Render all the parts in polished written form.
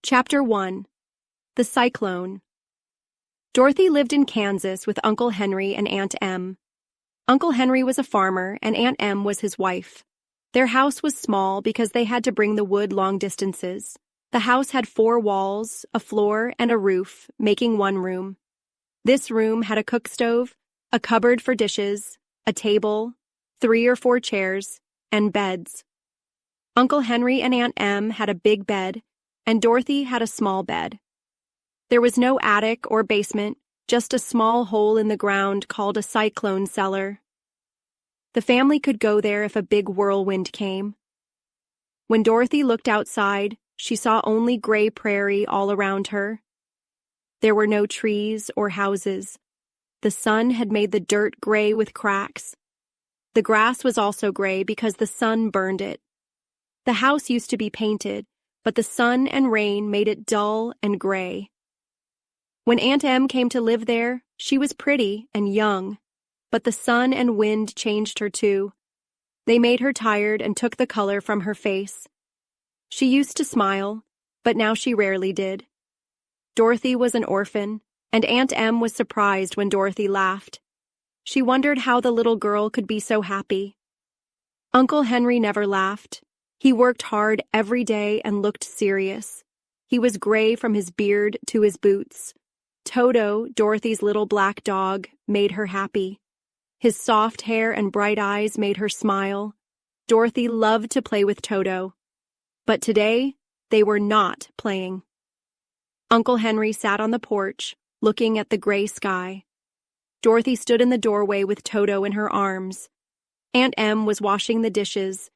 Chapter 1. The Cyclone. Dorothy lived in Kansas with Uncle Henry and Aunt Em. Uncle Henry was a farmer and Aunt Em was his wife. Their house was small because they had to bring the wood long distances. The house had 4 walls, a floor, and a roof, making one room. This room had a cook stove, a cupboard for dishes, a table, 3 or 4 chairs, and beds. Uncle Henry and Aunt Em had a big bed, and Dorothy had a small bed. There was no attic or basement, just a small hole in the ground called a cyclone cellar. The family could go there if a big whirlwind came. When Dorothy looked outside, she saw only gray prairie all around her. There were no trees or houses. The sun had made the dirt gray with cracks. The grass was also gray because the sun burned it. The house used to be painted, but the sun and rain made it dull and gray. When Aunt Em came to live there, she was pretty and young, but the sun and wind changed her too. They made her tired and took the color from her face. She used to smile, but now she rarely did. Dorothy was an orphan, and Aunt Em was surprised when Dorothy laughed. She wondered how the little girl could be so happy. Uncle Henry never laughed. He worked hard every day and looked serious. He was gray from his beard to his boots. Toto, Dorothy's little black dog, made her happy. His soft hair and bright eyes made her smile. Dorothy loved to play with Toto. But today, they were not playing. Uncle Henry sat on the porch, looking at the gray sky. Dorothy stood in the doorway with Toto in her arms. Aunt Em was washing the dishes.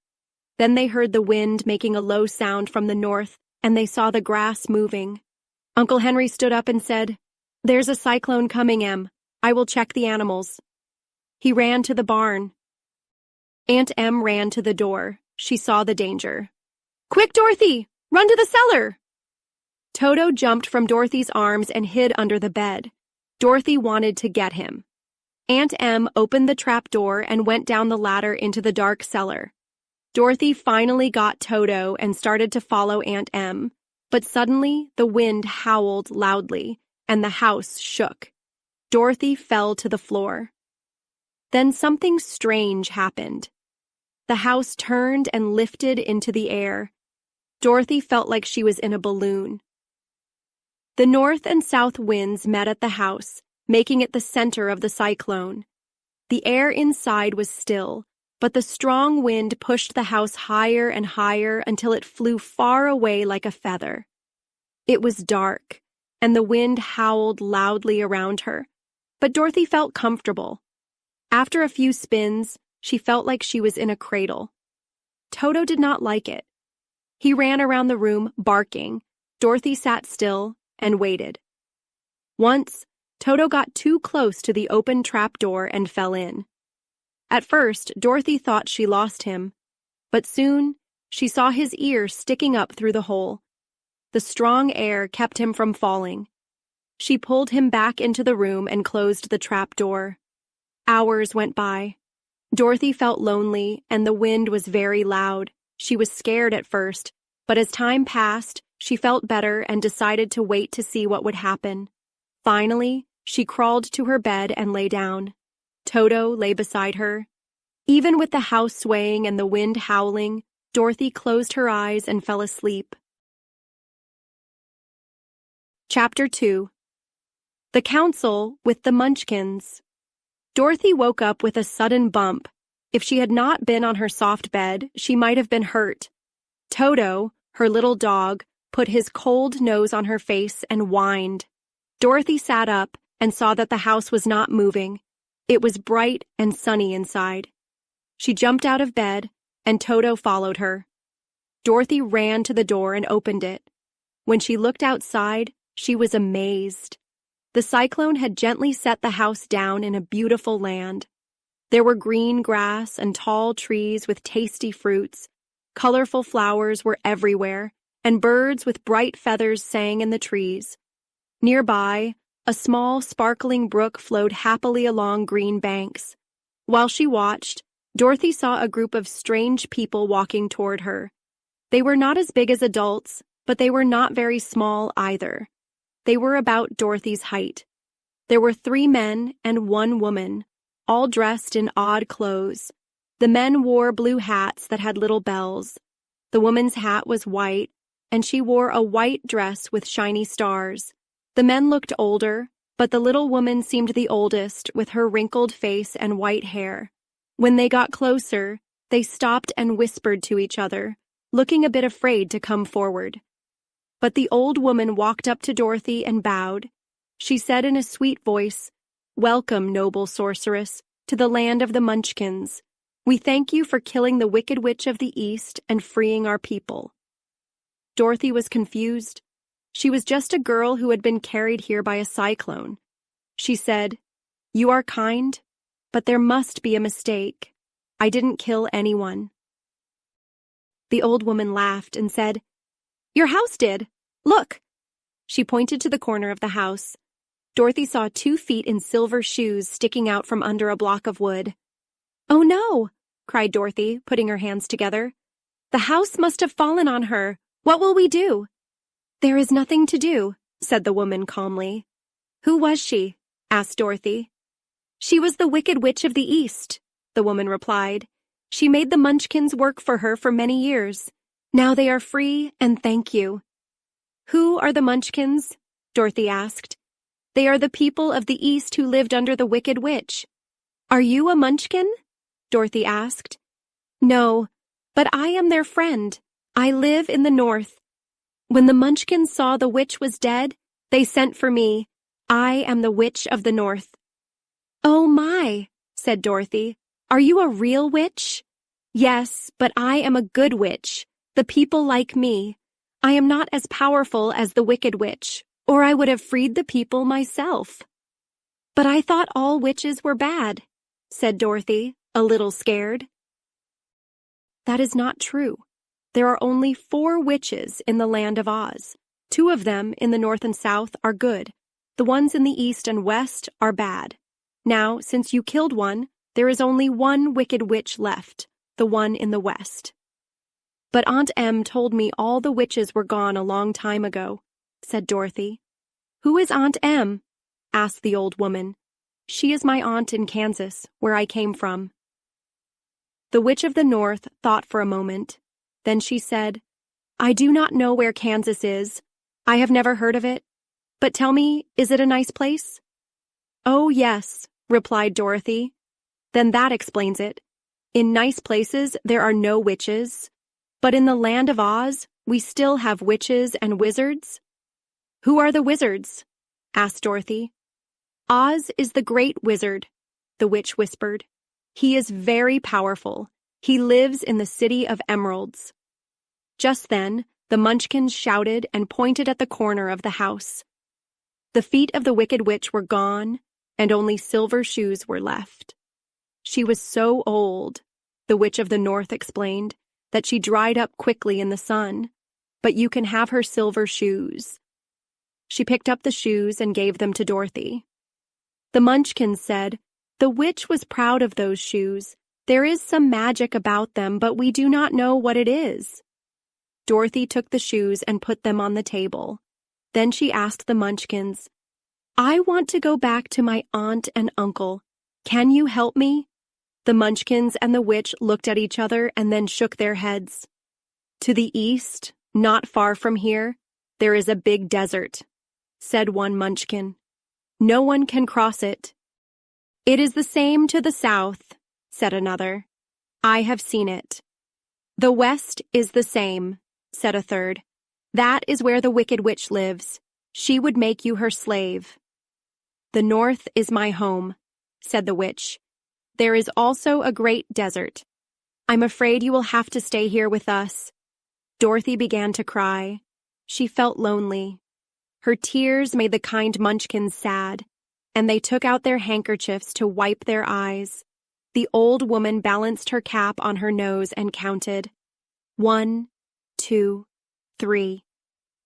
Then they heard the wind making a low sound from the north, and they saw the grass moving. Uncle Henry stood up and said, "There's a cyclone coming, Em. I will check the animals." He ran to the barn. Aunt Em ran to the door. She saw the danger. "Quick, Dorothy! Run to the cellar!" Toto jumped from Dorothy's arms and hid under the bed. Dorothy wanted to get him. Aunt Em opened the trap door and went down the ladder into the dark cellar. Dorothy finally got Toto and started to follow Aunt Em, but suddenly the wind howled loudly, and the house shook. Dorothy fell to the floor. Then something strange happened. The house turned and lifted into the air. Dorothy felt like she was in a balloon. The north and south winds met at the house, making it the center of the cyclone. The air inside was still, but the strong wind pushed the house higher and higher until it flew far away like a feather. It was dark, and the wind howled loudly around her, but Dorothy felt comfortable. After a few spins, she felt like she was in a cradle. Toto did not like it. He ran around the room, barking. Dorothy sat still and waited. Once, Toto got too close to the open trapdoor and fell in. At first, Dorothy thought she lost him, but soon she saw his ear sticking up through the hole. The strong air kept him from falling. She pulled him back into the room and closed the trapdoor. Hours went by. Dorothy felt lonely, and the wind was very loud. She was scared at first, but as time passed, she felt better and decided to wait to see what would happen. Finally, she crawled to her bed and lay down. Toto lay beside her. Even with the house swaying and the wind howling, Dorothy closed her eyes and fell asleep. Chapter 2. The Council with the Munchkins. Dorothy woke up with a sudden bump. If she had not been on her soft bed, she might have been hurt. Toto, her little dog, put his cold nose on her face and whined. Dorothy sat up and saw that the house was not moving. It was bright and sunny inside. She jumped out of bed, and Toto followed her. Dorothy ran to the door and opened it. When she looked outside, she was amazed. The cyclone had gently set the house down in a beautiful land. There were green grass and tall trees with tasty fruits. Colorful flowers were everywhere, and birds with bright feathers sang in the trees. Nearby, a small, sparkling brook flowed happily along green banks. While she watched, Dorothy saw a group of strange people walking toward her. They were not as big as adults, but they were not very small either. They were about Dorothy's height. There were 3 men and 1 woman, all dressed in odd clothes. The men wore blue hats that had little bells. The woman's hat was white, and she wore a white dress with shiny stars. The men looked older, but the little woman seemed the oldest, with her wrinkled face and white hair. When they got closer, they stopped and whispered to each other, looking a bit afraid to come forward. But the old woman walked up to Dorothy and bowed. She said in a sweet voice, "Welcome, noble sorceress, to the land of the Munchkins. We thank you for killing the Wicked Witch of the East and freeing our people." Dorothy was confused. She was just a girl who had been carried here by a cyclone. She said, "You are kind, but there must be a mistake. I didn't kill anyone." The old woman laughed and said, "Your house did. Look." She pointed to the corner of the house. Dorothy saw 2 feet in silver shoes sticking out from under a block of wood. "Oh no!" cried Dorothy, putting her hands together. "The house must have fallen on her. What will we do?" "There is nothing to do," said the woman calmly. "Who was she?" asked Dorothy. "She was the Wicked Witch of the East," the woman replied. "She made the Munchkins work for her for many years. Now they are free, and thank you." "Who are the Munchkins?" Dorothy asked. "They are the people of the East who lived under the Wicked Witch." "Are you a Munchkin?" Dorothy asked. "No, but I am their friend. I live in the North. When the Munchkins saw the witch was dead, they sent for me. I am the Witch of the North." "Oh my," said Dorothy. "Are you a real witch?" "Yes, but I am a good witch. The people like me. I am not as powerful as the Wicked Witch, or I would have freed the people myself." "But I thought all witches were bad," said Dorothy, a little scared. "That is not true. There are only 4 witches in the land of Oz. 2 of them in the North and South are good. The ones in the East and West are bad. Now, since you killed one, there is only 1 wicked witch left, the one in the West." "But Aunt Em told me all the witches were gone a long time ago," said Dorothy. "Who is Aunt Em?" asked the old woman. "She is my aunt in Kansas, where I came from." The Witch of the North thought for a moment. Then she said, "I do not know where Kansas is. I have never heard of it. But tell me, is it a nice place?" "Oh, yes," replied Dorothy. "Then that explains it. In nice places, there are no witches. But in the land of Oz, we still have witches and wizards." "Who are the wizards?" asked Dorothy. "Oz is the great wizard," the witch whispered. "He is very powerful. He lives in the City of Emeralds." Just then, the Munchkins shouted and pointed at the corner of the house. The feet of the Wicked Witch were gone, and only silver shoes were left. She was so old, the Witch of the North explained, that she dried up quickly in the sun, but you can have her silver shoes. She picked up the shoes and gave them to Dorothy. The Munchkins said, "The witch was proud of those shoes. There is some magic about them, but we do not know what it is." Dorothy took the shoes and put them on the table. Then she asked the Munchkins, "I want to go back to my aunt and uncle. Can you help me?" The Munchkins and the witch looked at each other and then shook their heads. "To the east, not far from here, there is a big desert," said one Munchkin. "No one can cross it." "It is the same to the south," said another. "I have seen it." "The west is the same," said a third. "That is where the Wicked Witch lives. She would make you her slave." "The north is my home," said the witch. "There is also a great desert. I'm afraid you will have to stay here with us." Dorothy began to cry. She felt lonely. Her tears made the kind Munchkins sad, and they took out their handkerchiefs to wipe their eyes. The old woman balanced her cap on her nose and counted. 1, 2, 3.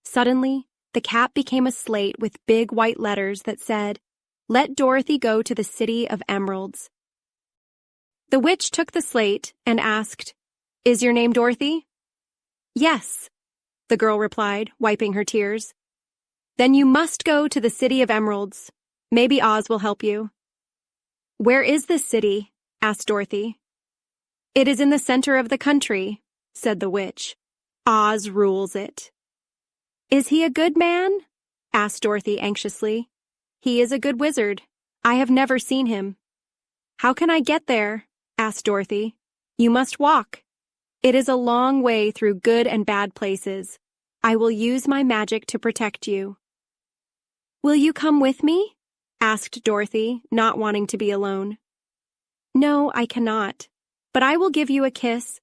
Suddenly, the cap became a slate with big white letters that said, "Let Dorothy go to the City of Emeralds." The witch took the slate and asked, "Is your name Dorothy?" "Yes." the girl replied, wiping her tears. Then you must go to the City of Emeralds. Maybe Oz will help you. Where is this city? Asked Dorothy. It is in the center of the country, said the witch. Oz rules it. Is he a good man? Asked Dorothy anxiously. He is a good wizard. I have never seen him. How can I get there? Asked Dorothy. You must walk. It is a long way through good and bad places. I will use my magic to protect you. Will you come with me? Asked Dorothy, not wanting to be alone. No, I cannot. But I will give you a kiss.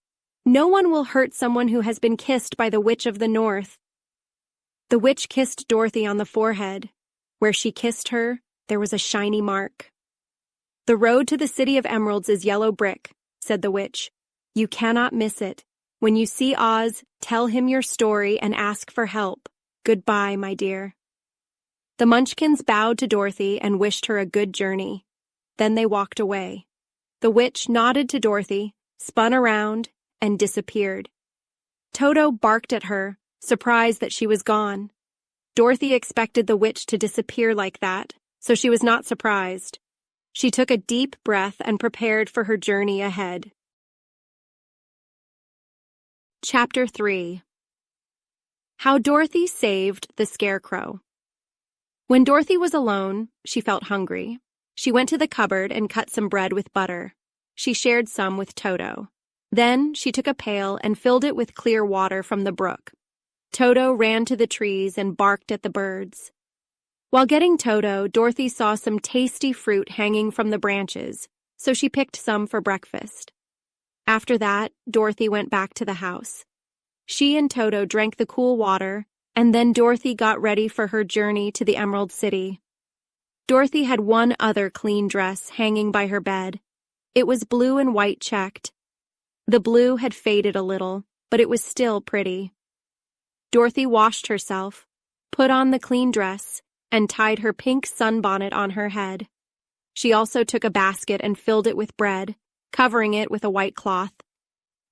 No one will hurt someone who has been kissed by the Witch of the North. The witch kissed Dorothy on the forehead. Where she kissed her, there was a shiny mark. The road to the City of Emeralds is yellow brick, said the witch. You cannot miss it. When you see Oz, tell him your story and ask for help. Goodbye, my dear. The Munchkins bowed to Dorothy and wished her a good journey. Then they walked away. The witch nodded to Dorothy, spun around, and disappeared. Toto barked at her, surprised that she was gone. Dorothy expected the witch to disappear like that, so she was not surprised. She took a deep breath and prepared for her journey ahead. Chapter 3. How Dorothy Saved the Scarecrow. When Dorothy was alone, she felt hungry. She went to the cupboard and cut some bread with butter. She shared some with Toto. Then she took a pail and filled it with clear water from the brook. Toto ran to the trees and barked at the birds. While getting Toto, Dorothy saw some tasty fruit hanging from the branches, so she picked some for breakfast. After that, Dorothy went back to the house. She and Toto drank the cool water, and then Dorothy got ready for her journey to the Emerald City. Dorothy had one other clean dress hanging by her bed. It was blue and white checked. The blue had faded a little, but it was still pretty. Dorothy washed herself, put on the clean dress, and tied her pink sunbonnet on her head. She also took a basket and filled it with bread, covering it with a white cloth.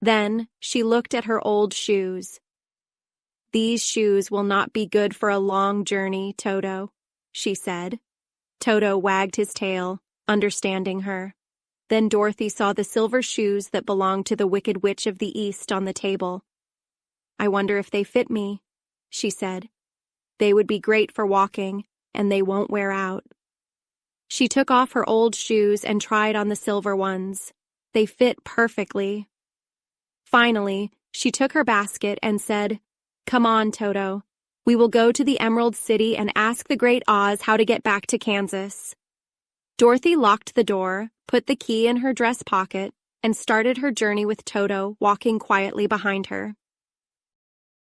Then she looked at her old shoes. These shoes will not be good for a long journey, Toto, she said. Toto wagged his tail, understanding her. Then Dorothy saw the silver shoes that belonged to the Wicked Witch of the East on the table. I wonder if they fit me, she said. They would be great for walking, and they won't wear out. She took off her old shoes and tried on the silver ones. They fit perfectly. Finally, she took her basket and said, Come on, Toto. We will go to the Emerald City and ask the Great Oz how to get back to Kansas. Dorothy locked the door, put the key in her dress pocket, and started her journey with Toto walking quietly behind her.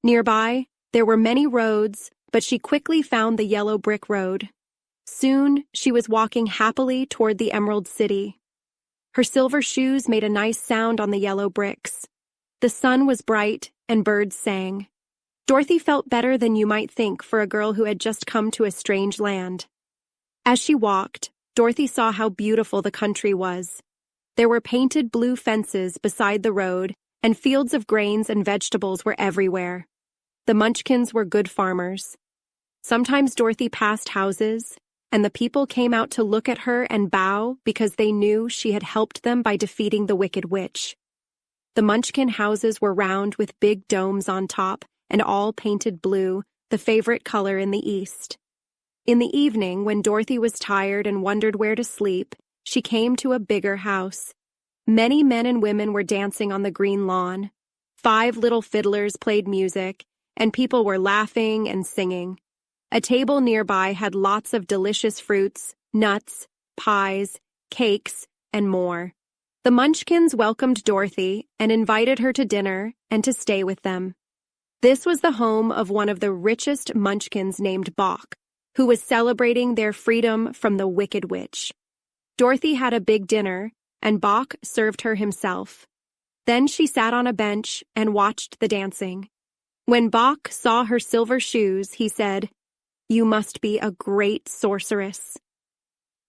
Nearby, there were many roads, but she quickly found the yellow brick road. Soon, she was walking happily toward the Emerald City. Her silver shoes made a nice sound on the yellow bricks. The sun was bright, and birds sang. Dorothy felt better than you might think for a girl who had just come to a strange land. As she walked, Dorothy saw how beautiful the country was. There were painted blue fences beside the road, and fields of grains and vegetables were everywhere. The Munchkins were good farmers. Sometimes Dorothy passed houses, and the people came out to look at her and bow because they knew she had helped them by defeating the Wicked Witch. The Munchkin houses were round with big domes on top, and all painted blue, the favorite color in the East. In the evening, when Dorothy was tired and wondered where to sleep, she came to a bigger house. Many men and women were dancing on the green lawn. 5 little fiddlers played music, and people were laughing and singing. A table nearby had lots of delicious fruits, nuts, pies, cakes, and more. The Munchkins welcomed Dorothy and invited her to dinner and to stay with them. This was the home of one of the richest Munchkins named Bach, who was celebrating their freedom from the Wicked Witch. Dorothy had a big dinner, and Bach served her himself. Then she sat on a bench and watched the dancing. When Bach saw her silver shoes, he said, "You must be a great sorceress."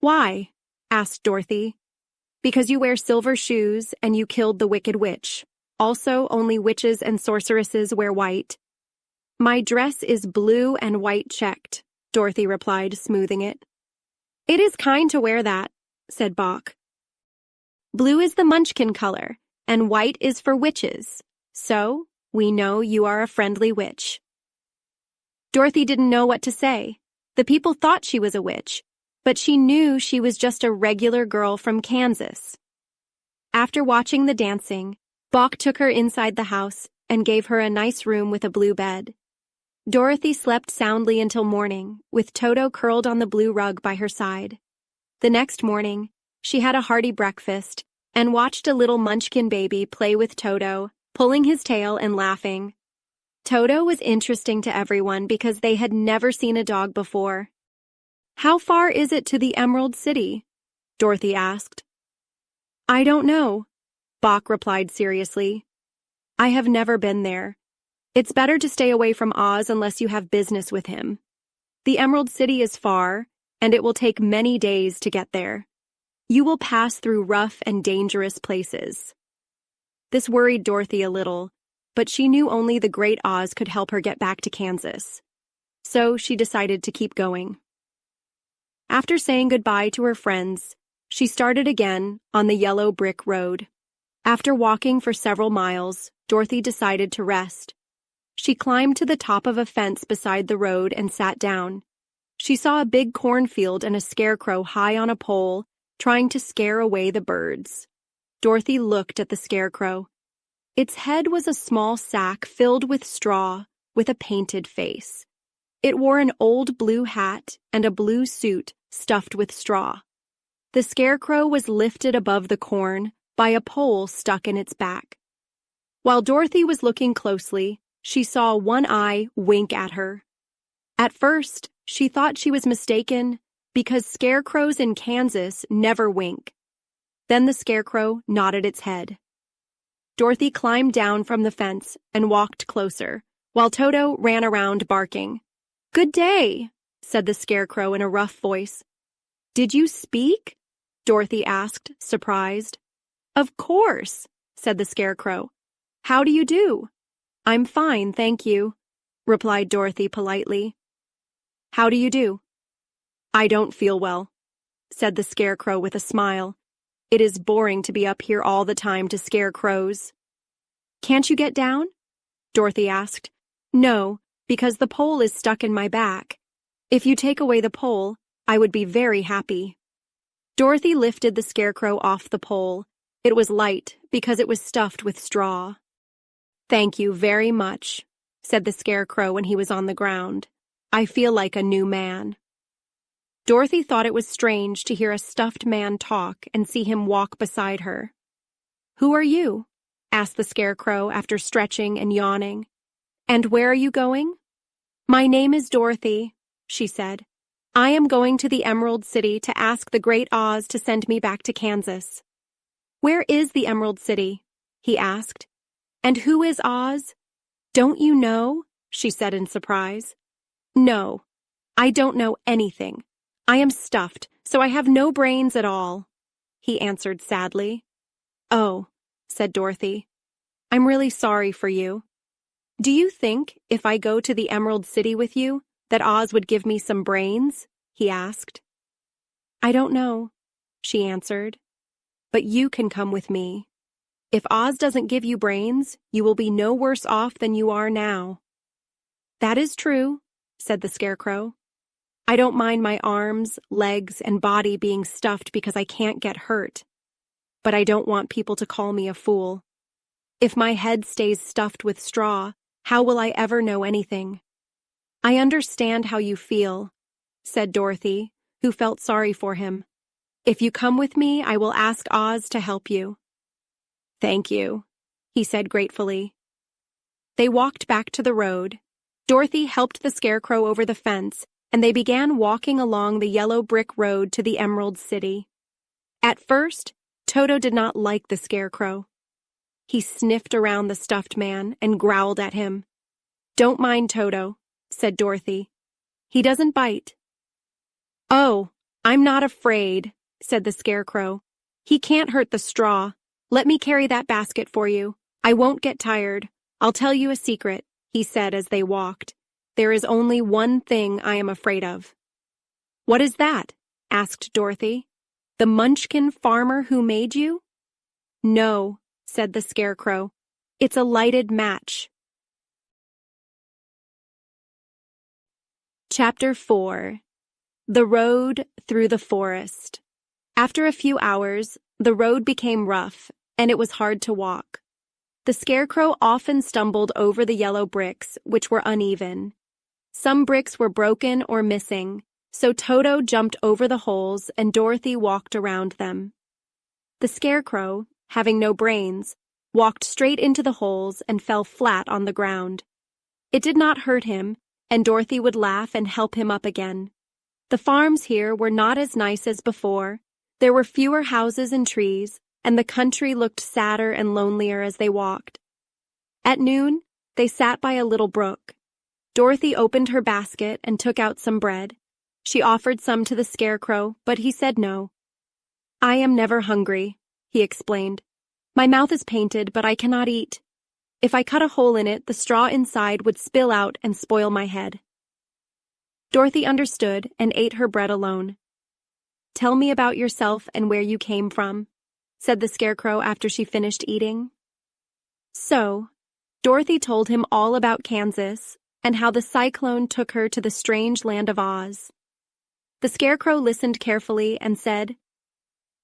"Why?" asked Dorothy. "Because you wear silver shoes and you killed the Wicked Witch. Also, only witches and sorceresses wear white." My dress is blue and white checked, Dorothy replied, smoothing it. It is kind to wear that, said Bok. Blue is the Munchkin color, and white is for witches, so we know you are a friendly witch. Dorothy didn't know what to say. The people thought she was a witch, but she knew she was just a regular girl from Kansas. After watching the dancing, Bok took her inside the house and gave her a nice room with a blue bed. Dorothy slept soundly until morning, with Toto curled on the blue rug by her side. The next morning, she had a hearty breakfast and watched a little Munchkin baby play with Toto, pulling his tail and laughing. Toto was interesting to everyone because they had never seen a dog before. How far is it to the Emerald City? Dorothy asked. I don't know, Bok replied seriously. I have never been there. It's better to stay away from Oz unless you have business with him. The Emerald City is far, and it will take many days to get there. You will pass through rough and dangerous places. This worried Dorothy a little, but she knew only the Great Oz could help her get back to Kansas. So she decided to keep going. After saying goodbye to her friends, she started again on the yellow brick road. After walking for several miles, Dorothy decided to rest. She climbed to the top of a fence beside the road and sat down. She saw a big cornfield and a scarecrow high on a pole, trying to scare away the birds. Dorothy looked at the scarecrow. Its head was a small sack filled with straw, with a painted face. It wore an old blue hat and a blue suit stuffed with straw. The scarecrow was lifted above the corn by a pole stuck in its back. While Dorothy was looking closely, she saw one eye wink at her. At first, she thought she was mistaken because scarecrows in Kansas never wink. Then the scarecrow nodded its head. Dorothy climbed down from the fence and walked closer, while Toto ran around barking. "Good day," said the scarecrow in a rough voice. "Did you speak?" Dorothy asked, surprised. "Of course," said the scarecrow. "How do you do?" "I'm fine, thank you," replied Dorothy politely. "How do you do?" "I don't feel well," said the scarecrow with a smile. "It is boring to be up here all the time to scare crows." "Can't you get down?" Dorothy asked. "No, because the pole is stuck in my back. If you take away the pole, I would be very happy." Dorothy lifted the scarecrow off the pole. It was light because it was stuffed with straw. "Thank you very much," said the scarecrow when he was on the ground. "I feel like a new man." Dorothy thought it was strange to hear a stuffed man talk and see him walk beside her. "Who are you?" asked the scarecrow after stretching and yawning. "And where are you going?" "My name is Dorothy," she said. "I am going to the Emerald City to ask the Great Oz to send me back to Kansas." "Where is the Emerald City?" he asked. "And who is Oz?" "Don't you know?" she said in surprise. "No, I don't know anything. I am stuffed, so I have no brains at all," he answered sadly. "Oh," said Dorothy. "I'm really sorry for you. Do you think, if I go to the Emerald City with you, that Oz would give me some brains?" he asked. "I don't know," she answered. "But you can come with me. If Oz doesn't give you brains, you will be no worse off than you are now." "That is true," said the scarecrow. "I don't mind my arms, legs, and body being stuffed because I can't get hurt. But I don't want people to call me a fool. If my head stays stuffed with straw, how will I ever know anything?" "I understand how you feel," said Dorothy, who felt sorry for him. "If you come with me, I will ask Oz to help you." "Thank you," he said gratefully. They walked back to the road. Dorothy helped the scarecrow over the fence, and they began walking along the yellow brick road to the Emerald City. At first, Toto did not like the scarecrow. He sniffed around the stuffed man and growled at him. "Don't mind Toto," said Dorothy. "He doesn't bite." "Oh, I'm not afraid," said the scarecrow. "He can't hurt the straw. Let me carry that basket for you. I won't get tired. I'll tell you a secret. he said as they walked. "There is only one thing I am afraid of." "What is that?" asked Dorothy. "The Munchkin farmer who made you?" "No," said the Scarecrow. "It's a lighted match." Chapter 4. The Road Through the Forest. After a few hours, the road became rough, and it was hard to walk. The Scarecrow often stumbled over the yellow bricks, which were uneven. Some bricks were broken or missing, so Toto jumped over the holes and Dorothy walked around them. The Scarecrow, having no brains, walked straight into the holes and fell flat on the ground. It did not hurt him, and Dorothy would laugh and help him up again. The farms here were not as nice as before. There were fewer houses and trees, and the country looked sadder and lonelier as they walked. At noon, they sat by a little brook. Dorothy opened her basket and took out some bread. She offered some to the Scarecrow, but he said no. "I am never hungry," he explained. "My mouth is painted, but I cannot eat. If I cut a hole in it, the straw inside would spill out and spoil my head." Dorothy understood and ate her bread alone. "Tell me about yourself and where you came from," said the Scarecrow after she finished eating. So, Dorothy told him all about Kansas and how the cyclone took her to the strange land of Oz. The Scarecrow listened carefully and said,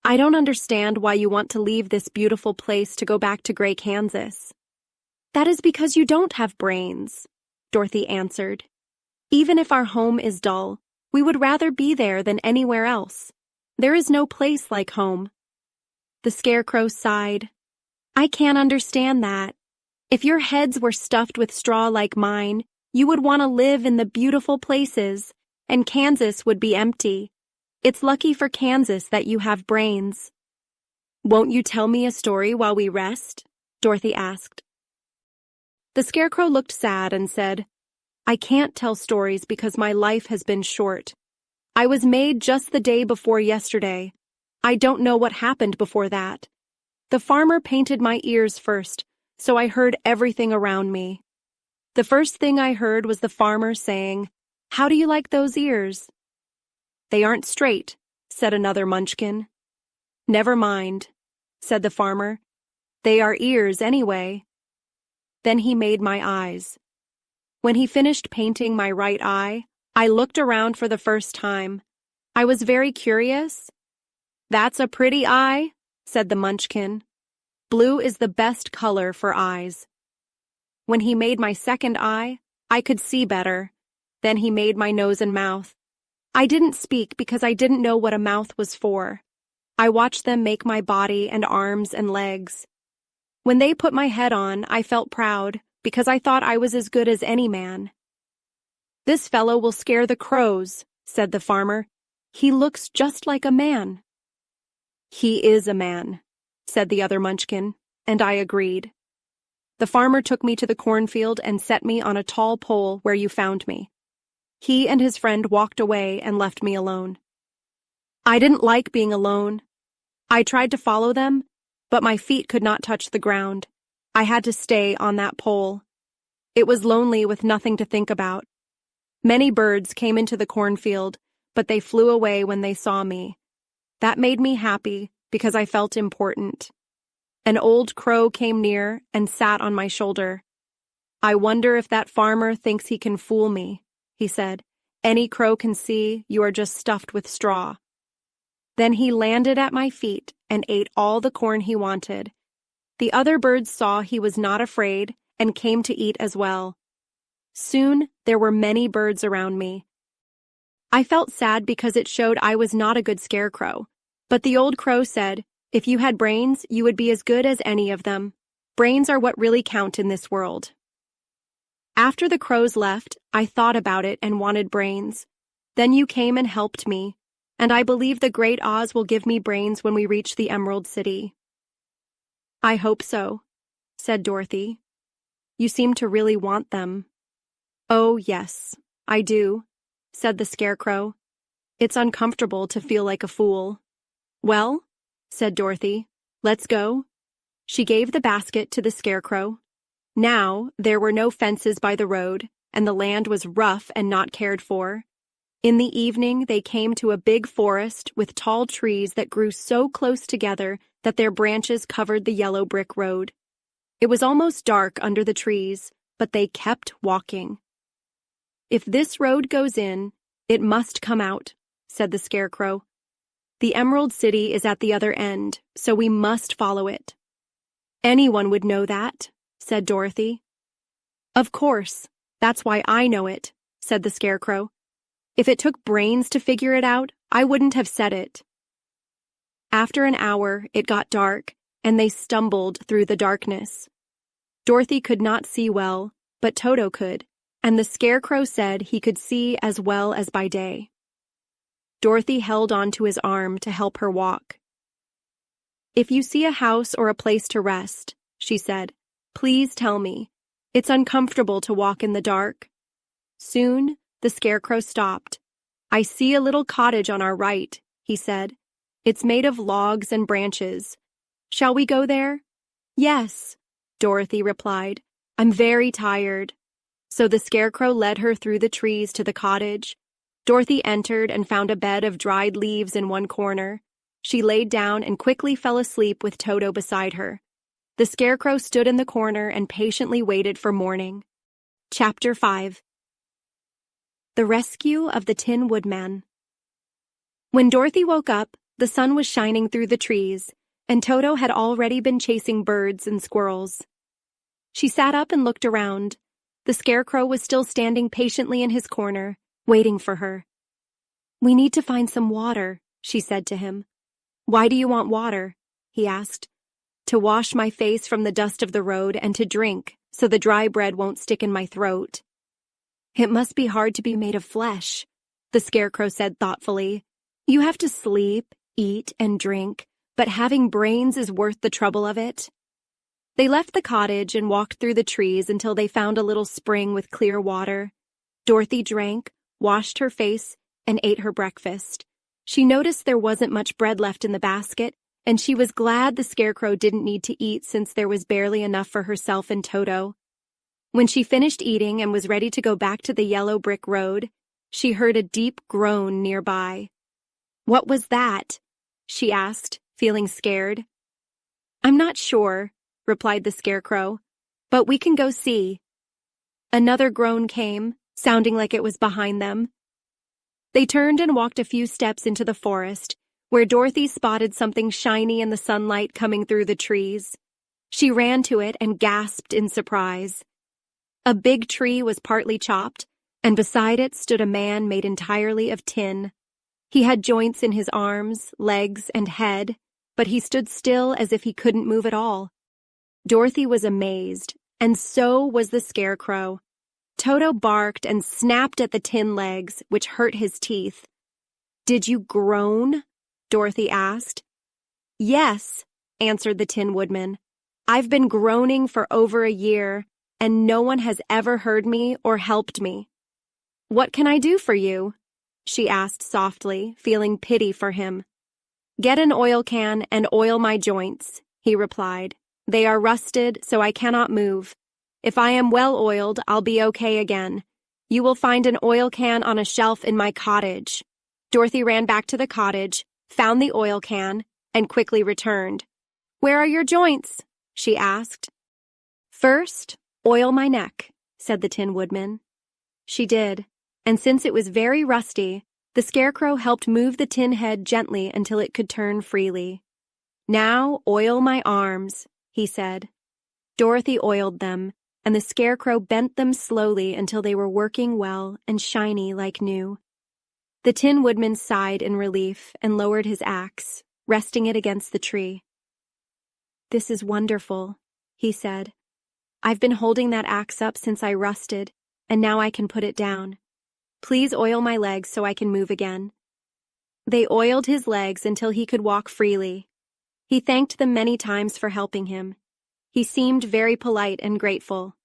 "I don't understand why you want to leave this beautiful place to go back to gray Kansas." "That is because you don't have brains," Dorothy answered. "Even if our home is dull, we would rather be there than anywhere else. There is no place like home." The Scarecrow sighed. "I can't understand that. If your heads were stuffed with straw like mine, you would want to live in the beautiful places, and Kansas would be empty. It's lucky for Kansas that you have brains." "Won't you tell me a story while we rest?" Dorothy asked. The Scarecrow looked sad and said, "I can't tell stories because my life has been short. I was made just the day before yesterday. I don't know what happened before that. The farmer painted my ears first, so I heard everything around me. The first thing I heard was the farmer saying, 'How do you like those ears?' 'They aren't straight,' said another Munchkin. 'Never mind,' said the farmer. 'They are ears anyway.' Then he made my eyes. When he finished painting my right eye, I looked around for the first time. I was very curious. 'That's a pretty eye,' said the Munchkin. 'Blue is the best color for eyes.' When he made my second eye, I could see better. Then he made my nose and mouth. I didn't speak because I didn't know what a mouth was for. I watched them make my body and arms and legs. When they put my head on, I felt proud because I thought I was as good as any man. 'This fellow will scare the crows,' said the farmer. 'He looks just like a man.' 'He is a man,' said the other Munchkin, and I agreed. The farmer took me to the cornfield and set me on a tall pole where you found me. He and his friend walked away and left me alone. I didn't like being alone. I tried to follow them, but my feet could not touch the ground. I had to stay on that pole. It was lonely with nothing to think about. Many birds came into the cornfield, but they flew away when they saw me. That made me happy because I felt important. An old crow came near and sat on my shoulder. 'I wonder if that farmer thinks he can fool me,' he said. 'Any crow can see you are just stuffed with straw.' Then he landed at my feet and ate all the corn he wanted. The other birds saw he was not afraid and came to eat as well. Soon there were many birds around me. I felt sad because it showed I was not a good scarecrow. But the old crow said, 'If you had brains, you would be as good as any of them. Brains are what really count in this world.' After the crows left, I thought about it and wanted brains. Then you came and helped me, and I believe the Great Oz will give me brains when we reach the Emerald City." "I hope so," said Dorothy. "You seem to really want them." "Oh, yes, I do," said the Scarecrow. "It's uncomfortable to feel like a fool." "Well," said Dorothy, "let's go." She gave the basket to the Scarecrow. Now, there were no fences by the road, and the land was rough and not cared for. In the evening, they came to a big forest with tall trees that grew so close together that their branches covered the yellow brick road. It was almost dark under the trees, but they kept walking. "If this road goes in, it must come out," said the Scarecrow. "The Emerald City is at the other end, so we must follow it." "Anyone would know that," said Dorothy. "Of course, that's why I know it," said the Scarecrow. "If it took brains to figure it out, I wouldn't have said it." After an hour, it got dark, and they stumbled through the darkness. Dorothy could not see well, but Toto could, and the Scarecrow said he could see as well as by day. Dorothy held onto his arm to help her walk. "If you see a house or a place to rest," she said, "please tell me. It's uncomfortable to walk in the dark." Soon, the Scarecrow stopped. "I see a little cottage on our right," he said. "It's made of logs and branches. Shall we go there?" "Yes," Dorothy replied. "I'm very tired." So the Scarecrow led her through the trees to the cottage. Dorothy entered and found a bed of dried leaves in one corner. She laid down and quickly fell asleep with Toto beside her. The Scarecrow stood in the corner and patiently waited for morning. Chapter 5. The Rescue of the Tin Woodman. When Dorothy woke up, the sun was shining through the trees, and Toto had already been chasing birds and squirrels. She sat up and looked around. The Scarecrow was still standing patiently in his corner, waiting for her. "We need to find some water," she said to him. "Why do you want water?" he asked. "To wash my face from the dust of the road and to drink, so the dry bread won't stick in my throat." "It must be hard to be made of flesh," the Scarecrow said thoughtfully. "You have to sleep, eat, and drink, but having brains is worth the trouble of it." They left the cottage and walked through the trees until they found a little spring with clear water. Dorothy drank, washed her face, and ate her breakfast. She noticed there wasn't much bread left in the basket, and she was glad the Scarecrow didn't need to eat since there was barely enough for herself and Toto. When she finished eating and was ready to go back to the yellow brick road, she heard a deep groan nearby. "What was that?" she asked, feeling scared. "I'm not sure," replied the Scarecrow, "but we can go see." Another groan came, sounding like it was behind them. They turned and walked a few steps into the forest, where Dorothy spotted something shiny in the sunlight coming through the trees. She ran to it and gasped in surprise. A big tree was partly chopped, and beside it stood a man made entirely of tin. He had joints in his arms, legs, and head, but he stood still as if he couldn't move at all. Dorothy was amazed, and so was the Scarecrow. Toto barked and snapped at the tin legs, which hurt his teeth. "Did you groan?" Dorothy asked. "Yes," answered the Tin Woodman. "I've been groaning for over a year, and no one has ever heard me or helped me." "What can I do for you?" she asked softly, feeling pity for him. "Get an oil can and oil my joints," he replied. "They are rusted, so I cannot move. If I am well oiled, I'll be okay again. You will find an oil can on a shelf in my cottage." Dorothy ran back to the cottage, found the oil can, and quickly returned. "Where are your joints?" she asked. "First, oil my neck," said the Tin Woodman. She did, and since it was very rusty, the Scarecrow helped move the tin head gently until it could turn freely. "Now oil my arms," he said. Dorothy oiled them, and the Scarecrow bent them slowly until they were working well and shiny like new. The Tin Woodman sighed in relief and lowered his axe, resting it against the tree. "This is wonderful," he said. "I've been holding that axe up since I rusted, and now I can put it down. Please oil my legs so I can move again." They oiled his legs until he could walk freely. He thanked them many times for helping him. He seemed very polite and grateful.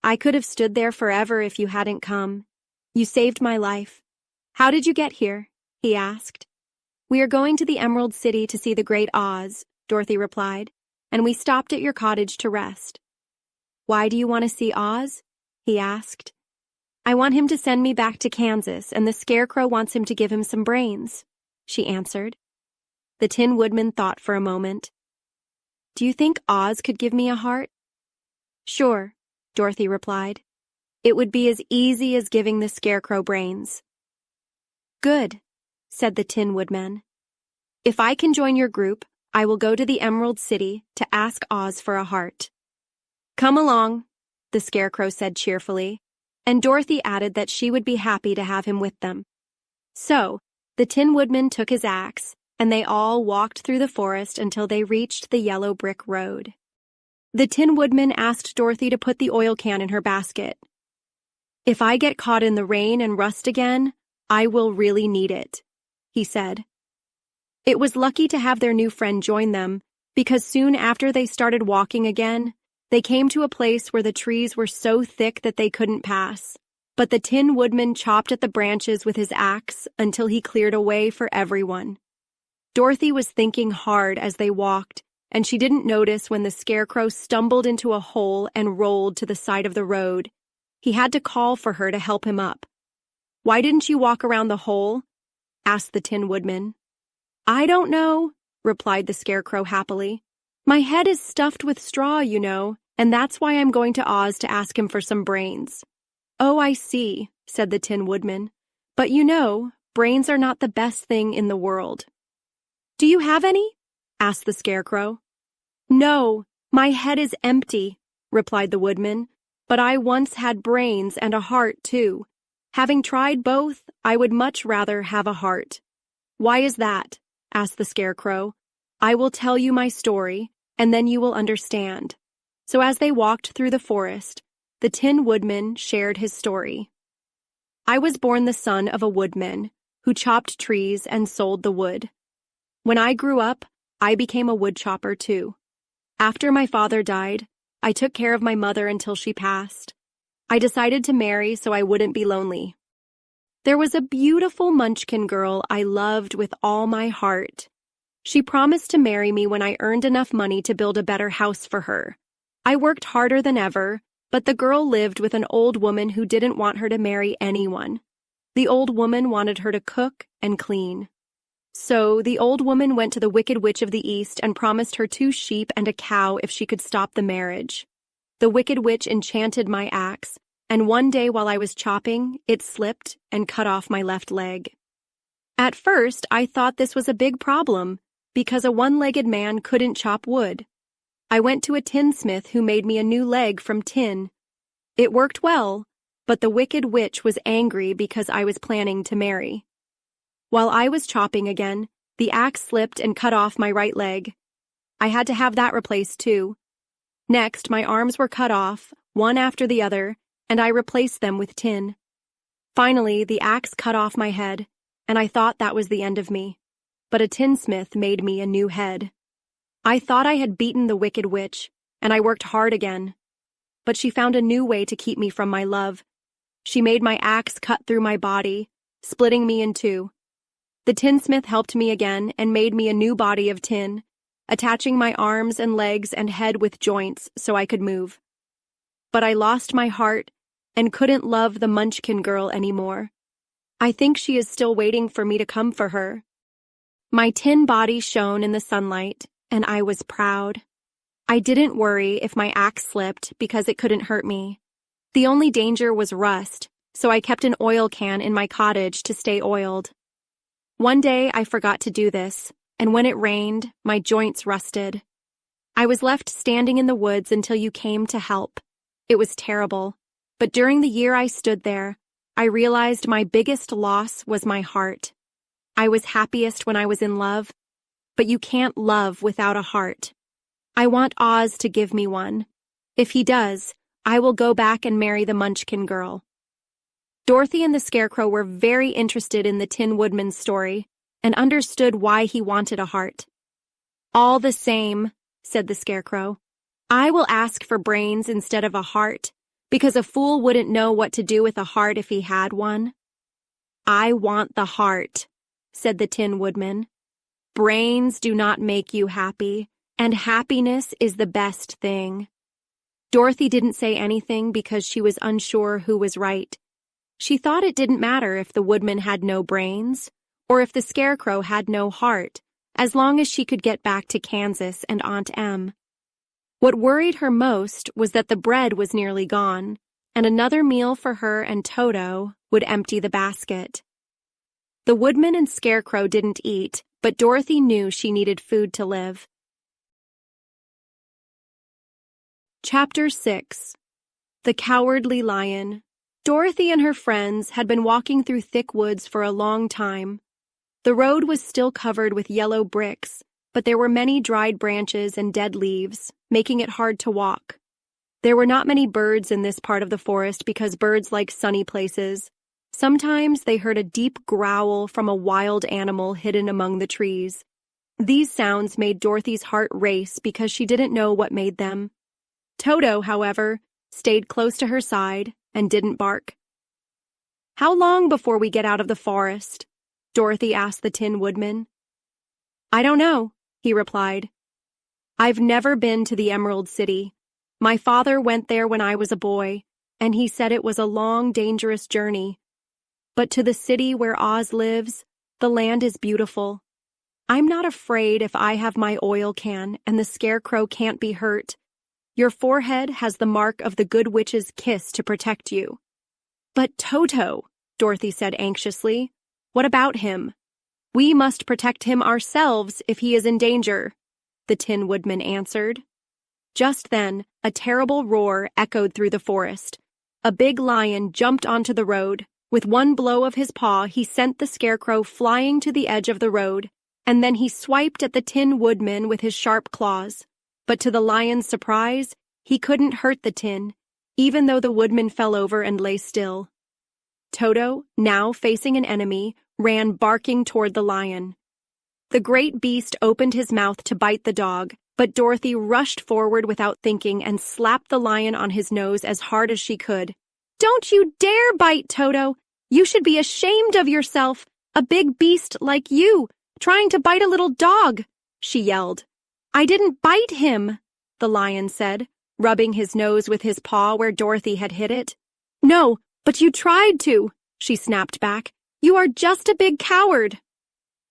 "I could have stood there forever if you hadn't come. You saved my life. How did you get here?" he asked. "We are going to the Emerald City to see the Great Oz," Dorothy replied, "and we stopped at your cottage to rest." "Why do you want to see Oz?" he asked. "I want him to send me back to Kansas, and the Scarecrow wants him to give him some brains," she answered. The Tin Woodman thought for a moment. "Do you think Oz could give me a heart?" "Sure," Dorothy replied. "It would be as easy as giving the Scarecrow brains." "Good," said the Tin Woodman. "If I can join your group, I will go to the Emerald City to ask Oz for a heart." "Come along," the Scarecrow said cheerfully, and Dorothy added that she would be happy to have him with them. So, the Tin Woodman took his axe, and they all walked through the forest until they reached the yellow brick road. The Tin Woodman asked Dorothy to put the oil can in her basket. "If I get caught in the rain and rust again, I will really need it," he said. It was lucky to have their new friend join them, because soon after they started walking again, they came to a place where the trees were so thick that they couldn't pass. But the Tin Woodman chopped at the branches with his axe until he cleared a way for everyone. Dorothy was thinking hard as they walked, and she didn't notice when the Scarecrow stumbled into a hole and rolled to the side of the road. He had to call for her to help him up. "Why didn't you walk around the hole?" asked the Tin Woodman. "I don't know," replied the Scarecrow happily. "My head is stuffed with straw, you know, and that's why I'm going to Oz to ask him for some brains." "Oh, I see," said the Tin Woodman. "But you know, brains are not the best thing in the world." "Do you have any?" asked the Scarecrow. "No, my head is empty," replied the Woodman, "but I once had brains and a heart, too. Having tried both, I would much rather have a heart." "Why is that?" asked the Scarecrow. "I will tell you my story, and then you will understand." So as they walked through the forest, the Tin Woodman shared his story. "I was born the son of a woodman who chopped trees and sold the wood. When I grew up, I became a woodchopper too. After my father died, I took care of my mother until she passed. I decided to marry so I wouldn't be lonely. There was a beautiful Munchkin girl I loved with all my heart. She promised to marry me when I earned enough money to build a better house for her. I worked harder than ever, but the girl lived with an old woman who didn't want her to marry anyone. The old woman wanted her to cook and clean. So the old woman went to the Wicked Witch of the East and promised her 2 sheep and a cow if she could stop the marriage. The Wicked Witch enchanted my axe, and one day while I was chopping, it slipped and cut off my left leg. At first, I thought this was a big problem, because a one-legged man couldn't chop wood. I went to a tinsmith who made me a new leg from tin. It worked well, but the Wicked Witch was angry because I was planning to marry. While I was chopping again, the axe slipped and cut off my right leg. I had to have that replaced too. Next, my arms were cut off, one after the other, and I replaced them with tin. Finally, the axe cut off my head, and I thought that was the end of me. But a tinsmith made me a new head. I thought I had beaten the Wicked Witch, and I worked hard again. But she found a new way to keep me from my love. She made my axe cut through my body, splitting me in 2. The tinsmith helped me again and made me a new body of tin, attaching my arms and legs and head with joints so I could move. But I lost my heart and couldn't love the Munchkin girl anymore. I think she is still waiting for me to come for her. My tin body shone in the sunlight, and I was proud. I didn't worry if my axe slipped because it couldn't hurt me. The only danger was rust, so I kept an oil can in my cottage to stay oiled. One day I forgot to do this, and when it rained, my joints rusted. I was left standing in the woods until you came to help. It was terrible, but during the year I stood there, I realized my biggest loss was my heart. I was happiest when I was in love, but you can't love without a heart. I want Oz to give me one. If he does, I will go back and marry the Munchkin girl. Dorothy and the Scarecrow were very interested in the Tin Woodman's story and understood why he wanted a heart. "All the same," said the Scarecrow, "I will ask for brains instead of a heart, because a fool wouldn't know what to do with a heart if he had one." "I want the heart," said the Tin Woodman. "Brains do not make you happy, and happiness is the best thing." Dorothy didn't say anything because she was unsure who was right. She thought it didn't matter if the woodman had no brains, or if the Scarecrow had no heart, as long as she could get back to Kansas and Aunt Em. What worried her most was that the bread was nearly gone, and another meal for her and Toto would empty the basket. The woodman and Scarecrow didn't eat, but Dorothy knew she needed food to live. Chapter 6. The Cowardly Lion. Dorothy and her friends had been walking through thick woods for a long time. The road was still covered with yellow bricks, but there were many dried branches and dead leaves, making it hard to walk. There were not many birds in this part of the forest because birds like sunny places. Sometimes they heard a deep growl from a wild animal hidden among the trees. These sounds made Dorothy's heart race because she didn't know what made them. Toto, however, stayed close to her side and didn't bark. "How long before we get out of the forest?" Dorothy asked the Tin Woodman. "I don't know," he replied. "I've never been to the Emerald City. My father went there when I was a boy, and he said it was a long, dangerous journey. But to the city where Oz lives, the land is beautiful. I'm not afraid if I have my oil can and the Scarecrow can't be hurt. Your forehead has the mark of the Good Witch's kiss to protect you." "But Toto," Dorothy said anxiously, "what about him? We must protect him ourselves if he is in danger," the Tin Woodman answered. Just then, a terrible roar echoed through the forest. A big lion jumped onto the road. With one blow of his paw, he sent the Scarecrow flying to the edge of the road, and then he swiped at the Tin Woodman with his sharp claws. But to the lion's surprise, he couldn't hurt the tin, even though the woodman fell over and lay still. Toto, now facing an enemy, ran barking toward the lion. The great beast opened his mouth to bite the dog, but Dorothy rushed forward without thinking and slapped the lion on his nose as hard as she could. "Don't you dare bite, Toto! You should be ashamed of yourself, a big beast like you, trying to bite a little dog!" she yelled. "I didn't bite him," the lion said, rubbing his nose with his paw where Dorothy had hit it. "No, but you tried to," she snapped back. "You are just a big coward."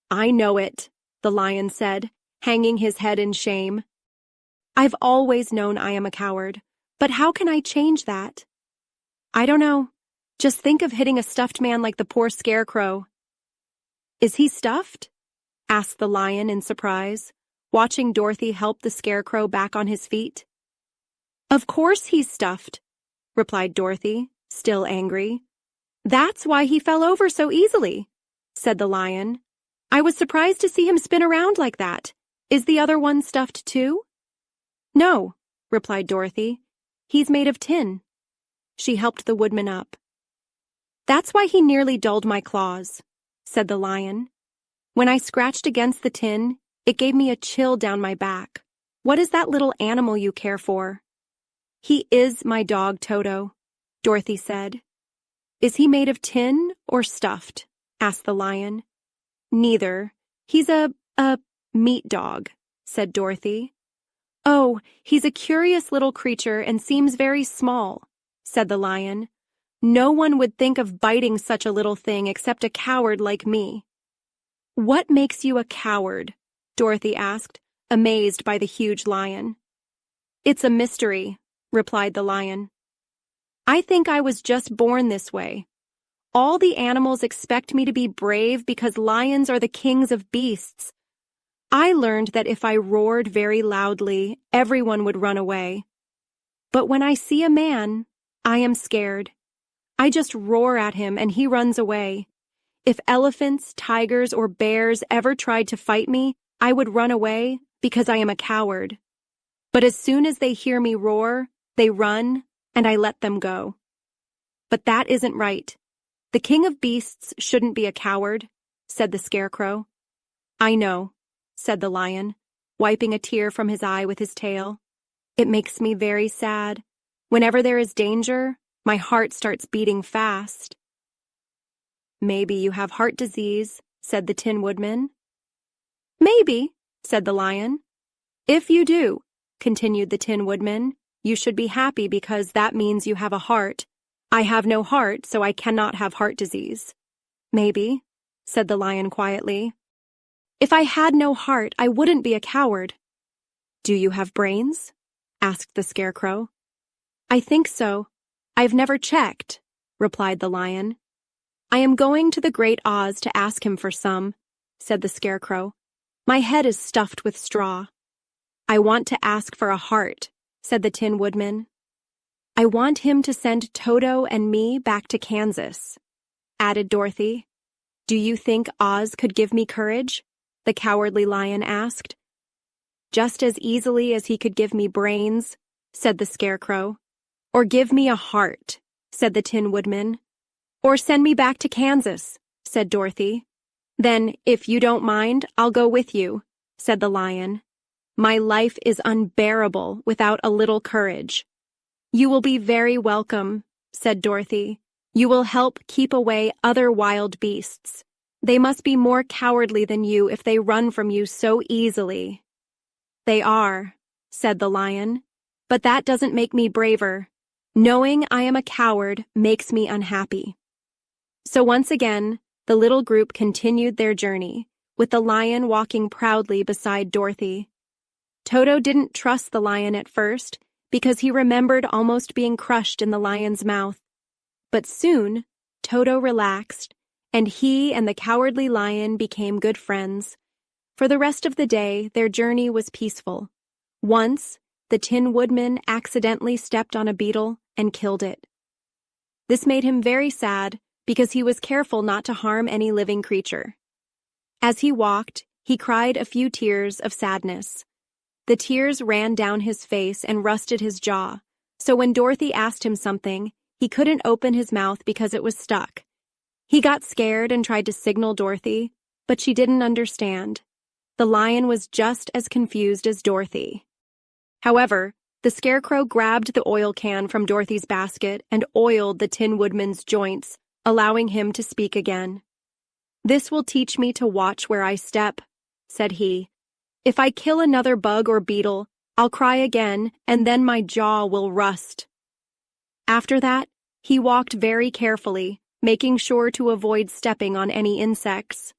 "I know it," the lion said, hanging his head in shame. "I've always known I am a coward, but how can I change that?" "I don't know. Just think of hitting a stuffed man like the poor Scarecrow." "Is he stuffed?" asked the lion in surprise, watching Dorothy help the Scarecrow back on his feet. "Of course he's stuffed," replied Dorothy, still angry. "That's why he fell over so easily," said the lion. "I was surprised to see him spin around like that. Is the other one stuffed too?" "No," replied Dorothy. "He's made of tin." She helped the woodman up. "That's why he nearly dulled my claws," said the lion. "When I scratched against the tin, it gave me a chill down my back. What is that little animal you care for?" "He is my dog, Toto," Dorothy said. "Is he made of tin or stuffed?" asked the lion. "Neither. He's a meat dog," said Dorothy. "Oh, he's a curious little creature and seems very small," said the lion. "No one would think of biting such a little thing except a coward like me." "What makes you a coward?" Dorothy asked, amazed by the huge lion. "It's a mystery," replied the lion. "I think I was just born this way. All the animals expect me to be brave because lions are the kings of beasts. I learned that if I roared very loudly, everyone would run away. But when I see a man, I am scared. I just roar at him and he runs away. If elephants, tigers, or bears ever tried to fight me, I would run away because I am a coward. But as soon as they hear me roar, they run, and I let them go. But that isn't right. The king of beasts shouldn't be a coward," said the Scarecrow. "I know," said the lion, wiping a tear from his eye with his tail. "It makes me very sad. Whenever there is danger, my heart starts beating fast." "Maybe you have heart disease," said the Tin Woodman. "Maybe," said the lion. "If you do," continued the Tin Woodman, You should be happy because that means you have a heart. I have no heart, so I cannot have heart disease. Maybe, said the lion quietly. If I had no heart, I wouldn't be a coward. Do you have brains? Asked the Scarecrow. I think so. I've never checked, replied the lion. I am going to the Great Oz to ask him for some, said the Scarecrow. My head is stuffed with straw. I want to ask for a heart, said the Tin Woodman. I want him to send Toto and me back to Kansas, added Dorothy. Do you think Oz could give me courage? The Cowardly Lion asked. Just as easily as he could give me brains, said the Scarecrow. Or give me a heart, said the Tin Woodman. Or send me back to Kansas, said Dorothy. Then, if you don't mind, I'll go with you, said the lion. My life is unbearable without a little courage. You will be very welcome, said Dorothy. You will help keep away other wild beasts. They must be more cowardly than you if they run from you so easily. They are, said the lion, but that doesn't make me braver. Knowing I am a coward makes me unhappy. So once again, the little group continued their journey, with the lion walking proudly beside Dorothy. Toto didn't trust the lion at first because he remembered almost being crushed in the lion's mouth. But soon, Toto relaxed, and he and the Cowardly Lion became good friends. For the rest of the day, their journey was peaceful. Once, the Tin Woodman accidentally stepped on a beetle and killed it. This made him very sad because he was careful not to harm any living creature. As he walked, he cried a few tears of sadness. The tears ran down his face and rusted his jaw, so when Dorothy asked him something, he couldn't open his mouth because it was stuck. He got scared and tried to signal Dorothy, but she didn't understand. The lion was just as confused as Dorothy. However, the Scarecrow grabbed the oil can from Dorothy's basket and oiled the Tin Woodman's joints, allowing him to speak again. This will teach me to watch where I step, said he. If I kill another bug or beetle, I'll cry again, and then my jaw will rust. After that, he walked very carefully, making sure to avoid stepping on any insects.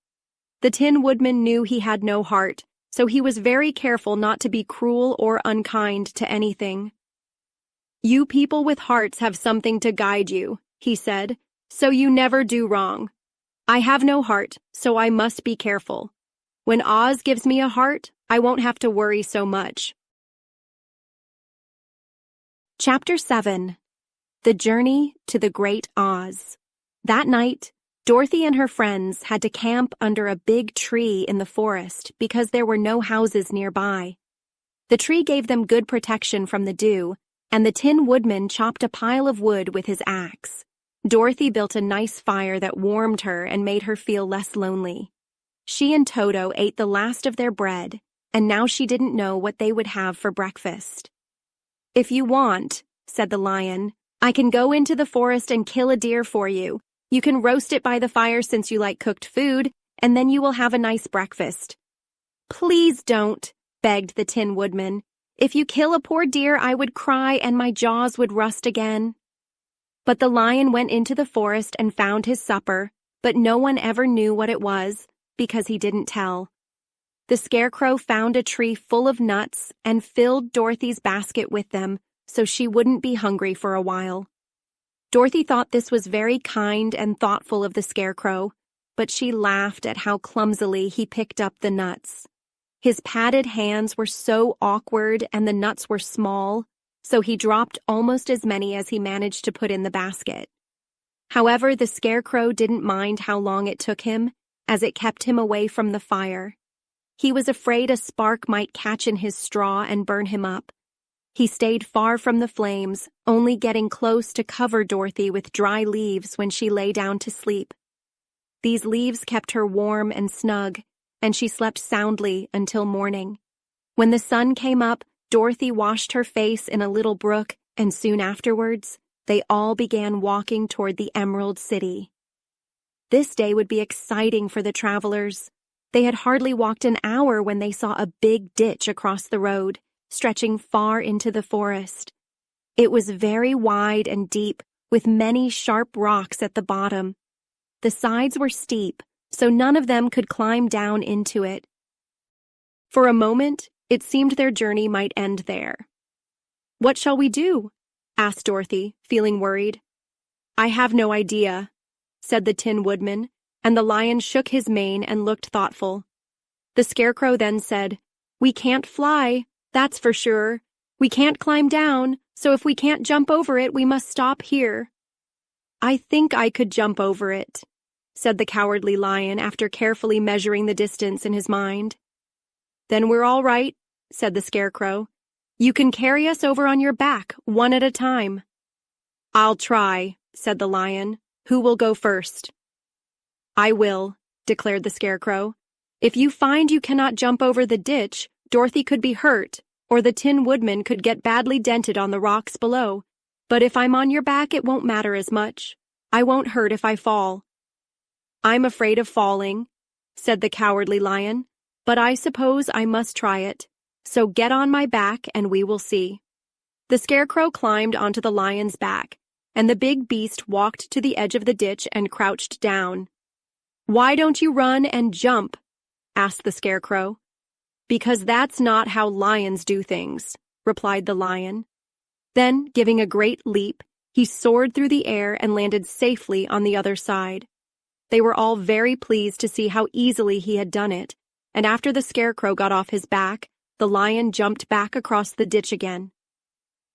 The Tin Woodman knew he had no heart, so he was very careful not to be cruel or unkind to anything. You people with hearts have something to guide you, he said, so you never do wrong. I have no heart, so I must be careful. When Oz gives me a heart, I won't have to worry so much. Chapter 7. The Journey to the Great Oz. That night, Dorothy and her friends had to camp under a big tree in the forest because there were no houses nearby. The tree gave them good protection from the dew, and the Tin Woodman chopped a pile of wood with his axe. Dorothy built a nice fire that warmed her and made her feel less lonely. She and Toto ate the last of their bread, and now she didn't know what they would have for breakfast. If you want, said the lion, I can go into the forest and kill a deer for you. You can roast it by the fire since you like cooked food, and then you will have a nice breakfast. Please don't, begged the Tin Woodman. If you kill a poor deer, I would cry and my jaws would rust again. But the lion went into the forest and found his supper, but no one ever knew what it was, because he didn't tell. The Scarecrow found a tree full of nuts and filled Dorothy's basket with them, so she wouldn't be hungry for a while. Dorothy thought this was very kind and thoughtful of the Scarecrow, but she laughed at how clumsily he picked up the nuts. His padded hands were so awkward and the nuts were small, so he dropped almost as many as he managed to put in the basket. However, the Scarecrow didn't mind how long it took him, as it kept him away from the fire. He was afraid a spark might catch in his straw and burn him up. He stayed far from the flames, only getting close to cover Dorothy with dry leaves when she lay down to sleep. These leaves kept her warm and snug, and she slept soundly until morning. When the sun came up, Dorothy washed her face in a little brook, and soon afterwards, they all began walking toward the Emerald City. This day would be exciting for the travelers. They had hardly walked an hour when they saw a big ditch across the road, stretching far into the forest. It was very wide and deep, with many sharp rocks at the bottom. The sides were steep, so none of them could climb down into it. For a moment, it seemed their journey might end there. "What shall we do?" asked Dorothy, feeling worried. "I have no idea," said the Tin Woodman, and the lion shook his mane and looked thoughtful. The Scarecrow then said, "We can't fly, that's for sure. We can't climb down, so if we can't jump over it, we must stop here." "I think I could jump over it," said the Cowardly Lion after carefully measuring the distance in his mind. "Then we're all right," said the Scarecrow. "You can carry us over on your back, one at a time." "I'll try," said the lion. "Who will go first?" "I will," declared the Scarecrow. "If you find you cannot jump over the ditch, Dorothy could be hurt, or the Tin Woodman could get badly dented on the rocks below. But if I'm on your back, it won't matter as much. I won't hurt if I fall." "I'm afraid of falling," said the Cowardly Lion, "but I suppose I must try it. So get on my back and we will see." The Scarecrow climbed onto the lion's back, and the big beast walked to the edge of the ditch and crouched down. "Why don't you run and jump?" asked the Scarecrow. "Because that's not how lions do things," replied the lion. Then, giving a great leap, he soared through the air and landed safely on the other side. They were all very pleased to see how easily he had done it, and after the Scarecrow got off his back, the lion jumped back across the ditch again.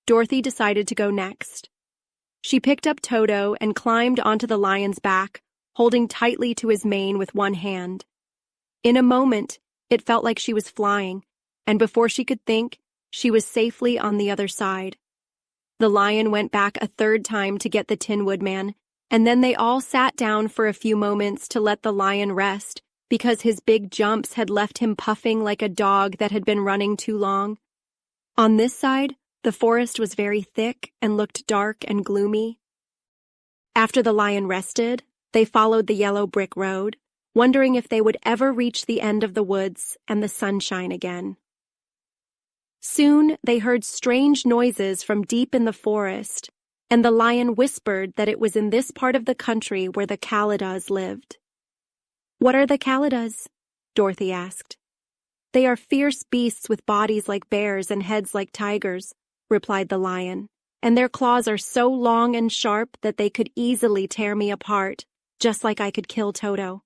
Dorothy decided to go next. She picked up Toto and climbed onto the lion's back, holding tightly to his mane with one hand. In a moment, it felt like she was flying, and before she could think, she was safely on the other side. The lion went back a third time to get the Tin Woodman, and then they all sat down for a few moments to let the lion rest, because his big jumps had left him puffing like a dog that had been running too long. On this side, the forest was very thick and looked dark and gloomy. After the lion rested, they followed the yellow brick road, wondering if they would ever reach the end of the woods and the sunshine again. Soon they heard strange noises from deep in the forest, and the lion whispered that it was in this part of the country where the Kalidas lived. "What are the Kalidas?" Dorothy asked. "They are fierce beasts with bodies like bears and heads like tigers," replied the lion, "and their claws are so long and sharp that they could easily tear me apart, just like I could kill Toto.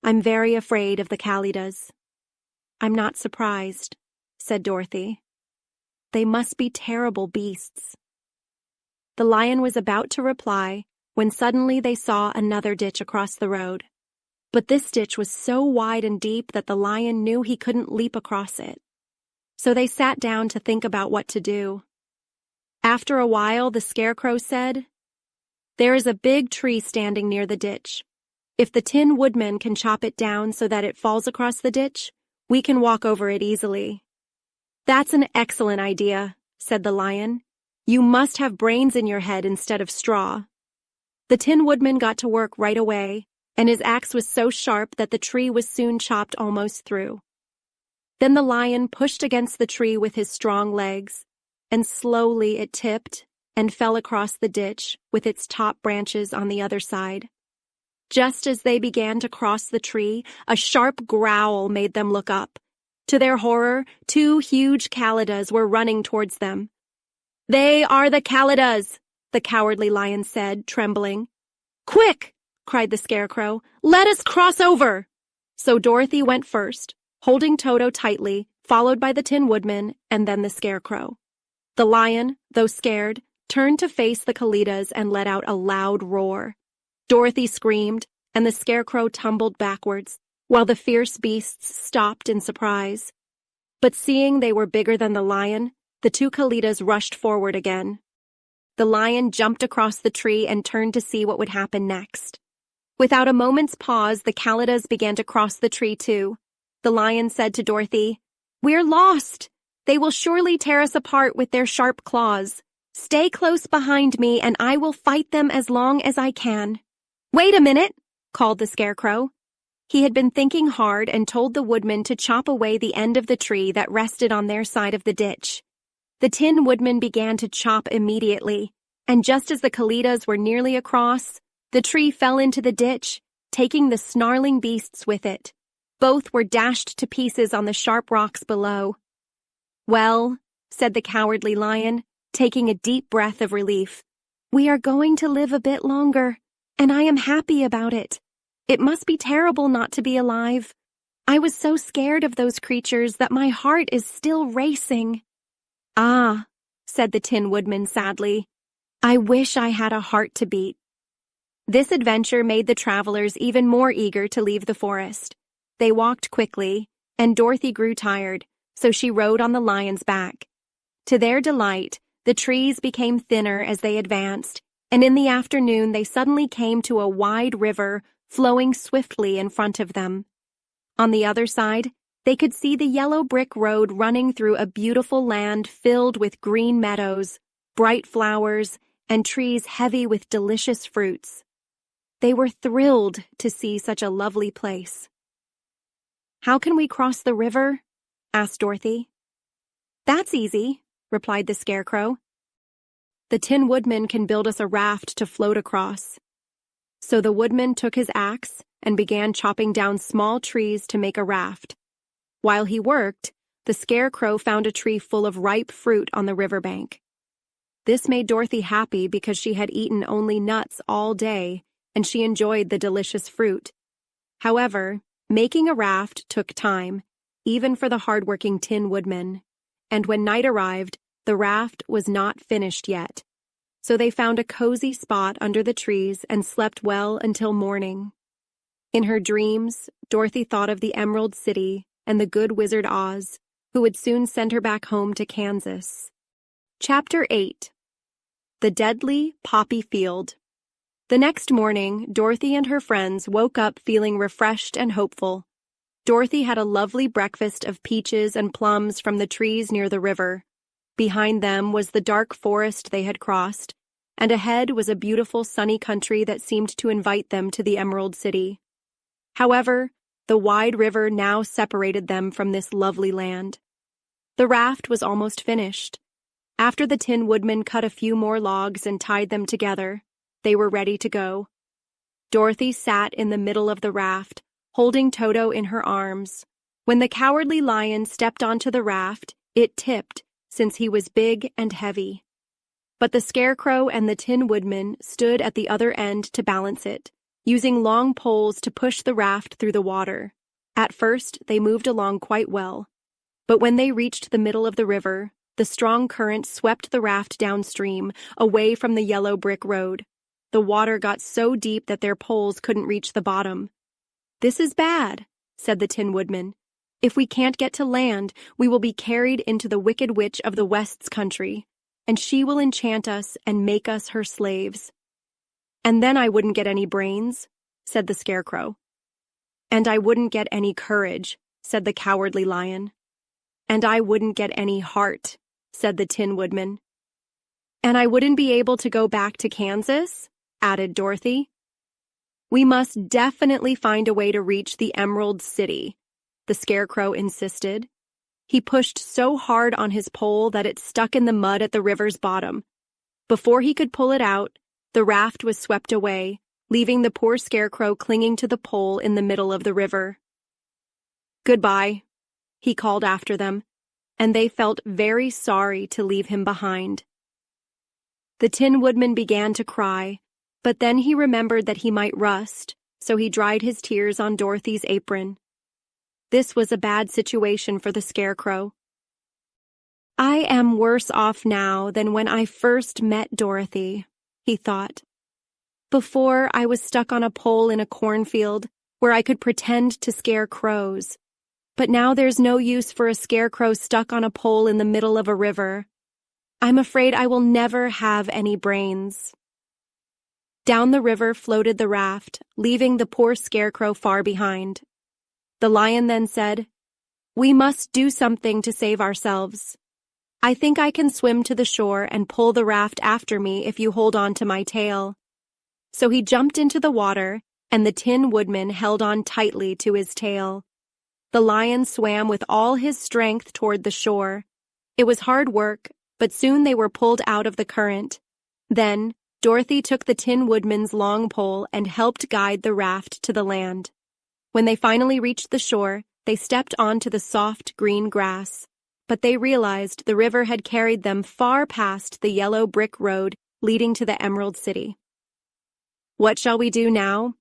I'm very afraid of the Kalidas." "I'm not surprised," said Dorothy. "They must be terrible beasts." The lion was about to reply when suddenly they saw another ditch across the road. But this ditch was so wide and deep that the lion knew he couldn't leap across it. So they sat down to think about what to do. After a while, the Scarecrow said, "There is a big tree standing near the ditch. If the Tin Woodman can chop it down so that it falls across the ditch, we can walk over it easily." "That's an excellent idea," said the lion. "You must have brains in your head instead of straw." The Tin Woodman got to work right away, and his axe was so sharp that the tree was soon chopped almost through. Then the lion pushed against the tree with his strong legs, and slowly it tipped and fell across the ditch with its top branches on the other side. Just as they began to cross the tree, a sharp growl made them look up. To their horror, 2 huge Kalidas were running towards them. "They are the Kalidas," the Cowardly Lion said, trembling. "Quick!" cried the Scarecrow. "Let us cross over!" So Dorothy went first, holding Toto tightly, followed by the Tin Woodman and then the Scarecrow. The lion, though scared, turned to face the Kalidas and let out a loud roar. Dorothy screamed, and the Scarecrow tumbled backwards, while the fierce beasts stopped in surprise. But seeing they were bigger than the lion, the 2 Kalidas rushed forward again. The lion jumped across the tree and turned to see what would happen next. Without a moment's pause, the Kalidas began to cross the tree too. The lion said to Dorothy, "We're lost! They will surely tear us apart with their sharp claws. Stay close behind me and I will fight them as long as I can." "Wait a minute," called the Scarecrow. He had been thinking hard and told the woodman to chop away the end of the tree that rested on their side of the ditch. The Tin Woodman began to chop immediately, and just as the Kalidas were nearly across, the tree fell into the ditch, taking the snarling beasts with it. Both were dashed to pieces on the sharp rocks below. "Well," said the Cowardly Lion, taking a deep breath of relief, "we are going to live a bit longer, and I am happy about it. It must be terrible not to be alive. I was so scared of those creatures that my heart is still racing." "Ah," said the Tin Woodman sadly, "I wish I had a heart to beat." This adventure made the travelers even more eager to leave the forest. They walked quickly, and Dorothy grew tired, so she rode on the lion's back. To their delight, the trees became thinner as they advanced, and in the afternoon they suddenly came to a wide river flowing swiftly in front of them. On the other side, they could see the yellow brick road running through a beautiful land filled with green meadows, bright flowers, and trees heavy with delicious fruits. They were thrilled to see such a lovely place. "How can we cross the river?" asked Dorothy. "That's easy," replied the Scarecrow. "The Tin Woodman can build us a raft to float across." So the woodman took his axe and began chopping down small trees to make a raft. While he worked, the Scarecrow found a tree full of ripe fruit on the riverbank. This made Dorothy happy because she had eaten only nuts all day, and she enjoyed the delicious fruit. However, making a raft took time, even for the hard-working Tin Woodman, and when night arrived, the raft was not finished yet. So they found a cozy spot under the trees and slept well until morning. In her dreams, Dorothy thought of the Emerald City and the good Wizard Oz, who would soon send her back home to Kansas. Chapter 8. The Deadly Poppy Field. The next morning, Dorothy and her friends woke up feeling refreshed and hopeful. Dorothy had a lovely breakfast of peaches and plums from the trees near the river. Behind them was the dark forest they had crossed, and ahead was a beautiful sunny country that seemed to invite them to the Emerald City. However, the wide river now separated them from this lovely land. The raft was almost finished. After the Tin Woodman cut a few more logs and tied them together, they were ready to go. Dorothy sat in the middle of the raft, holding Toto in her arms. When the Cowardly Lion stepped onto the raft, it tipped, since he was big and heavy. But the Scarecrow and the Tin Woodman stood at the other end to balance it, using long poles to push the raft through the water. At first, they moved along quite well. But when they reached the middle of the river, the strong current swept the raft downstream, away from the yellow brick road. The water got so deep that their poles couldn't reach the bottom. "This is bad," said the Tin Woodman. "If we can't get to land, we will be carried into the Wicked Witch of the West's country, and she will enchant us and make us her slaves." "And then I wouldn't get any brains," said the Scarecrow. "And I wouldn't get any courage," said the Cowardly Lion. "And I wouldn't get any heart," said the Tin Woodman. "And I wouldn't be able to go back to Kansas," added Dorothy. "We must definitely find a way to reach the Emerald City," the Scarecrow insisted. He pushed so hard on his pole that it stuck in the mud at the river's bottom. Before he could pull it out, the raft was swept away, leaving the poor Scarecrow clinging to the pole in the middle of the river. "Goodbye," he called after them, and they felt very sorry to leave him behind. The Tin Woodman began to cry, but then he remembered that he might rust, so he dried his tears on Dorothy's apron. This was a bad situation for the Scarecrow. "I am worse off now than when I first met Dorothy," he thought. "Before, I was stuck on a pole in a cornfield where I could pretend to scare crows. But now there's no use for a scarecrow stuck on a pole in the middle of a river. I'm afraid I will never have any brains." Down the river floated the raft, leaving the poor Scarecrow far behind. The lion then said, "We must do something to save ourselves. I think I can swim to the shore and pull the raft after me if you hold on to my tail." So he jumped into the water, and the Tin Woodman held on tightly to his tail. The lion swam with all his strength toward the shore. It was hard work, but soon they were pulled out of the current. Then, Dorothy took the Tin Woodman's long pole and helped guide the raft to the land. When they finally reached the shore, they stepped onto the soft, green grass. But they realized the river had carried them far past the yellow brick road leading to the Emerald City. "What shall we do now?"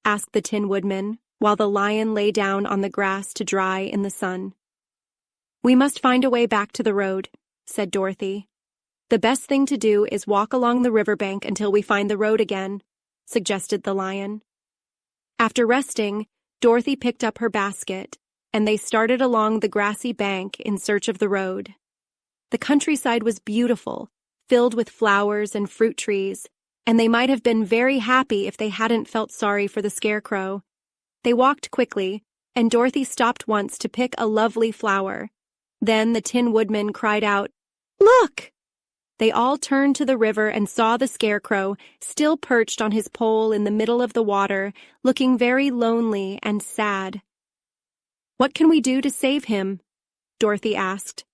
asked the Tin Woodman, while the lion lay down on the grass to dry in the sun. "We must find a way back to the road," said Dorothy. "The best thing to do is walk along the riverbank until we find the road again," suggested the lion. After resting, Dorothy picked up her basket, and they started along the grassy bank in search of the road. The countryside was beautiful, filled with flowers and fruit trees, and they might have been very happy if they hadn't felt sorry for the Scarecrow. They walked quickly, and Dorothy stopped once to pick a lovely flower. Then the Tin Woodman cried out, "Look!" They all turned to the river and saw the Scarecrow, still perched on his pole in the middle of the water, looking very lonely and sad. "What can we do to save him?" Dorothy asked.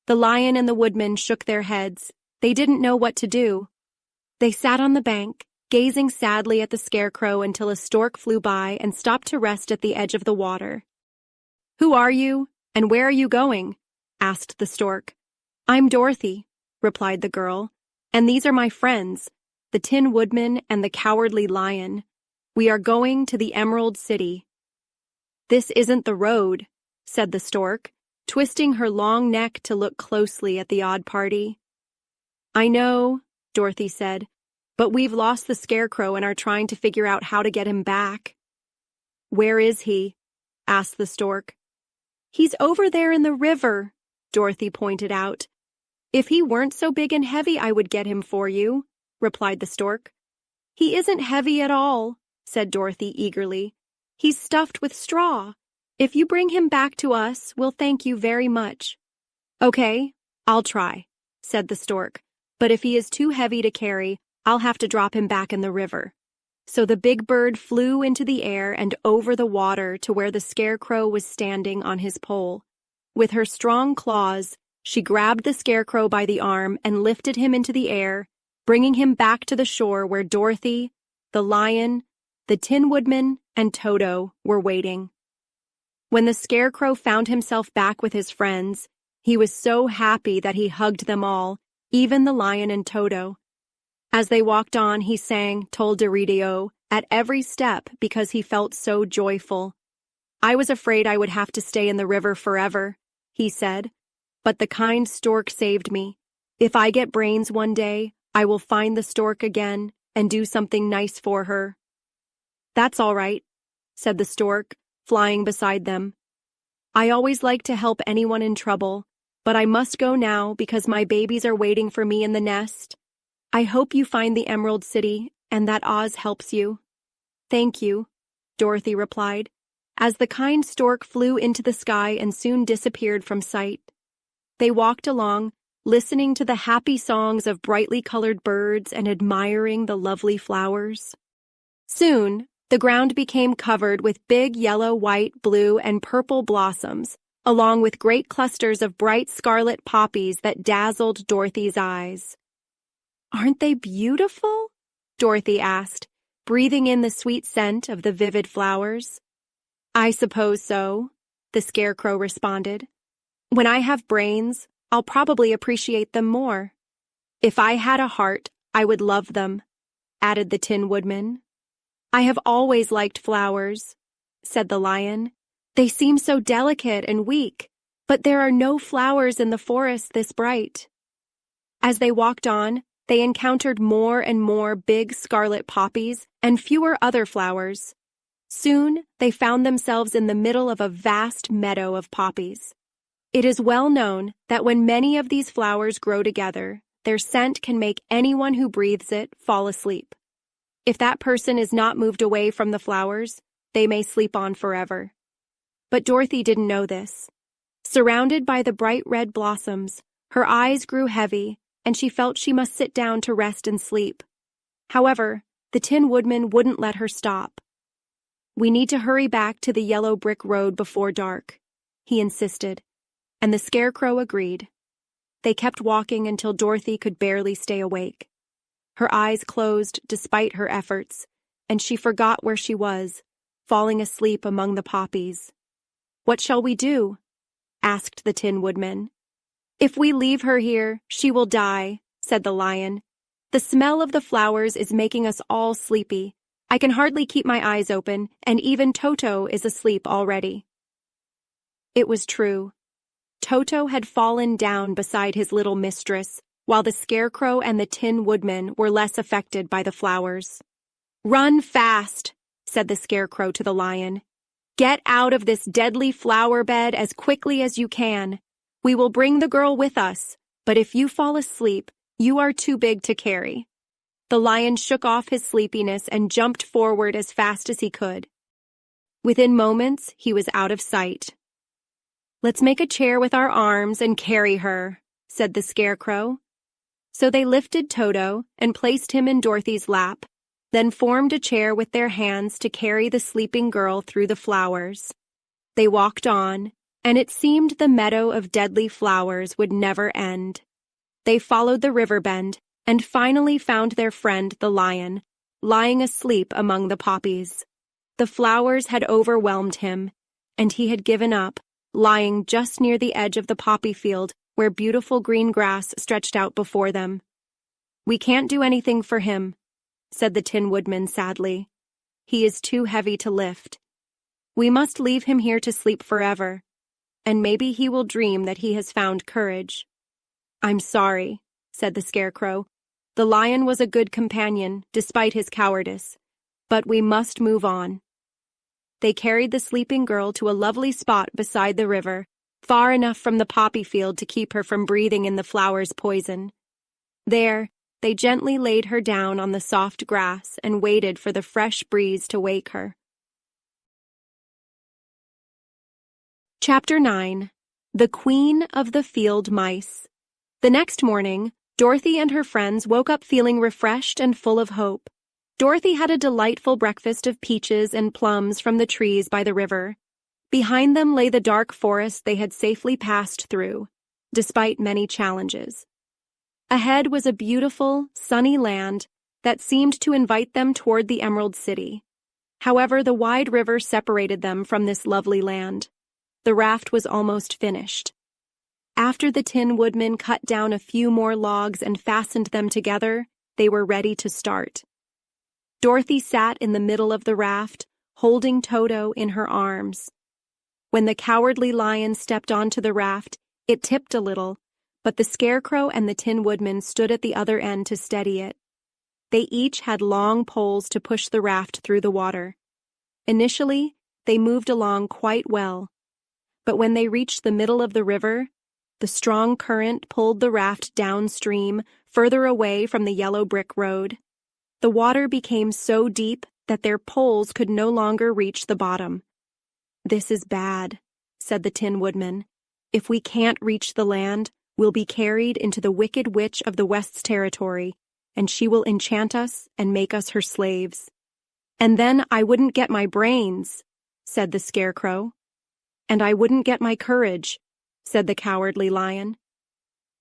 The lion and the woodman shook their heads. They didn't know what to do. They sat on the bank, gazing sadly at the Scarecrow until a stork flew by and stopped to rest at the edge of the water. "Who are you, and where are you going?" asked the stork. "I'm Dorothy," replied the girl, "and these are my friends, the Tin Woodman and the Cowardly Lion. We are going to the Emerald City." "This isn't the road," said the stork, twisting her long neck to look closely at the odd party. "I know," Dorothy said, "but we've lost the Scarecrow and are trying to figure out how to get him back." "Where is he?" asked the stork. "He's over there in the river," Dorothy pointed out. "If he weren't so big and heavy, I would get him for you," replied the stork. "He isn't heavy at all," said Dorothy eagerly. "He's stuffed with straw. If you bring him back to us, we'll thank you very much." "Okay, I'll try," said the stork. "But if he is too heavy to carry, I'll have to drop him back in the river." So the big bird flew into the air and over the water to where the Scarecrow was standing on his pole. With her strong claws, she grabbed the Scarecrow by the arm and lifted him into the air, bringing him back to the shore where Dorothy, the lion, the Tin Woodman, and Toto were waiting. When the Scarecrow found himself back with his friends, he was so happy that he hugged them all, even the lion and Toto. As they walked on, he sang Tolderidio at every step because he felt so joyful. "I was afraid I would have to stay in the river forever," he said, "but the kind stork saved me. If I get brains one day, I will find the stork again and do something nice for her." "That's all right," said the stork, flying beside them. "I always like to help anyone in trouble, but I must go now because my babies are waiting for me in the nest. I hope you find the Emerald City and that Oz helps you." "Thank you," Dorothy replied, as the kind stork flew into the sky and soon disappeared from sight. They walked along, listening to the happy songs of brightly colored birds and admiring the lovely flowers. Soon, the ground became covered with big yellow, white, blue, and purple blossoms, along with great clusters of bright scarlet poppies that dazzled Dorothy's eyes. "Aren't they beautiful?" Dorothy asked, breathing in the sweet scent of the vivid flowers. "I suppose so," the Scarecrow responded. "When I have brains, I'll probably appreciate them more. If I had a heart, I would love them," added the Tin Woodman. "I have always liked flowers," said the lion. "They seem so delicate and weak, but there are no flowers in the forest this bright." As they walked on, they encountered more and more big scarlet poppies and fewer other flowers. Soon, they found themselves in the middle of a vast meadow of poppies. It is well known that when many of these flowers grow together, their scent can make anyone who breathes it fall asleep. If that person is not moved away from the flowers, they may sleep on forever. But Dorothy didn't know this. Surrounded by the bright red blossoms, her eyes grew heavy, and she felt she must sit down to rest and sleep. However, the Tin Woodman wouldn't let her stop. "We need to hurry back to the yellow brick road before dark," he insisted, and the Scarecrow agreed. They kept walking until Dorothy could barely stay awake. Her eyes closed despite her efforts, and she forgot where she was, falling asleep among the poppies. "What shall we do?" asked the Tin Woodman. "If we leave her here, she will die," said the Lion. "The smell of the flowers is making us all sleepy. I can hardly keep my eyes open, and even Toto is asleep already." It was true. Toto had fallen down beside his little mistress, while the Scarecrow and the Tin Woodman were less affected by the flowers. "Run fast," said the Scarecrow to the Lion. "Get out of this deadly flower bed as quickly as you can. We will bring the girl with us, but if you fall asleep, you are too big to carry." The Lion shook off his sleepiness and jumped forward as fast as he could. Within moments, he was out of sight. "Let's make a chair with our arms and carry her," said the Scarecrow. So they lifted Toto and placed him in Dorothy's lap, then formed a chair with their hands to carry the sleeping girl through the flowers. They walked on, and it seemed the meadow of deadly flowers would never end. They followed the river bend and finally found their friend the Lion, lying asleep among the poppies. The flowers had overwhelmed him, and he had given up, lying just near the edge of the poppy field where beautiful green grass stretched out before them. "We can't do anything for him," said the Tin Woodman sadly. "He is too heavy to lift. We must leave him here to sleep forever, and maybe he will dream that he has found courage." "I'm sorry," said the Scarecrow. "The Lion was a good companion, despite his cowardice, but we must move on." They carried the sleeping girl to a lovely spot beside the river, far enough from the poppy field to keep her from breathing in the flowers' poison. There, they gently laid her down on the soft grass and waited for the fresh breeze to wake her. Chapter 9. The Queen of the Field Mice. The next morning, Dorothy and her friends woke up feeling refreshed and full of hope. Dorothy had a delightful breakfast of peaches and plums from the trees by the river. Behind them lay the dark forest they had safely passed through, despite many challenges. Ahead was a beautiful, sunny land that seemed to invite them toward the Emerald City. However, the wide river separated them from this lovely land. The raft was almost finished. After the Tin Woodman cut down a few more logs and fastened them together, they were ready to start. Dorothy sat in the middle of the raft, holding Toto in her arms. When the Cowardly Lion stepped onto the raft, it tipped a little, but the Scarecrow and the Tin Woodman stood at the other end to steady it. They each had long poles to push the raft through the water. Initially, they moved along quite well, but when they reached the middle of the river, the strong current pulled the raft downstream, further away from the yellow brick road. The water became so deep that their poles could no longer reach the bottom. "This is bad," said the Tin Woodman. "If we can't reach the land, we'll be carried into the Wicked Witch of the West's territory, and she will enchant us and make us her slaves." "And then I wouldn't get my brains," said the Scarecrow. "And I wouldn't get my courage," said the Cowardly Lion.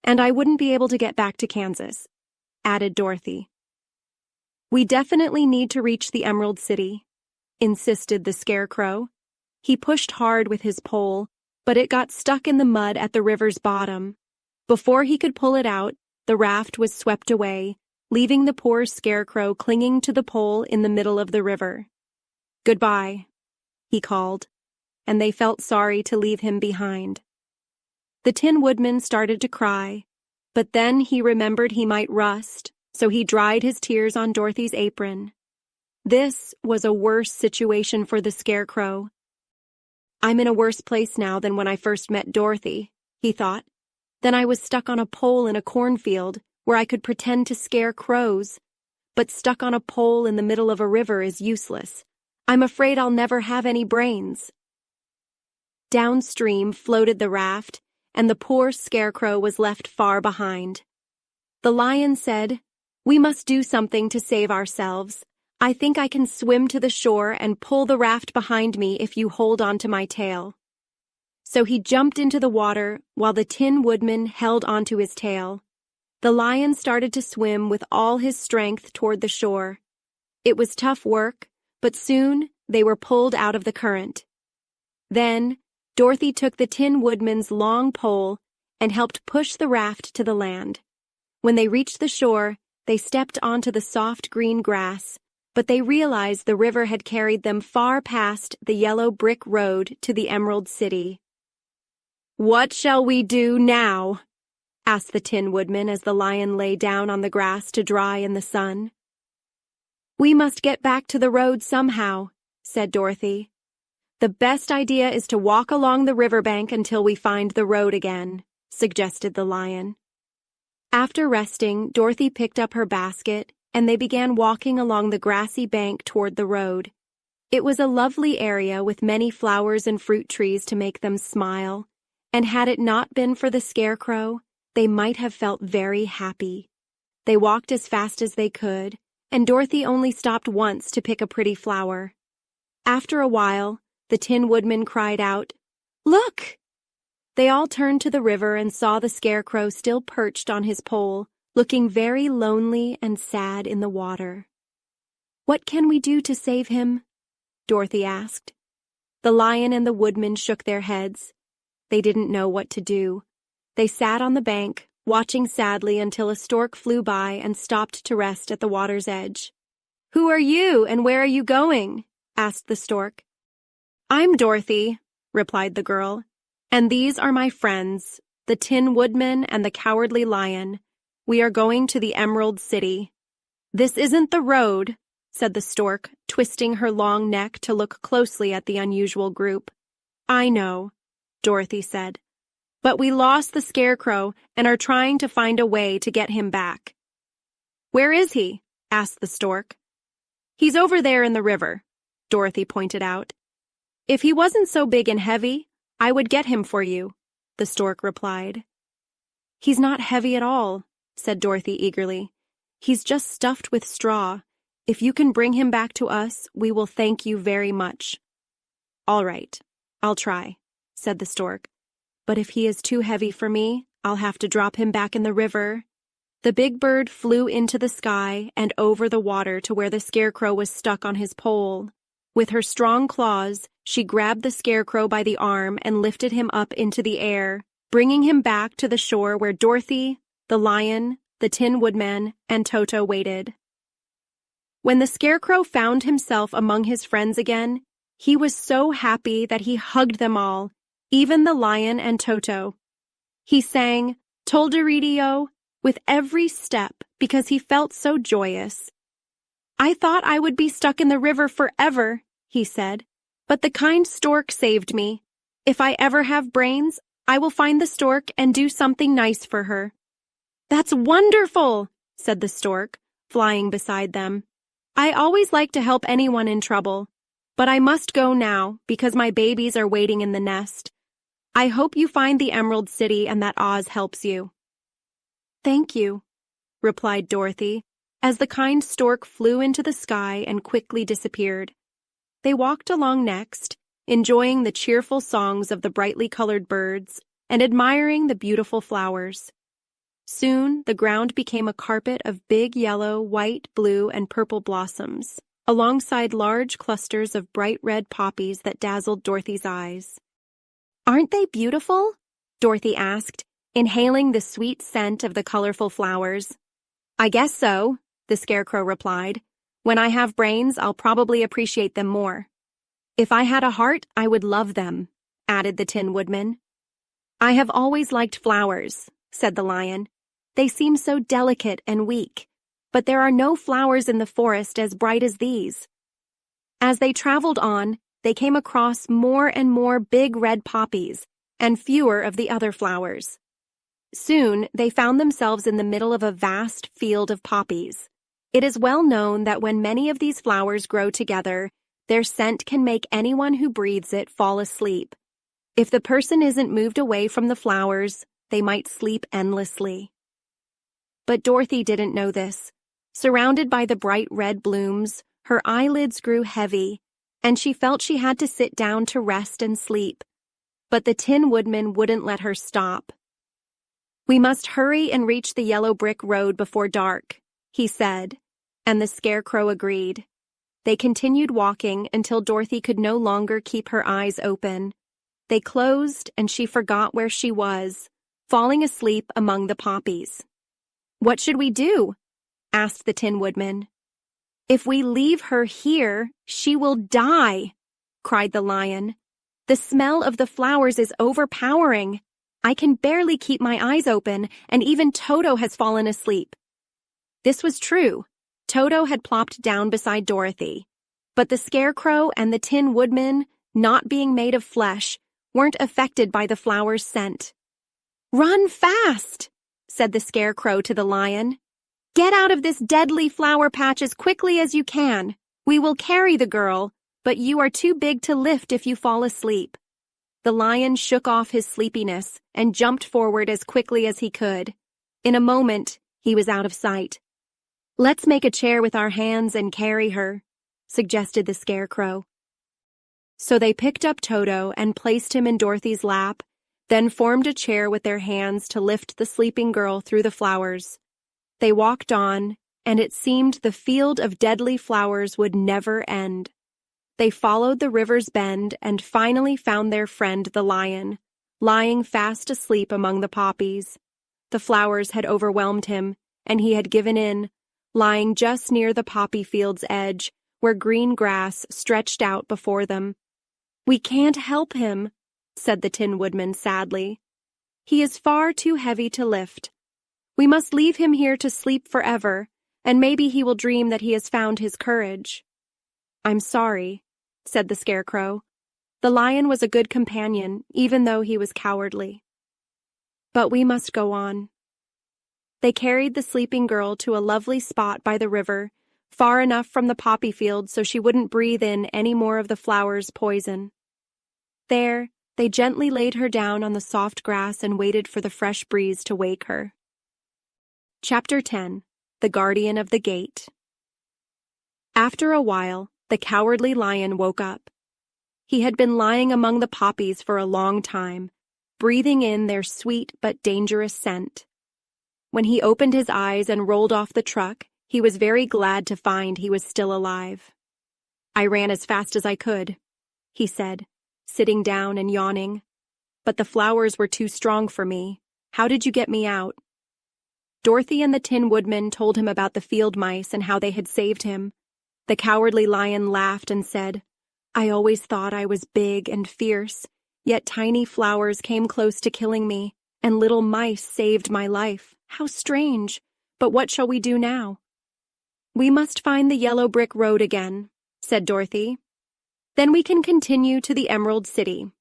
"And I wouldn't be able to get back to Kansas," added Dorothy. "We definitely need to reach the Emerald City," insisted the Scarecrow. He pushed hard with his pole, but it got stuck in the mud at the river's bottom. Before he could pull it out, the raft was swept away, leaving the poor Scarecrow clinging to the pole in the middle of the river. "Goodbye," he called, and they felt sorry to leave him behind. The Tin Woodman started to cry, but then he remembered he might rust, so he dried his tears on Dorothy's apron. This was a worse situation for the Scarecrow. "I'm in a worse place now than when I first met Dorothy," he thought. "Then I was stuck on a pole in a cornfield where I could pretend to scare crows. But stuck on a pole in the middle of a river is useless. I'm afraid I'll never have any brains." Downstream floated the raft, and the poor Scarecrow was left far behind. The Lion said, "We must do something to save ourselves. I think I can swim to the shore and pull the raft behind me if you hold on to my tail." so he jumped into the water while the Tin Woodman held onto his tail. The lion started to swim with all his strength toward the shore. It was tough work, but soon they were pulled out of the current. Then, Dorothy took the Tin Woodman's long pole and helped push the raft to the land. When they reached the shore, they stepped onto the soft green grass, but they realized the river had carried them far past the yellow brick road to the Emerald City. "What shall we do now?" asked the Tin Woodman as the lion lay down on the grass to dry in the sun. "We must get back to the road somehow," said Dorothy. "The best idea is to walk along the riverbank until we find the road again," suggested the lion. After resting, Dorothy picked up her basket, and they began walking along the grassy bank toward the road. It was a lovely area with many flowers and fruit trees to make them smile, and had it not been for the Scarecrow, they might have felt very happy. They walked as fast as they could, and Dorothy only stopped once to pick a pretty flower. After a while, the Tin Woodman cried out, "Look!" They all turned to the river and saw the Scarecrow still perched on his pole, looking very lonely and sad in the water. "What can we do to save him?" Dorothy asked. The lion and the woodman shook their heads. They didn't know what to do. They sat on the bank, watching sadly until a stork flew by and stopped to rest at the water's edge. "Who are you, and where are you going?" asked the stork. "I'm Dorothy," replied the girl, "and these are my friends, the Tin Woodman and the Cowardly Lion. We are going to the Emerald City." "This isn't the road," said the stork, twisting her long neck to look closely at the unusual group. "I know," Dorothy said, "but we lost the Scarecrow and are trying to find a way to get him back." "Where is he?" asked the stork. "He's over there in the river," Dorothy pointed out. "If he wasn't so big and heavy, I would get him for you," the stork replied. "He's not heavy at all," said Dorothy eagerly. "He's just stuffed with straw. If you can bring him back to us, we will thank you very much." "All right, I'll try," said the stork. "But if he is too heavy for me, I'll have to drop him back in the river." The big bird flew into the sky and over the water to where the Scarecrow was stuck on his pole. With her strong claws, she grabbed the Scarecrow by the arm and lifted him up into the air, bringing him back to the shore where Dorothy, the lion, the Tin Woodman, and Toto waited. When the Scarecrow found himself among his friends again, he was so happy that he hugged them all, even the lion and Toto. He sang "Tolderitio" with every step because he felt so joyous. "I thought I would be stuck in the river forever," he said, "but the kind stork saved me. If I ever have brains, I will find the stork and do something nice for her." "That's wonderful," said the stork, flying beside them. "I always like to help anyone in trouble, but I must go now because my babies are waiting in the nest. I hope you find the Emerald City and that Oz helps you." "Thank you," replied Dorothy, as the kind stork flew into the sky and quickly disappeared. They walked along next, enjoying the cheerful songs of the brightly colored birds and admiring the beautiful flowers. Soon, the ground became a carpet of big yellow, white, blue, and purple blossoms, alongside large clusters of bright red poppies that dazzled Dorothy's eyes. "Aren't they beautiful?" Dorothy asked, inhaling the sweet scent of the colorful flowers. "I guess so," the Scarecrow replied. "When I have brains, I'll probably appreciate them more." "If I had a heart, I would love them," added the Tin Woodman. "I have always liked flowers," said the lion. "They seem so delicate and weak, but there are no flowers in the forest as bright as these." As they traveled on, they came across more and more big red poppies and fewer of the other flowers. Soon, they found themselves in the middle of a vast field of poppies. It is well known that when many of these flowers grow together, their scent can make anyone who breathes it fall asleep. If the person isn't moved away from the flowers, they might sleep endlessly. But Dorothy didn't know this. Surrounded by the bright red blooms, her eyelids grew heavy, and she felt she had to sit down to rest and sleep. But the Tin Woodman wouldn't let her stop. "We must hurry and reach the yellow brick road before dark," he said, and the Scarecrow agreed. They continued walking until Dorothy could no longer keep her eyes open. They closed and she forgot where she was, falling asleep among the poppies. "What should we do?" asked the Tin Woodman. "If we leave her here, she will die," cried the Lion. "The smell of the flowers is overpowering. I can barely keep my eyes open, and even Toto has fallen asleep." This was true. Toto had plopped down beside Dorothy. But the Scarecrow and the Tin Woodman, not being made of flesh, weren't affected by the flower's scent. "Run fast," said the Scarecrow to the Lion. "Get out of this deadly flower patch as quickly as you can. We will carry the girl, but you are too big to lift if you fall asleep." The Lion shook off his sleepiness and jumped forward as quickly as he could. In a moment, he was out of sight. "Let's make a chair with our hands and carry her," suggested the Scarecrow. So they picked up Toto and placed him in Dorothy's lap, then formed a chair with their hands to lift the sleeping girl through the flowers. They walked on, and it seemed the field of deadly flowers would never end. They followed the river's bend and finally found their friend the Lion, lying fast asleep among the poppies. The flowers had overwhelmed him, and he had given in, lying just near the poppy field's edge, where green grass stretched out before them. "We can't help him," said the Tin Woodman sadly. "He is far too heavy to lift. We must leave him here to sleep forever, and maybe he will dream that he has found his courage." "I'm sorry," said the Scarecrow. The Lion was a good companion, even though he was cowardly. "But we must go on." They carried the sleeping girl to a lovely spot by the river, far enough from the poppy field so she wouldn't breathe in any more of the flowers' poison. There, they gently laid her down on the soft grass and waited for the fresh breeze to wake her. Chapter 10. The Guardian of the Gate. After a while, the Cowardly Lion woke up. He had been lying among the poppies for a long time, breathing in their sweet but dangerous scent. When he opened his eyes and rolled off the truck, he was very glad to find he was still alive. "I ran as fast as I could," he said, sitting down and yawning. "But the flowers were too strong for me. How did you get me out?" Dorothy and the Tin Woodman told him about the field mice and how they had saved him. The Cowardly Lion laughed and said, "I always thought I was big and fierce, yet tiny flowers came close to killing me, and little mice saved my life. How strange! But what shall we do now?" "We must find the yellow brick road again," said Dorothy. "Then we can continue to the Emerald City."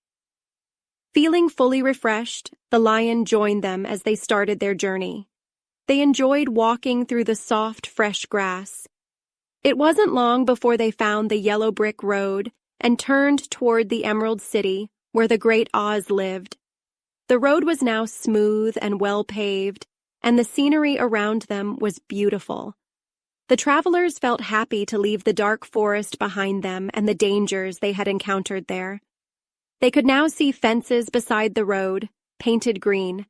Feeling fully refreshed, the Lion joined them as they started their journey. They enjoyed walking through the soft, fresh grass. It wasn't long before they found the yellow brick road and turned toward the Emerald City, where the great Oz lived. The road was now smooth and well-paved, and the scenery around them was beautiful. The travelers felt happy to leave the dark forest behind them and the dangers they had encountered there. They could now see fences beside the road, painted green,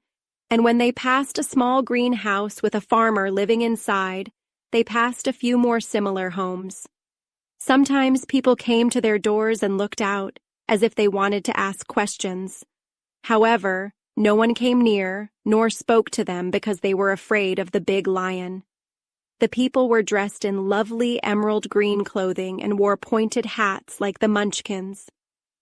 and when they passed a small green house with a farmer living inside, they passed a few more similar homes. Sometimes people came to their doors and looked out, as if they wanted to ask questions. However, no one came near, nor spoke to them because they were afraid of the big lion. The people were dressed in lovely emerald green clothing and wore pointed hats like the Munchkins.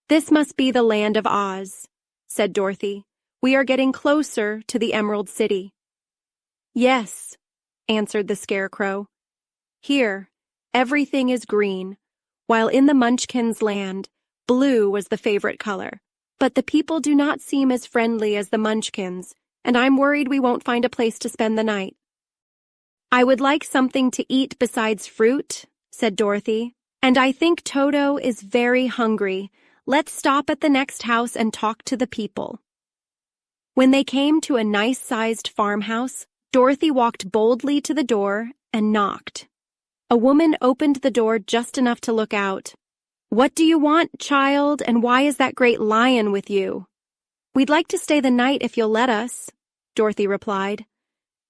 "This must be the land of Oz," said Dorothy. "We are getting closer to the Emerald City." "Yes," answered the Scarecrow. "Here, everything is green, while in the Munchkins' land, blue was the favorite color. But the people do not seem as friendly as the Munchkins, and I'm worried we won't find a place to spend the night." "I would like something to eat besides fruit," said Dorothy, "and I think Toto is very hungry. Let's stop at the next house and talk to the people." When they came to a nice-sized farmhouse, Dorothy walked boldly to the door and knocked. A woman opened the door just enough to look out. "What do you want, child, and why is that great lion with you?" "We'd like to stay the night if you'll let us," Dorothy replied.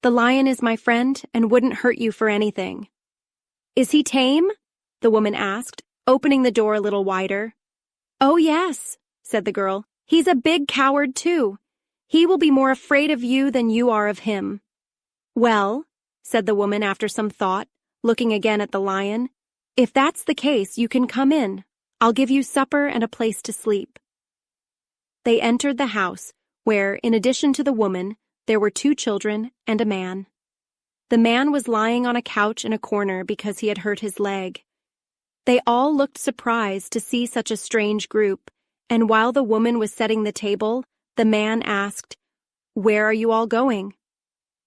"The lion is my friend and wouldn't hurt you for anything." "Is he tame?" the woman asked, opening the door a little wider. "Oh, yes," said the girl. "He's a big coward, too. He will be more afraid of you than you are of him." "Well," said the woman after some thought, looking again at the lion, "if that's the case, you can come in. I'll give you supper and a place to sleep." They entered the house, where, in addition to the woman, there were 2 children and a man. The man was lying on a couch in a corner because he had hurt his leg. They all looked surprised to see such a strange group, and while the woman was setting the table, the man asked, "Where are you all going?"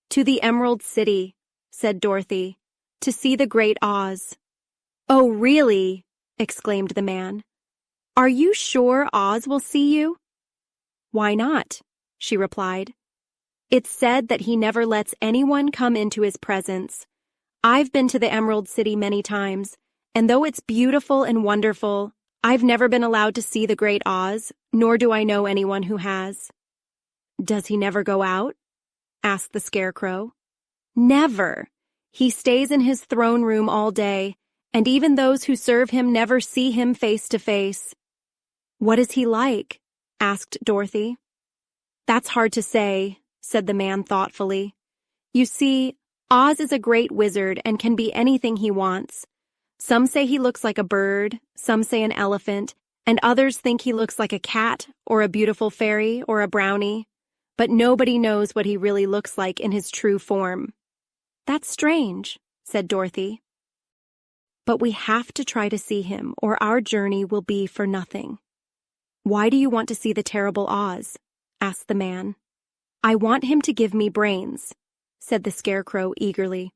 "To the Emerald City," said Dorothy, "to see the Great Oz." "Oh, really?" exclaimed the man. "Are you sure Oz will see you?" "Why not?" she replied. "It's said that he never lets anyone come into his presence. I've been to the Emerald City many times, and though it's beautiful and wonderful, I've never been allowed to see the Great Oz, nor do I know anyone who has." "Does he never go out?" asked the Scarecrow. "Never. He stays in his throne room all day, and even those who serve him never see him face to face." "What is he like?" asked Dorothy. "That's hard to say," said the man thoughtfully. "You see, Oz is a great wizard and can be anything he wants. Some say he looks like a bird, some say an elephant, and others think he looks like a cat or a beautiful fairy or a brownie. But nobody knows what he really looks like in his true form." "That's strange," said Dorothy. "But we have to try to see him, or our journey will be for nothing." "Why do you want to see the terrible Oz?" asked the man. "I want him to give me brains," said the Scarecrow eagerly.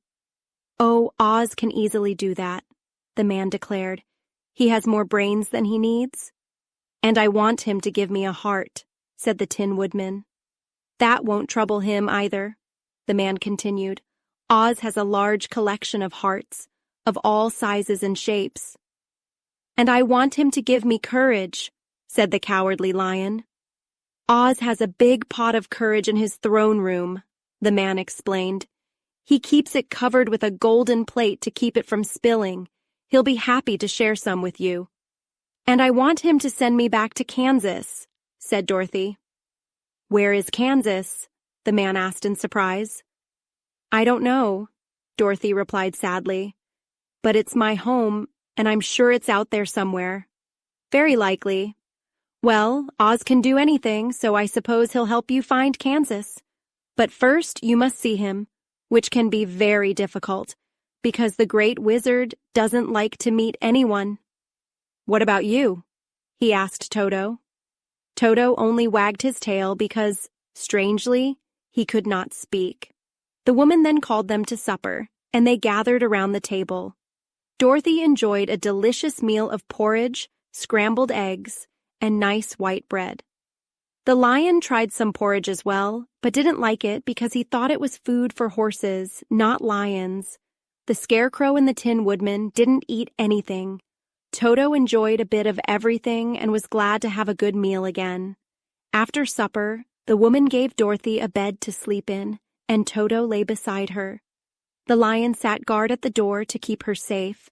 "Oh, Oz can easily do that," the man declared. "He has more brains than he needs." "And I want him to give me a heart," said the Tin Woodman. "That won't trouble him either," the man continued. "Oz has a large collection of hearts, of all sizes and shapes." "And I want him to give me courage," said the Cowardly Lion. "Oz has a big pot of courage in his throne room," the man explained. "He keeps it covered with a golden plate to keep it from spilling. He'll be happy to share some with you." "And I want him to send me back to Kansas," said Dorothy. "Where is Kansas?" the man asked in surprise. "I don't know," Dorothy replied sadly. "But it's my home, and I'm sure it's out there somewhere. Very likely. Well, Oz can do anything, so I suppose he'll help you find Kansas. But first you must see him, which can be very difficult, because the Great Wizard doesn't like to meet anyone." "What about you?" he asked Toto. Toto only wagged his tail because, strangely, he could not speak. The woman then called them to supper, and they gathered around the table. Dorothy enjoyed a delicious meal of porridge, scrambled eggs, and nice white bread. The lion tried some porridge as well, but didn't like it because he thought it was food for horses, not lions. The Scarecrow and the Tin Woodman didn't eat anything. Toto enjoyed a bit of everything and was glad to have a good meal again. After supper, the woman gave Dorothy a bed to sleep in, and Toto lay beside her. The lion sat guard at the door to keep her safe.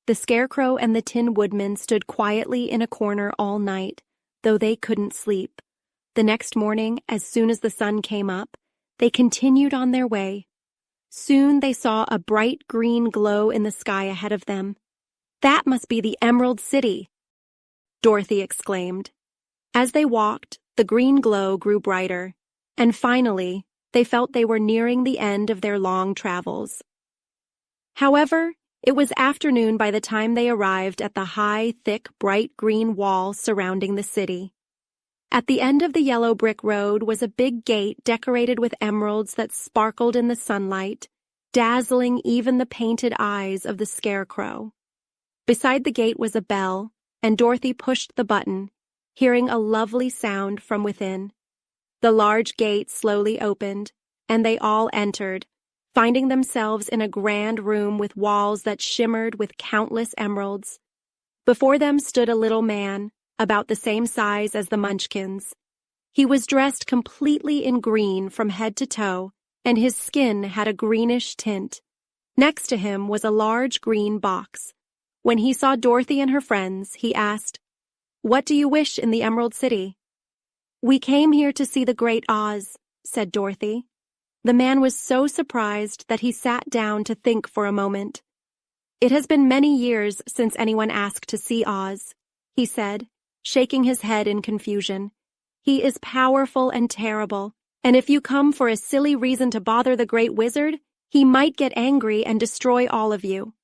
The Scarecrow and the Tin Woodman stood quietly in a corner all night, though they couldn't sleep. The next morning, as soon as the sun came up, they continued on their way. Soon they saw a bright green glow in the sky ahead of them. "That must be the Emerald City," Dorothy exclaimed. As they walked, the green glow grew brighter, and finally, they felt they were nearing the end of their long travels. However, it was afternoon by the time they arrived at the high, thick, bright green wall surrounding the city. At the end of the yellow brick road was a big gate decorated with emeralds that sparkled in the sunlight, dazzling even the painted eyes of the Scarecrow. Beside the gate was a bell, and Dorothy pushed the button, hearing a lovely sound from within. The large gate slowly opened, and they all entered, finding themselves in a grand room with walls that shimmered with countless emeralds. Before them stood a little man, about the same size as the Munchkins. He was dressed completely in green from head to toe, and his skin had a greenish tint. Next to him was a large green box. When he saw Dorothy and her friends, he asked, "What do you wish in the Emerald City?" "We came here to see the Great Oz," said Dorothy. The man was so surprised that he sat down to think for a moment. "It has been many years since anyone asked to see Oz," he said, shaking his head in confusion. "He is powerful and terrible, and if you come for a silly reason to bother the Great Wizard, he might get angry and destroy all of you."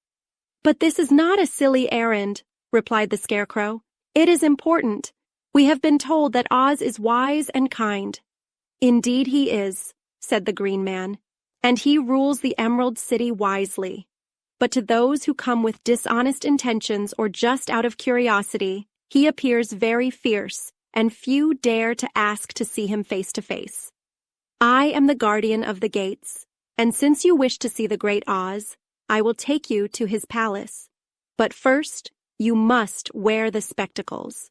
"But this is not a silly errand," replied the Scarecrow. "It is important. We have been told that Oz is wise and kind." "Indeed he is," said the Green Man, "and he rules the Emerald City wisely. But to those who come with dishonest intentions or just out of curiosity, he appears very fierce, and few dare to ask to see him face to face. I am the guardian of the gates, and since you wish to see the Great Oz, I will take you to his palace. But first, you must wear the spectacles."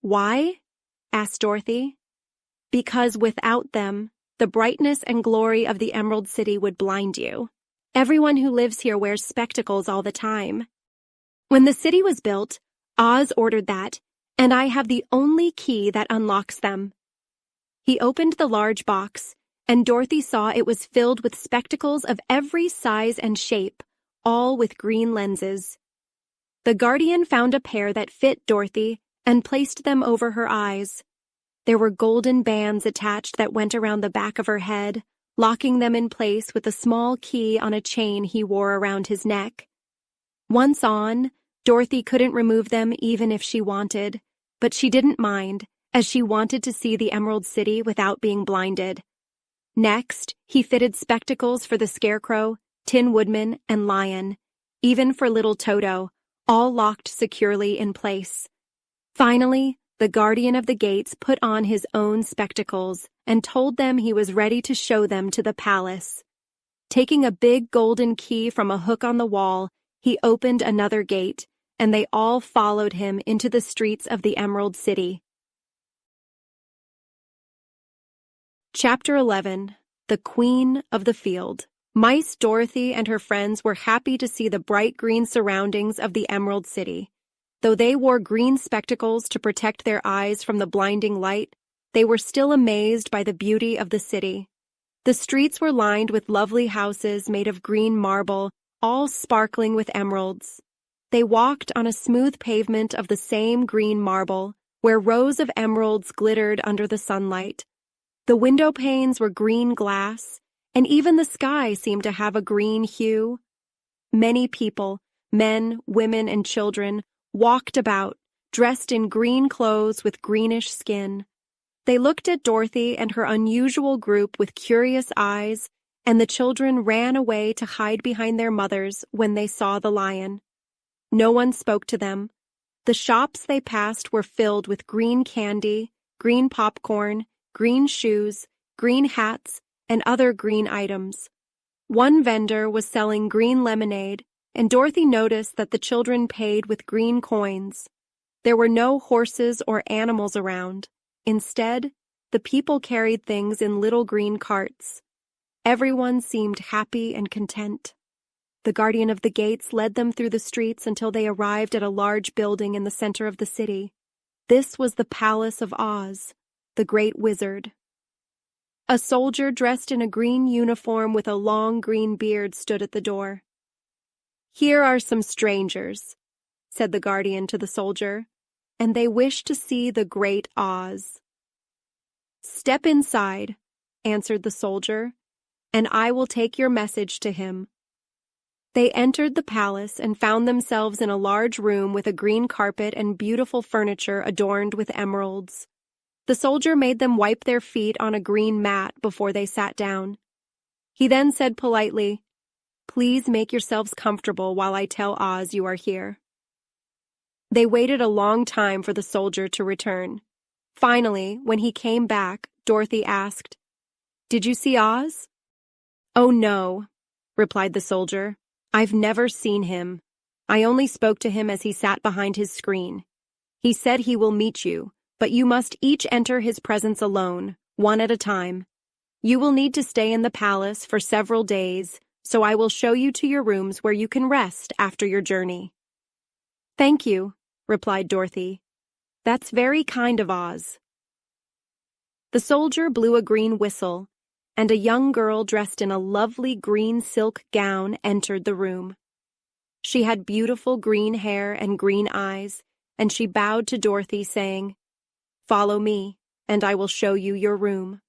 "Why?" asked Dorothy. "Because without them, the brightness and glory of the Emerald City would blind you. Everyone who lives here wears spectacles all the time. When the city was built, Oz ordered that, and I have the only key that unlocks them." He opened the large box, and Dorothy saw it was filled with spectacles of every size and shape, all with green lenses. The Guardian found a pair that fit Dorothy and placed them over her eyes. There were golden bands attached that went around the back of her head, locking them in place with a small key on a chain he wore around his neck. Once on, Dorothy couldn't remove them even if she wanted, but she didn't mind, as she wanted to see the Emerald City without being blinded. Next, he fitted spectacles for the Scarecrow, Tin Woodman, and Lion, even for little Toto, all locked securely in place. Finally, the Guardian of the Gates put on his own spectacles and told them he was ready to show them to the palace. Taking a big golden key from a hook on the wall, he opened another gate, and they all followed him into the streets of the Emerald City. Chapter 11. The Queen of the Field. Mice Dorothy and her friends were happy to see the bright green surroundings of the Emerald City. Though they wore green spectacles to protect their eyes from the blinding light, they were still amazed by the beauty of the city. The streets were lined with lovely houses made of green marble, all sparkling with emeralds. They walked on a smooth pavement of the same green marble, where rows of emeralds glittered under the sunlight. The window panes were green glass, and even the sky seemed to have a green hue. Many people, men, women, and children, walked about, dressed in green clothes with greenish skin. They looked at Dorothy and her unusual group with curious eyes, and the children ran away to hide behind their mothers when they saw the lion. No one spoke to them. The shops they passed were filled with green candy, green popcorn, green shoes, green hats, and other green items. One vendor was selling green lemonade, and Dorothy noticed that the children paid with green coins. There were no horses or animals around. Instead, the people carried things in little green carts. Everyone seemed happy and content. The Guardian of the Gates led them through the streets until they arrived at a large building in the center of the city. This was the Palace of Oz, the Great Wizard. A soldier dressed in a green uniform with a long green beard stood at the door. "Here are some strangers," said the Guardian to the soldier, "and they wish to see the Great Oz." "Step inside," answered the soldier, "and I will take your message to him." They entered the palace and found themselves in a large room with a green carpet and beautiful furniture adorned with emeralds. The soldier made them wipe their feet on a green mat before they sat down. He then said politely, "Please make yourselves comfortable while I tell Oz you are here." They waited a long time for the soldier to return. Finally, when he came back, Dorothy asked, "Did you see Oz?" "Oh, no," replied the soldier. "I've never seen him. I only spoke to him as he sat behind his screen. He said he will meet you, but you must each enter his presence alone, one at a time. You will need to stay in the palace for several days, so I will show you to your rooms where you can rest after your journey." "Thank you," replied Dorothy. "That's very kind of Oz." The soldier blew a green whistle, and a young girl dressed in a lovely green silk gown entered the room. She had beautiful green hair and green eyes, and she bowed to Dorothy, saying, "Follow me, and I will show you your room."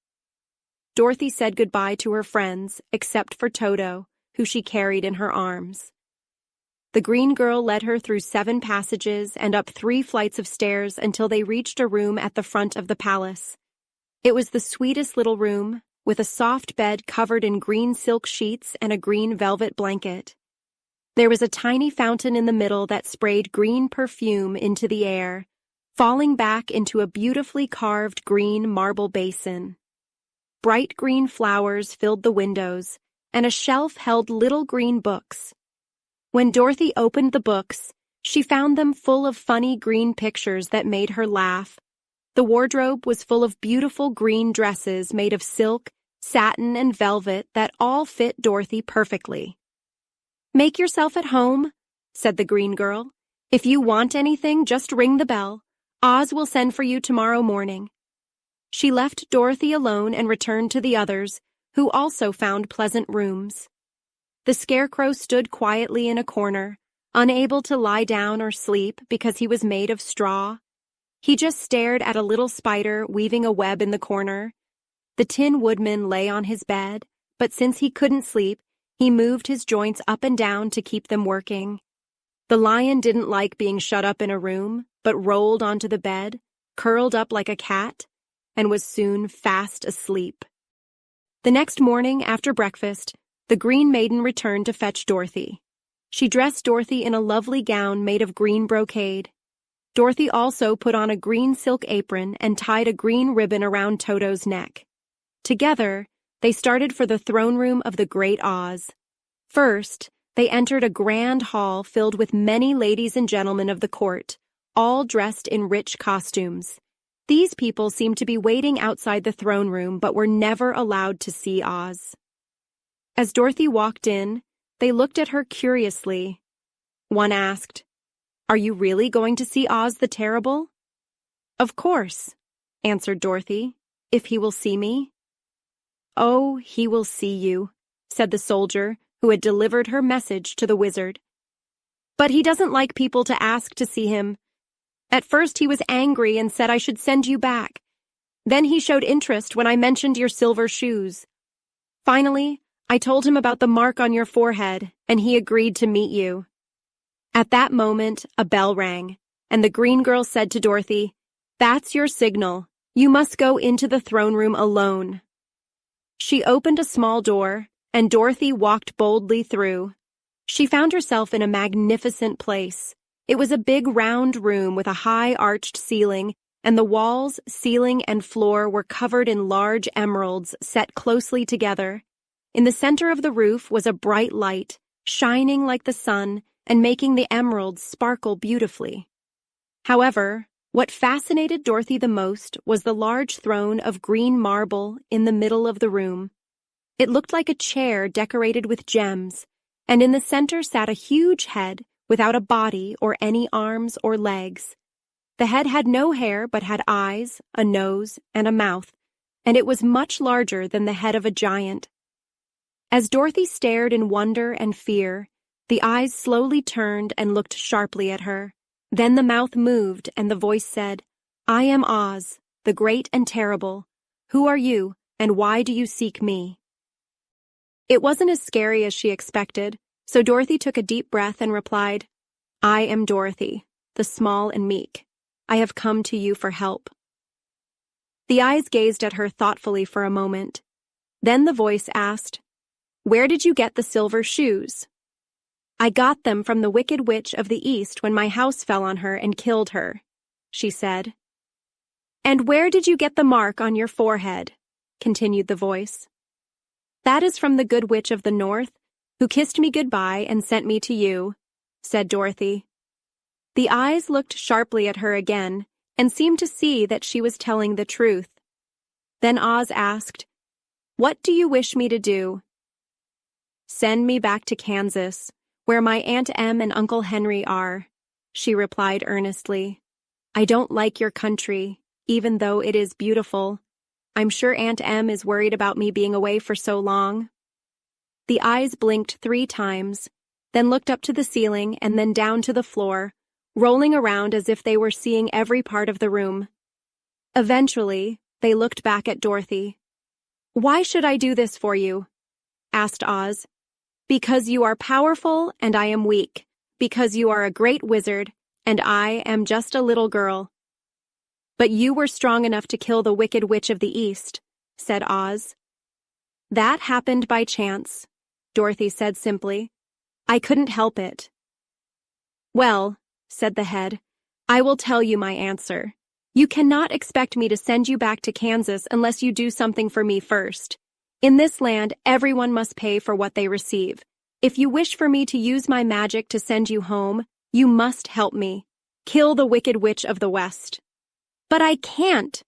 Dorothy said goodbye to her friends, except for Toto, who she carried in her arms. The green girl led her through 7 passages and up 3 flights of stairs until they reached a room at the front of the palace. It was the sweetest little room, with a soft bed covered in green silk sheets and a green velvet blanket. There was a tiny fountain in the middle that sprayed green perfume into the air, falling back into a beautifully carved green marble basin. Bright green flowers filled the windows, and a shelf held little green books. When Dorothy opened the books, she found them full of funny green pictures that made her laugh. The wardrobe was full of beautiful green dresses made of silk, satin, and velvet that all fit Dorothy perfectly. "Make yourself at home," said the green girl. "If you want anything, just ring the bell. Oz will send for you tomorrow morning." She left Dorothy alone and returned to the others, who also found pleasant rooms. The Scarecrow stood quietly in a corner, unable to lie down or sleep because he was made of straw. He just stared at a little spider weaving a web in the corner. The Tin Woodman lay on his bed, but since he couldn't sleep, he moved his joints up and down to keep them working. The lion didn't like being shut up in a room, but rolled onto the bed, curled up like a cat, and was soon fast asleep. The next morning, after breakfast, the Green Maiden returned to fetch Dorothy. She dressed Dorothy in a lovely gown made of green brocade. Dorothy also put on a green silk apron and tied a green ribbon around Toto's neck. Together, they started for the throne room of the Great Oz. First, they entered a grand hall filled with many ladies and gentlemen of the court, all dressed in rich costumes. These people seemed to be waiting outside the throne room but were never allowed to see Oz. As Dorothy walked in, they looked at her curiously. One asked, "Are you really going to see Oz the Terrible?" "Of course," answered Dorothy, "if he will see me." "Oh, he will see you," said the soldier who had delivered her message to the wizard. "But he doesn't like people to ask to see him. At first he was angry and said I should send you back. Then he showed interest when I mentioned your silver shoes. Finally, I told him about the mark on your forehead, and he agreed to meet you." At that moment, a bell rang, and the green girl said to Dorothy, "That's your signal. You must go into the throne room alone." She opened a small door, and Dorothy walked boldly through. She found herself in a magnificent place. It was a big round room with a high arched ceiling, and the walls, ceiling, and floor were covered in large emeralds set closely together. In the center of the roof was a bright light, shining like the sun and making the emeralds sparkle beautifully. However, what fascinated Dorothy the most was the large throne of green marble in the middle of the room. It looked like a chair decorated with gems, and in the center sat a huge head without a body or any arms or legs. The head had no hair but had eyes, a nose, and a mouth, and it was much larger than the head of a giant. As Dorothy stared in wonder and fear, the eyes slowly turned and looked sharply at her. Then the mouth moved and the voice said, "I am Oz, the great and terrible. Who are you, and why do you seek me?" It wasn't as scary as she expected, so Dorothy took a deep breath and replied, "I am Dorothy, the small and meek. I have come to you for help." The eyes gazed at her thoughtfully for a moment. Then the voice asked, "Where did you get the silver shoes?" "I got them from the Wicked Witch of the East when my house fell on her and killed her," she said. "And where did you get the mark on your forehead?" continued the voice. "That is from the Good Witch of the North, who kissed me goodbye and sent me to you," said Dorothy. The eyes looked sharply at her again, and seemed to see that she was telling the truth. Then Oz asked, "What do you wish me to do?" "Send me back to Kansas, where my Aunt Em and Uncle Henry are," she replied earnestly. "I don't like your country, even though it is beautiful. I'm sure Aunt Em is worried about me being away for so long." The eyes blinked 3 times, then looked up to the ceiling and then down to the floor, rolling around as if they were seeing every part of the room. Eventually, they looked back at Dorothy. "Why should I do this for you?" asked Oz. "Because you are powerful and I am weak. Because you are a great wizard and I am just a little girl." "But you were strong enough to kill the Wicked Witch of the East," said Oz. "That happened by chance," Dorothy said simply. "I couldn't help it." "Well," said the head, "I will tell you my answer. You cannot expect me to send you back to Kansas unless you do something for me first. In this land, everyone must pay for what they receive. If you wish for me to use my magic to send you home, you must help me. Kill the Wicked Witch of the West." "But I can't,"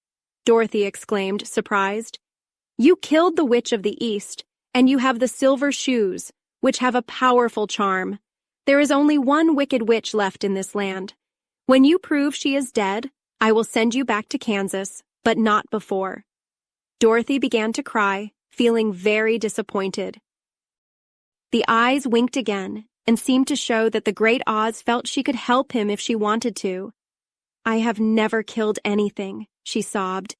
Dorothy exclaimed, surprised. "You killed the Witch of the East, and you have the silver shoes, which have a powerful charm. There is only one Wicked Witch left in this land. When you prove she is dead, I will send you back to Kansas, but not before." Dorothy began to cry, feeling very disappointed. The eyes winked again and seemed to show that the Great Oz felt she could help him if she wanted to. "I have never killed anything," she sobbed.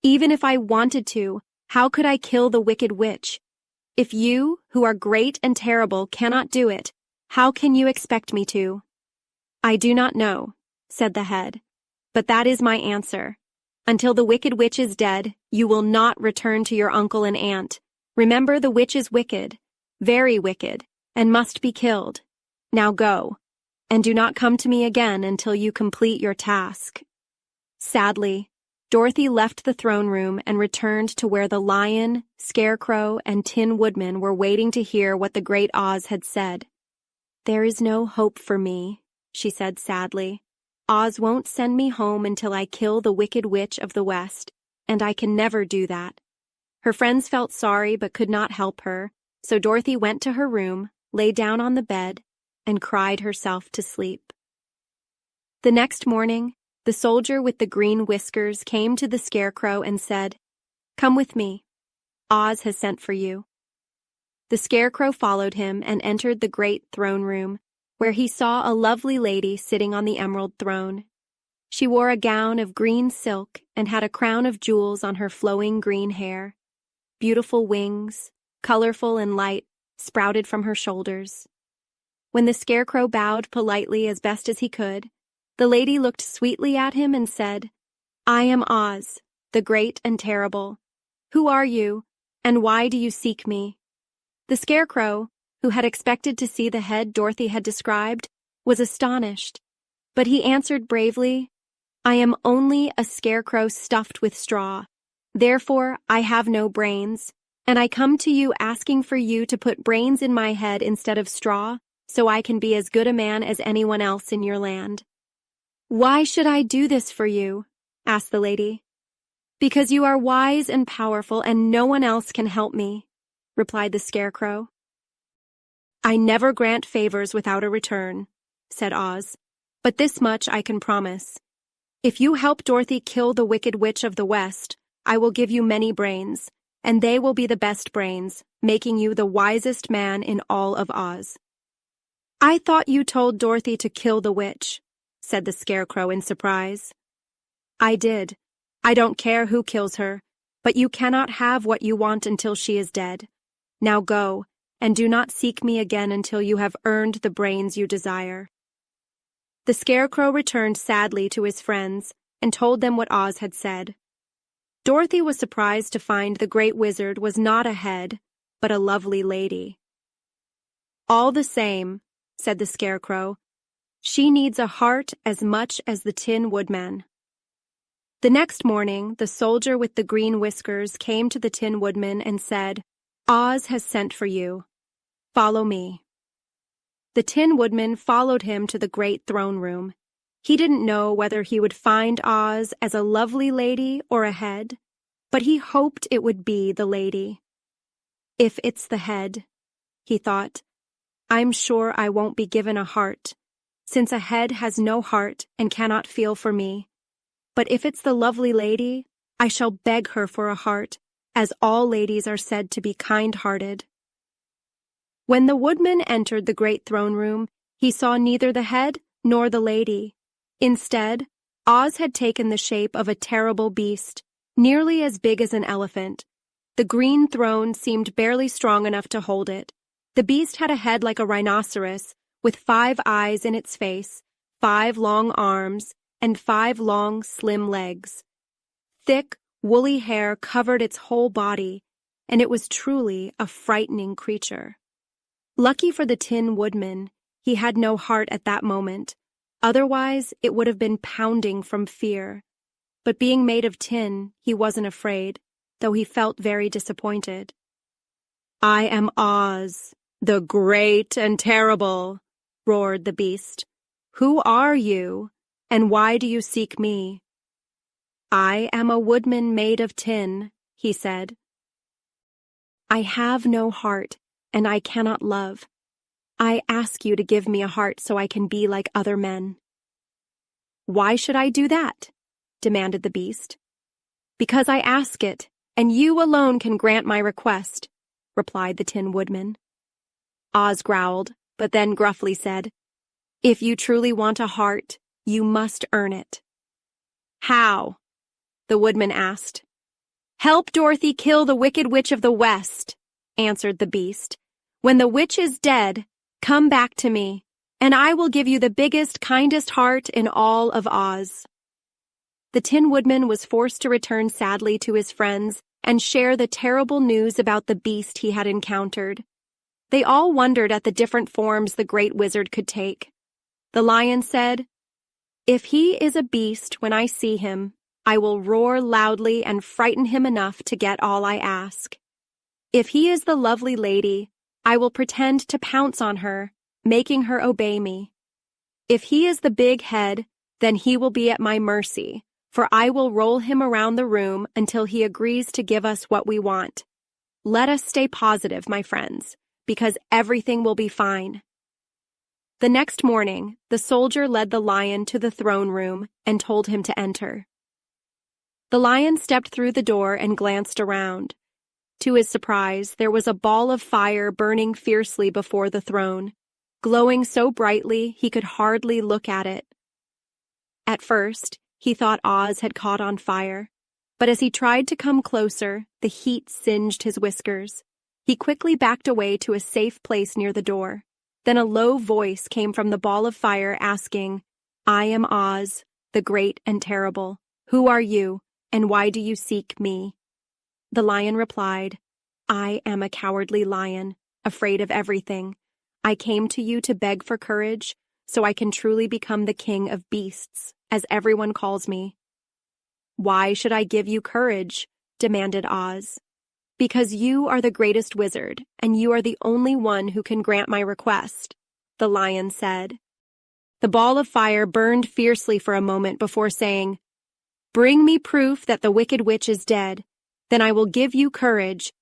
"Even if I wanted to, how could I kill the Wicked Witch? If you, who are great and terrible, cannot do it, how can you expect me to?" "I do not know," said the head, "but that is my answer. Until the Wicked Witch is dead, you will not return to your uncle and aunt. Remember, the witch is wicked, very wicked, and must be killed. Now go, and do not come to me again until you complete your task." Sadly, Dorothy left the throne room and returned to where the Lion, Scarecrow, and Tin Woodman were waiting to hear what the Great Oz had said. "There is no hope for me," she said sadly. "Oz won't send me home until I kill the Wicked Witch of the West, and I can never do that." Her friends felt sorry but could not help her, so Dorothy went to her room, lay down on the bed, and cried herself to sleep. The next morning, the soldier with the green whiskers came to the Scarecrow and said, "Come with me. Oz has sent for you." The Scarecrow followed him and entered the great throne room, where he saw a lovely lady sitting on the emerald throne. She wore a gown of green silk and had a crown of jewels on her flowing green hair. Beautiful wings, colorful and light, sprouted from her shoulders. When the Scarecrow bowed politely as best as he could, the lady looked sweetly at him and said, "I am Oz, the great and terrible. Who are you, and why do you seek me?" The Scarecrow, who had expected to see the head Dorothy had described, was astonished. But he answered bravely, "I am only a scarecrow stuffed with straw. Therefore, I have no brains, and I come to you asking for you to put brains in my head instead of straw, so I can be as good a man as anyone else in your land." "Why should I do this for you?" asked the lady. "Because you are wise and powerful, and no one else can help me," replied the Scarecrow. "I never grant favors without a return," said Oz, "but this much I can promise. If you help Dorothy kill the Wicked Witch of the West, I will give you many brains, and they will be the best brains, making you the wisest man in all of Oz." "I thought you told Dorothy to kill the witch," said the Scarecrow in surprise. "I did. I don't care who kills her, but you cannot have what you want until she is dead. Now go, and do not seek me again until you have earned the brains you desire." The Scarecrow returned sadly to his friends and told them what Oz had said. Dorothy was surprised to find the Great Wizard was not a head, but a lovely lady. "All the same," said the Scarecrow, "she needs a heart as much as the Tin Woodman." The next morning, the soldier with the green whiskers came to the Tin Woodman and said, "Oz has sent for you. Follow me." The Tin Woodman followed him to the great throne room. He didn't know whether he would find Oz as a lovely lady or a head, but he hoped it would be the lady. If it's the head, he thought, I'm sure I won't be given a heart, since a head has no heart and cannot feel for me. But if it's the lovely lady, I shall beg her for a heart, as all ladies are said to be kind-hearted. When the woodman entered the great throne room, he saw neither the head nor the lady. Instead, Oz had taken the shape of a terrible beast, nearly as big as an elephant. The green throne seemed barely strong enough to hold it. The beast had a head like a rhinoceros, with 5 eyes in its face, 5 long arms, and 5 long, slim legs. Thick, woolly hair covered its whole body, and it was truly a frightening creature. Lucky for the Tin Woodman, he had no heart at that moment. Otherwise, it would have been pounding from fear. But being made of tin, he wasn't afraid, though he felt very disappointed. I am Oz, the great and terrible, roared the beast. Who are you, and why do you seek me? I am a woodman made of tin, he said. I have no heart, and I cannot love. I ask you to give me a heart so I can be like other men. Why should I do that? Demanded the beast. Because I ask it, and you alone can grant my request, replied the Tin Woodman. Oz growled, but then gruffly said, If you truly want a heart, you must earn it. How? The woodman asked. Help Dorothy kill the Wicked Witch of the West, answered the beast. When the witch is dead, come back to me, and I will give you the biggest, kindest heart in all of Oz. The Tin Woodman was forced to return sadly to his friends and share the terrible news about the beast he had encountered. They all wondered at the different forms the great wizard could take. The lion said, If he is a beast when I see him, I will roar loudly and frighten him enough to get all I ask. If he is the lovely lady, I will pretend to pounce on her, making her obey me. If he is the big head, then he will be at my mercy, for I will roll him around the room until he agrees to give us what we want. Let us stay positive, my friends, because everything will be fine. The next morning, the soldier led the lion to the throne room and told him to enter. The lion stepped through the door and glanced around. To his surprise, there was a ball of fire burning fiercely before the throne, glowing so brightly he could hardly look at it. At first, he thought Oz had caught on fire, but as he tried to come closer, the heat singed his whiskers. He quickly backed away to a safe place near the door. Then a low voice came from the ball of fire asking, I am Oz, the great and terrible. Who are you, and why do you seek me? The lion replied, I am a cowardly lion, afraid of everything. I came to you to beg for courage, so I can truly become the king of beasts, as everyone calls me. Why should I give you courage? Demanded Oz. Because you are the greatest wizard, and you are the only one who can grant my request, the lion said. The ball of fire burned fiercely for a moment before saying, Bring me proof that the Wicked Witch is dead. Then I will give you courage,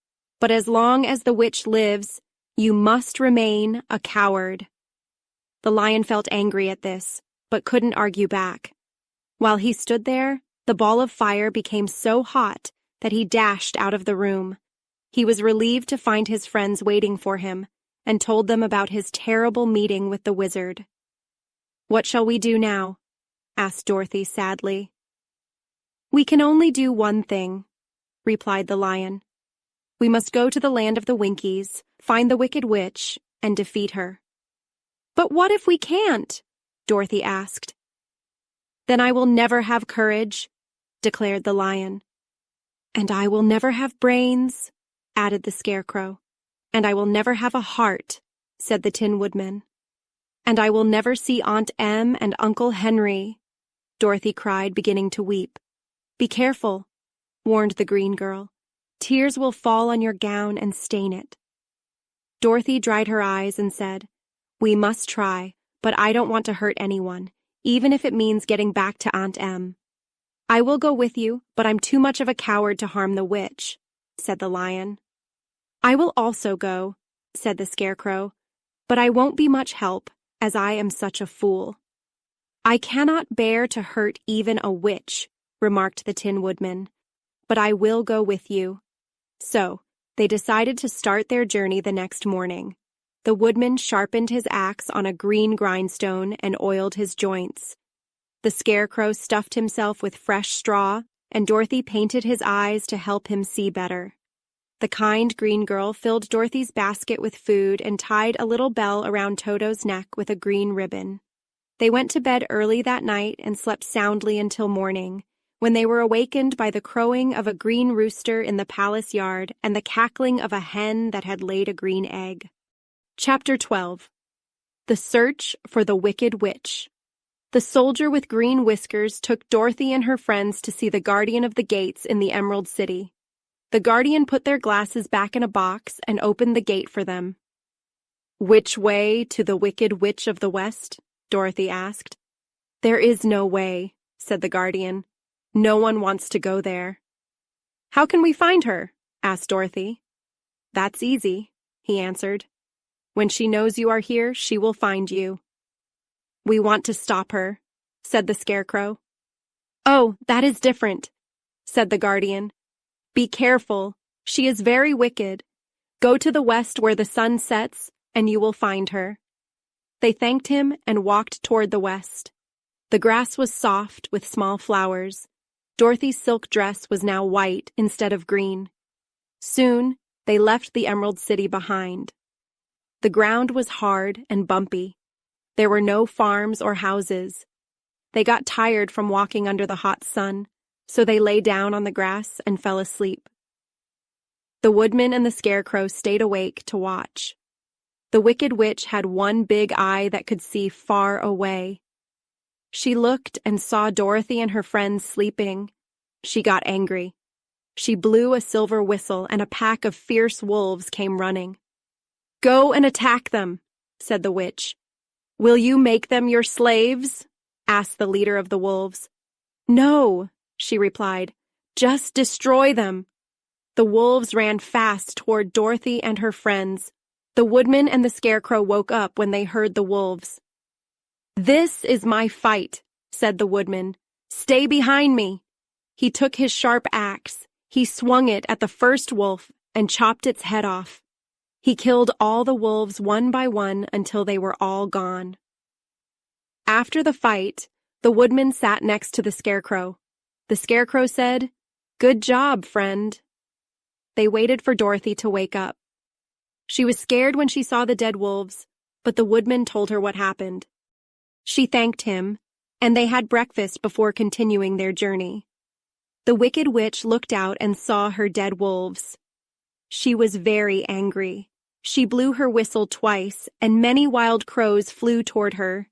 but as long as the witch lives, you must remain a coward. The lion felt angry at this, but couldn't argue back. While he stood there, the ball of fire became so hot that he dashed out of the room. He was relieved to find his friends waiting for him, and told them about his terrible meeting with the wizard. What shall we do now? Asked Dorothy sadly. We can only do one thing, replied the lion. We must go to the land of the Winkies, find the Wicked Witch, and defeat her. But what if we can't? Dorothy asked. Then I will never have courage, declared the lion. And I will never have brains, added the Scarecrow. And I will never have a heart, said the Tin Woodman. And I will never see Aunt Em and Uncle Henry, Dorothy cried, beginning to weep. Be careful, warned the green girl. Tears will fall on your gown and stain it. Dorothy dried her eyes and said, We must try, but I don't want to hurt anyone, even if it means getting back to Aunt Em. I will go with you, but I'm too much of a coward to harm the witch, said the lion. I will also go, said the Scarecrow, but I won't be much help, as I am such a fool. I cannot bear to hurt even a witch, remarked the Tin Woodman, but I will go with you. So, they decided to start their journey the next morning. The woodman sharpened his axe on a green grindstone and oiled his joints. The Scarecrow stuffed himself with fresh straw, and Dorothy painted his eyes to help him see better. The kind green girl filled Dorothy's basket with food and tied a little bell around Toto's neck with a green ribbon. They went to bed early that night and slept soundly until morning, when they were awakened by the crowing of a green rooster in the palace yard and the cackling of a hen that had laid a green egg. Chapter 12. The Search for the Wicked Witch. The soldier with green whiskers took Dorothy and her friends to see the guardian of the gates in the Emerald City. The guardian put their glasses back in a box and opened the gate for them. "Which way to the Wicked Witch of the West?" Dorothy asked. "There is no way," said the guardian. "No one wants to go there." "How can we find her?" asked Dorothy. "That's easy," he answered. "When she knows you are here, she will find you." "We want to stop her," said the Scarecrow. "Oh, that is different," said the guardian. "Be careful. She is very wicked. Go to the west where the sun sets, and you will find her." They thanked him and walked toward the west. The grass was soft with small flowers. Dorothy's silk dress was now white instead of green. Soon, they left the Emerald City behind. The ground was hard and bumpy. There were no farms or houses. They got tired from walking under the hot sun, so they lay down on the grass and fell asleep. The woodman and the Scarecrow stayed awake to watch. The Wicked Witch had one big eye that could see far away. She looked and saw Dorothy and her friends sleeping. She got angry. She blew a silver whistle, and a pack of fierce wolves came running. "Go and attack them," said the witch. "Will you make them your slaves?" asked the leader of the wolves. "No," she replied. "Just destroy them." The wolves ran fast toward Dorothy and her friends. The woodman and the Scarecrow woke up when they heard the wolves. "This is my fight," said the woodman. "Stay behind me." He took his sharp axe. He swung it at the first wolf and chopped its head off. He killed all the wolves one by one until they were all gone. After the fight, the woodman sat next to the Scarecrow. The Scarecrow said, "Good job, friend." They waited for Dorothy to wake up. She was scared when she saw the dead wolves, but the woodman told her what happened. She thanked him, and they had breakfast before continuing their journey. The Wicked Witch looked out and saw her dead wolves. She was very angry. She blew her whistle twice, and many wild crows flew toward her.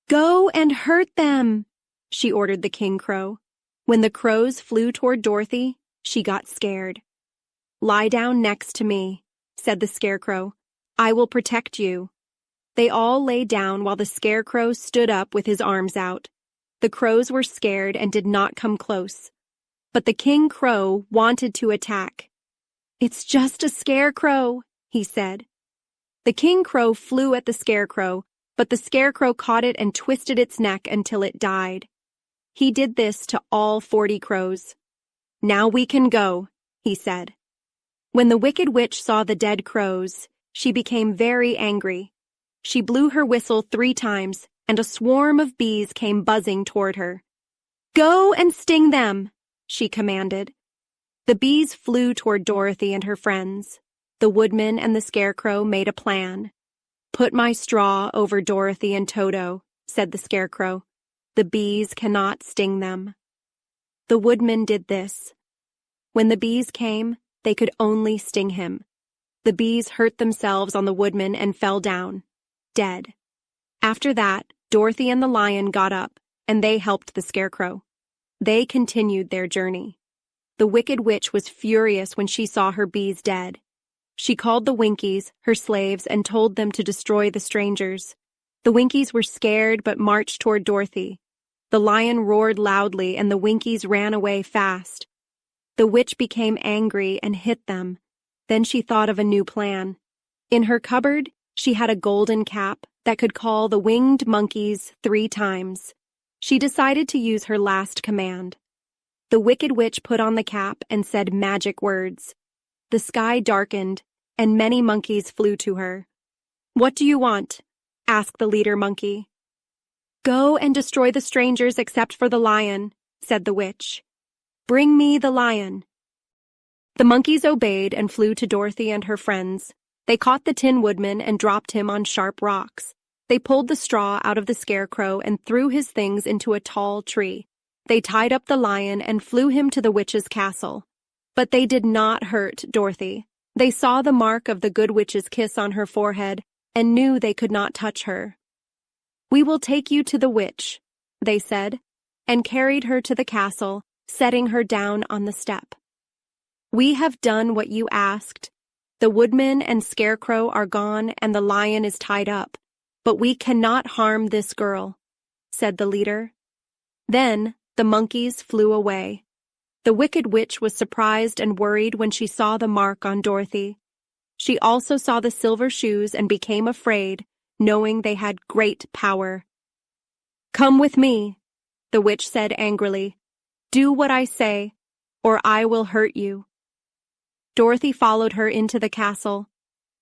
"Go and hurt them," she ordered the King Crow. When the crows flew toward Dorothy, she got scared. "Lie down next to me," said the Scarecrow. "I will protect you." They all lay down while the Scarecrow stood up with his arms out. The crows were scared and did not come close. But the King Crow wanted to attack. "It's just a scarecrow," he said. The King Crow flew at the Scarecrow, but the Scarecrow caught it and twisted its neck until it died. He did this to all 40 crows. "Now we can go," he said. When the Wicked Witch saw the dead crows, she became very angry. She blew her whistle 3 times, and a swarm of bees came buzzing toward her. "Go and sting them," she commanded. The bees flew toward Dorothy and her friends. The woodman and the Scarecrow made a plan. "Put my straw over Dorothy and Toto," said the Scarecrow. "The bees cannot sting them." The woodman did this. When the bees came, they could only sting him. The bees hurt themselves on the woodman and fell down, dead. After that, Dorothy and the lion got up, and they helped the Scarecrow. They continued their journey. The Wicked Witch was furious when she saw her bees dead. She called the Winkies, her slaves, and told them to destroy the strangers. The Winkies were scared but marched toward Dorothy. The lion roared loudly and the Winkies ran away fast. The witch became angry and hit them. Then she thought of a new plan. In her cupboard, she had a golden cap that could call the winged monkeys 3 times. She decided to use her last command. The wicked witch put on the cap and said magic words. The sky darkened, and many monkeys flew to her. "What do you want?" asked the leader monkey. "Go and destroy the strangers except for the lion," said the witch. "Bring me the lion." The monkeys obeyed and flew to Dorothy and her friends. They caught the Tin Woodman and dropped him on sharp rocks. They pulled the straw out of the Scarecrow and threw his things into a tall tree. They tied up the lion and flew him to the witch's castle. But they did not hurt Dorothy. They saw the mark of the good witch's kiss on her forehead and knew they could not touch her. "We will take you to the witch," they said, and carried her to the castle, setting her down on the step. "We have done what you asked. The Woodman and Scarecrow are gone and the lion is tied up, but we cannot harm this girl," said the leader. Then the monkeys flew away. The wicked witch was surprised and worried when she saw the mark on Dorothy. She also saw the silver shoes and became afraid, knowing they had great power. "Come with me," the witch said angrily. "Do what I say, or I will hurt you." Dorothy followed her into the castle.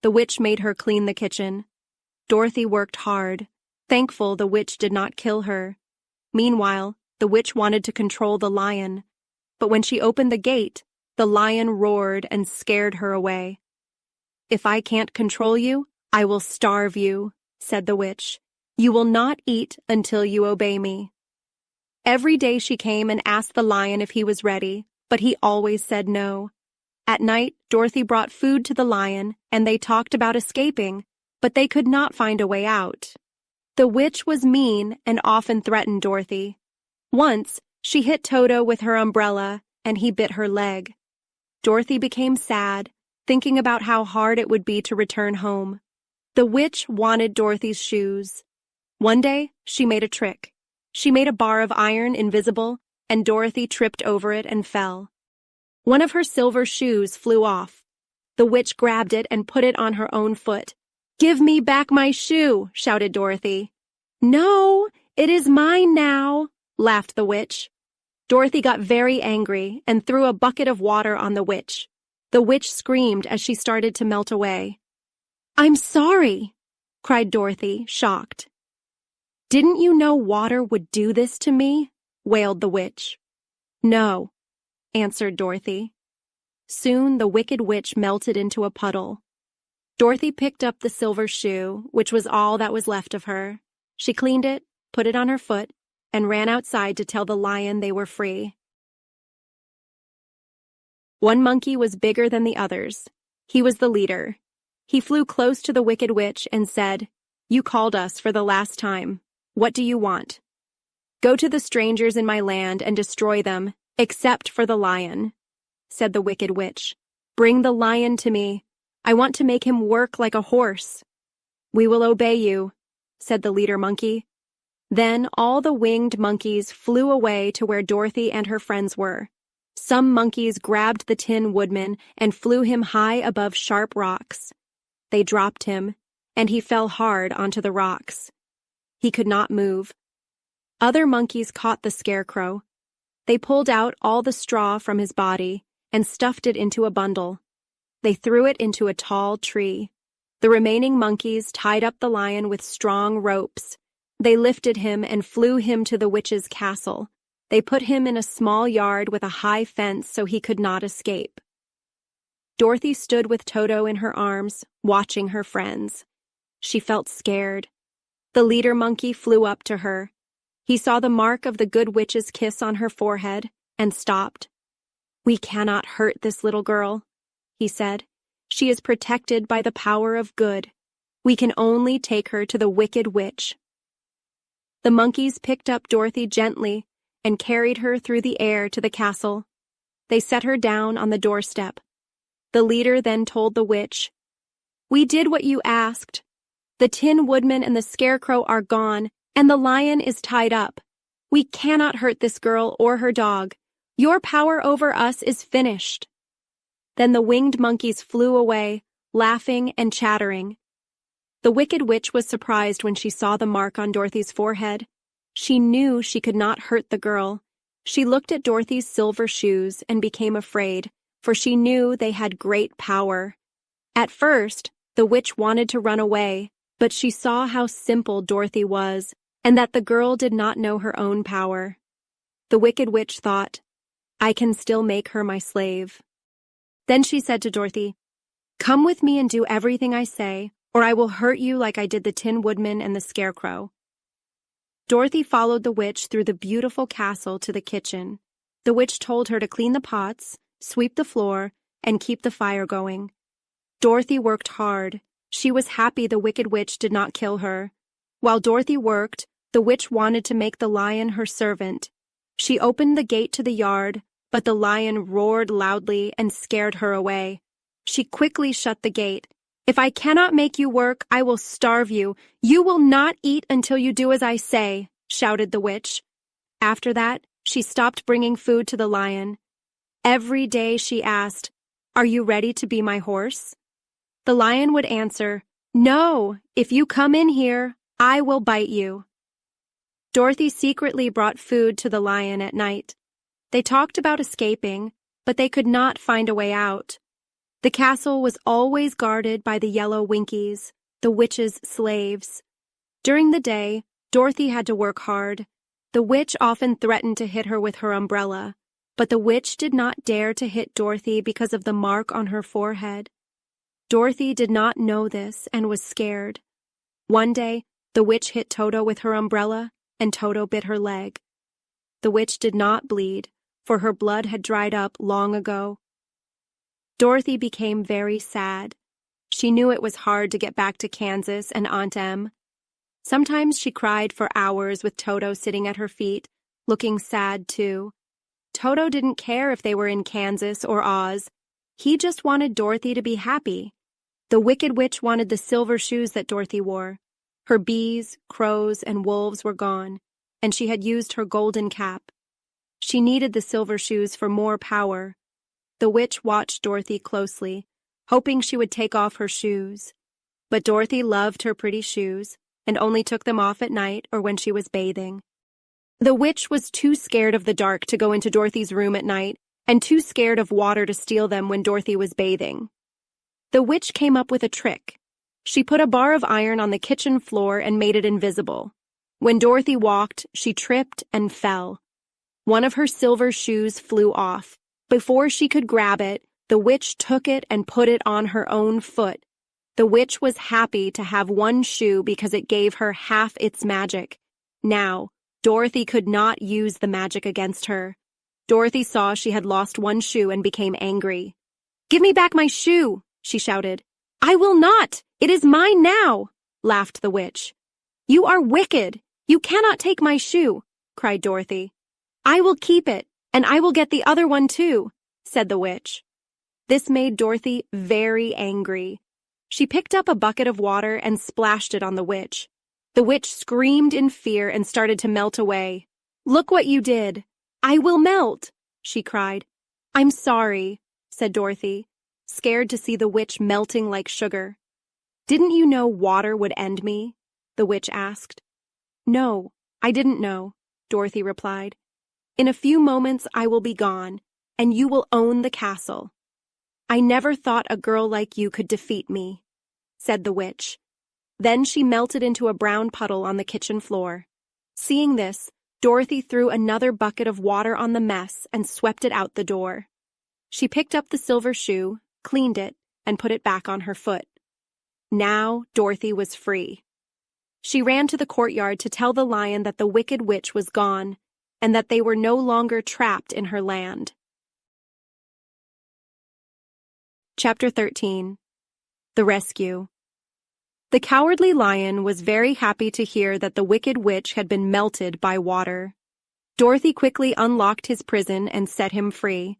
The witch made her clean the kitchen. Dorothy worked hard, thankful the witch did not kill her. Meanwhile, the witch wanted to control the lion, but when she opened the gate, the lion roared and scared her away. "If I can't control you, I will starve you," said the witch. "You will not eat until you obey me." Every day she came and asked the lion if he was ready, but he always said no. At night, Dorothy brought food to the lion, and they talked about escaping, but they could not find a way out. The witch was mean and often threatened Dorothy. Once, she hit Toto with her umbrella, and he bit her leg. Dorothy became sad, thinking about how hard it would be to return home. The witch wanted Dorothy's shoes. One day, she made a trick. She made a bar of iron invisible, and Dorothy tripped over it and fell. One of her silver shoes flew off. The witch grabbed it and put it on her own foot. "Give me back my shoe," shouted Dorothy. "No, it is mine now," laughed the witch. Dorothy got very angry and threw a bucket of water on the witch. The witch screamed as she started to melt away. "I'm sorry," cried Dorothy, shocked. "Didn't you know water would do this to me?" wailed the witch. "No," answered Dorothy. Soon the wicked witch melted into a puddle. Dorothy picked up the silver shoe, which was all that was left of her. She cleaned it, put it on her foot, and ran outside to tell the lion they were free. One monkey was bigger than the others. He was the leader. He flew close to the wicked witch and said, "You called us for the last time. What do you want?" "Go to the strangers in my land and destroy them, except for the lion," said the wicked witch. "Bring the lion to me. I want to make him work like a horse." "We will obey you," said the leader monkey. Then all the winged monkeys flew away to where Dorothy and her friends were. Some monkeys grabbed the Tin Woodman and flew him high above sharp rocks. They dropped him, and he fell hard onto the rocks. He could not move. Other monkeys caught the Scarecrow. They pulled out all the straw from his body and stuffed it into a bundle. They threw it into a tall tree. The remaining monkeys tied up the lion with strong ropes. They lifted him and flew him to the witch's castle. They put him in a small yard with a high fence so he could not escape. Dorothy stood with Toto in her arms, watching her friends. She felt scared. The leader monkey flew up to her. He saw the mark of the good witch's kiss on her forehead and stopped. "We cannot hurt this little girl," he said. "She is protected by the power of good. We can only take her to the wicked witch." The monkeys picked up Dorothy gently and carried her through the air to the castle. They set her down on the doorstep. The leader then told the witch, "We did what you asked. The Tin Woodman and the Scarecrow are gone, and the lion is tied up. We cannot hurt this girl or her dog. Your power over us is finished." Then the winged monkeys flew away, laughing and chattering. The Wicked Witch was surprised when she saw the mark on Dorothy's forehead. She knew she could not hurt the girl. She looked at Dorothy's silver shoes and became afraid, for she knew they had great power. At first, the witch wanted to run away, but she saw how simple Dorothy was, and that the girl did not know her own power. The Wicked Witch thought, "I can still make her my slave." Then she said to Dorothy, "Come with me and do everything I say, or I will hurt you like I did the Tin Woodman and the Scarecrow." Dorothy followed the witch through the beautiful castle to the kitchen. The witch told her to clean the pots, sweep the floor, and keep the fire going. Dorothy worked hard. She was happy the Wicked Witch did not kill her. While Dorothy worked, the witch wanted to make the lion her servant. She opened the gate to the yard, but the lion roared loudly and scared her away. She quickly shut the gate. "If I cannot make you work, I will starve you. You will not eat until you do as I say," shouted the witch. After that, she stopped bringing food to the lion. Every day she asked, "Are you ready to be my horse?" The lion would answer, "No, if you come in here, I will bite you." Dorothy secretly brought food to the lion at night. They talked about escaping, but they could not find a way out. The castle was always guarded by the yellow Winkies, the witch's slaves. During the day, Dorothy had to work hard. The witch often threatened to hit her with her umbrella, but the witch did not dare to hit Dorothy because of the mark on her forehead. Dorothy did not know this and was scared. One day, the witch hit Toto with her umbrella, and Toto bit her leg. The witch did not bleed, for her blood had dried up long ago. Dorothy became very sad. She knew it was hard to get back to Kansas and Aunt Em. Sometimes she cried for hours with Toto sitting at her feet, looking sad too. Toto didn't care if they were in Kansas or Oz. He just wanted Dorothy to be happy. The Wicked Witch wanted the silver shoes that Dorothy wore. Her bees, crows, and wolves were gone, and she had used her golden cap. She needed the silver shoes for more power. The witch watched Dorothy closely, hoping she would take off her shoes. But Dorothy loved her pretty shoes, and only took them off at night or when she was bathing. The witch was too scared of the dark to go into Dorothy's room at night, and too scared of water to steal them when Dorothy was bathing. The witch came up with a trick. She put a bar of iron on the kitchen floor and made it invisible. When Dorothy walked, she tripped and fell. One of her silver shoes flew off. Before she could grab it, the witch took it and put it on her own foot. The witch was happy to have one shoe because it gave her half its magic. Now, Dorothy could not use the magic against her. Dorothy saw she had lost one shoe and became angry. "Give me back my shoe!" she shouted. "I will not! It is mine now!" laughed the witch. "You are wicked! You cannot take my shoe!" cried Dorothy. "I will keep it, and I will get the other one too," said the witch. This made Dorothy very angry. She picked up a bucket of water and splashed it on the witch. The witch screamed in fear and started to melt away. "Look what you did! I will melt!" she cried. "I'm sorry," said Dorothy, scared to see the witch melting like sugar. "Didn't you know water would end me?" the witch asked. "No, I didn't know," Dorothy replied. "In a few moments I will be gone, and you will own the castle." "I never thought a girl like you could defeat me," said the witch. Then she melted into a brown puddle on the kitchen floor. Seeing this, Dorothy threw another bucket of water on the mess and swept it out the door. She picked up the silver shoe, cleaned it, and put it back on her foot. Now Dorothy was free. She ran to the courtyard to tell the lion that the Wicked Witch was gone, and that they were no longer trapped in her land. Chapter 13. The Rescue. The Cowardly Lion was very happy to hear that the Wicked Witch had been melted by water. Dorothy quickly unlocked his prison and set him free.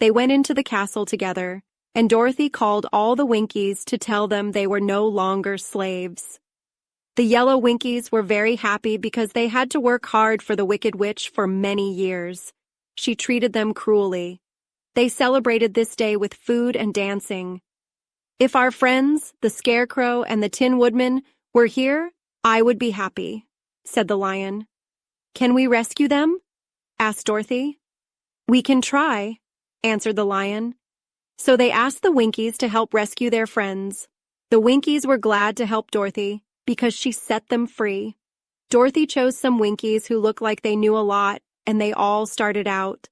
They went into the castle together, and Dorothy called all the Winkies to tell them they were no longer slaves. The yellow Winkies were very happy because they had to work hard for the Wicked Witch for many years. She treated them cruelly. They celebrated this day with food and dancing. If our friends, the Scarecrow and the Tin Woodman, were here, I would be happy, said the Lion. Can we rescue them? Asked Dorothy. We can try, answered the Lion. So they asked the Winkies to help rescue their friends. The Winkies were glad to help Dorothy because she set them free. Dorothy chose some Winkies who looked like they knew a lot, and they all started out.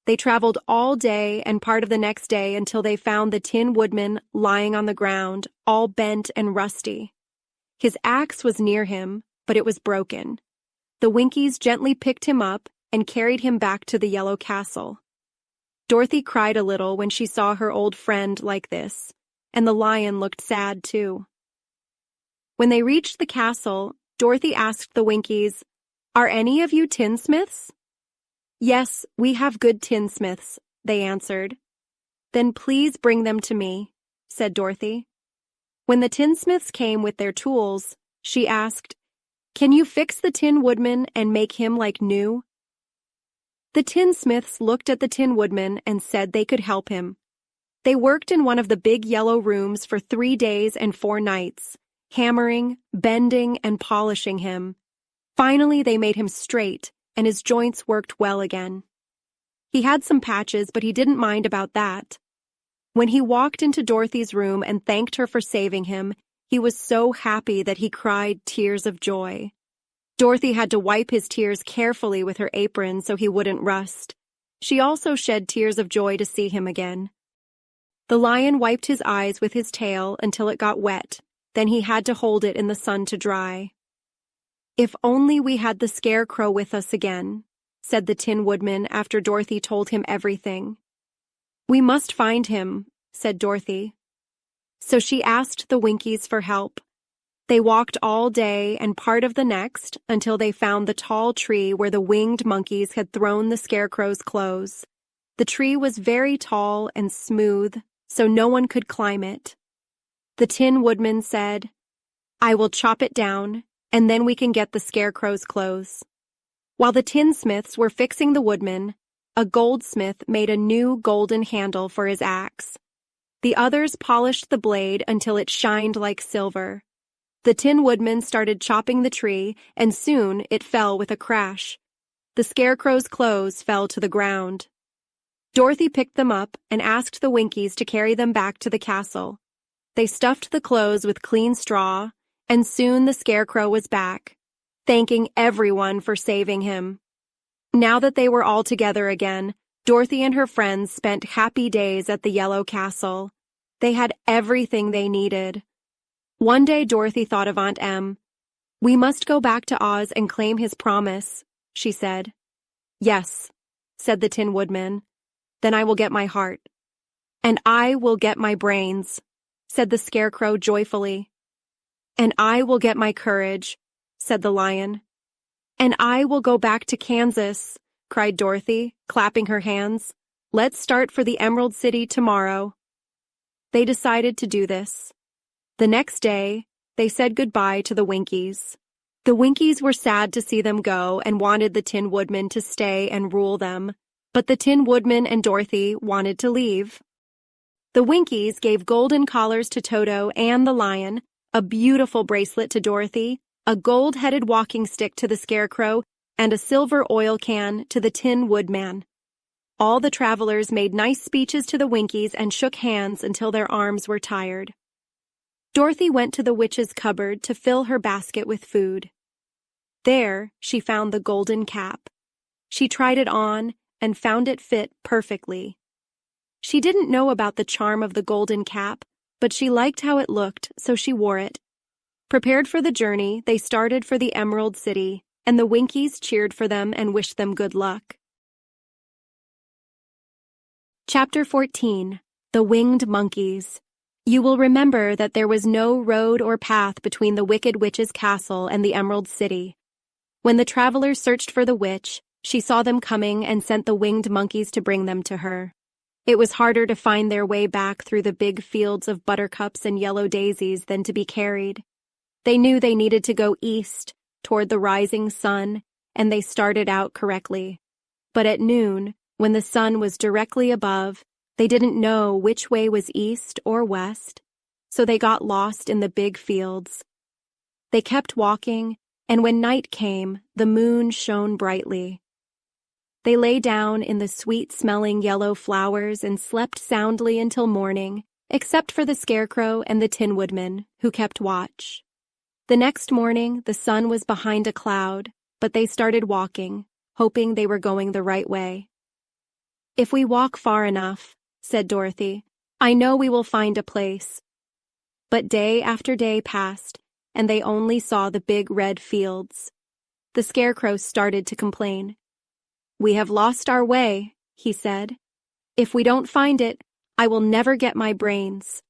They traveled all day and part of the next day until they found the Tin Woodman lying on the ground, all bent and rusty. His axe was near him, but it was broken. The Winkies gently picked him up and carried him back to the Yellow Castle. Dorothy cried a little when she saw her old friend like this, and the Lion looked sad too. When they reached the castle, Dorothy asked the Winkies, "Are any of you tinsmiths?" "Yes, we have good tinsmiths," they answered. "Then please bring them to me," said Dorothy. When the tinsmiths came with their tools, she asked, "Can you fix the Tin Woodman and make him like new?" The tinsmiths looked at the Tin Woodman and said they could help him. They worked in one of the big yellow rooms for 3 days and 4 nights, hammering, bending, and polishing him. Finally, they made him straight, and his joints worked well again. He had some patches, but he didn't mind about that. When he walked into Dorothy's room and thanked her for saving him, he was so happy that he cried tears of joy. Dorothy had to wipe his tears carefully with her apron so he wouldn't rust. She also shed tears of joy to see him again. The Lion wiped his eyes with his tail until it got wet. Then he had to hold it in the sun to dry. "If only we had the Scarecrow with us again," said the Tin Woodman after Dorothy told him everything. "We must find him," said Dorothy. So she asked the Winkies for help. They walked all day and part of the next until they found the tall tree where the winged monkeys had thrown the Scarecrow's clothes. The tree was very tall and smooth, so no one could climb it. The Tin Woodman said, "I will chop it down, and then we can get the Scarecrow's clothes." While the tinsmiths were fixing the woodman, a goldsmith made a new golden handle for his axe. The others polished the blade until it shined like silver. The Tin Woodman started chopping the tree, and soon it fell with a crash. The Scarecrow's clothes fell to the ground. Dorothy picked them up and asked the Winkies to carry them back to the castle. They stuffed the clothes with clean straw, and soon the Scarecrow was back, thanking everyone for saving him. Now that they were all together again, Dorothy and her friends spent happy days at the Yellow Castle. They had everything they needed. One day Dorothy thought of Aunt Em. "We must go back to Oz and claim his promise," she said. "Yes," said the Tin Woodman. "Then I will get my heart." "And I will get my brains," said the Scarecrow joyfully. "And I will get my courage," said the Lion. "And I will go back to Kansas," cried Dorothy, clapping her hands. "Let's start for the Emerald City tomorrow." They decided to do this. The next day, they said goodbye to the Winkies. The Winkies were sad to see them go and wanted the Tin Woodman to stay and rule them, but the Tin Woodman and Dorothy wanted to leave. The Winkies gave golden collars to Toto and the Lion, a beautiful bracelet to Dorothy, a gold-headed walking stick to the Scarecrow, and a silver oil can to the Tin Woodman. All the travelers made nice speeches to the Winkies and shook hands until their arms were tired. Dorothy went to the witch's cupboard to fill her basket with food. There, she found the golden cap. She tried it on and found it fit perfectly. She didn't know about the charm of the golden cap, but she liked how it looked, so she wore it. Prepared for the journey, they started for the Emerald City, and the Winkies cheered for them and wished them good luck. Chapter 14. The Winged Monkeys. You will remember that there was no road or path between the Wicked Witch's castle and the Emerald City. When the travelers searched for the witch, she saw them coming and sent the winged monkeys to bring them to her. It was harder to find their way back through the big fields of buttercups and yellow daisies than to be carried. They knew they needed to go east, toward the rising sun, and they started out correctly. But at noon, when the sun was directly above, they didn't know which way was east or west, so they got lost in the big fields. They kept walking, and when night came, the moon shone brightly. They lay down in the sweet-smelling yellow flowers and slept soundly until morning, except for the Scarecrow and the Tin Woodman, who kept watch. The next morning, the sun was behind a cloud, but they started walking, hoping they were going the right way. "If we walk far enough," said Dorothy, "I know we will find a place." But day after day passed, and they only saw the big red fields. The Scarecrow started to complain. "We have lost our way," he said. "If we don't find it, I will never get my brains."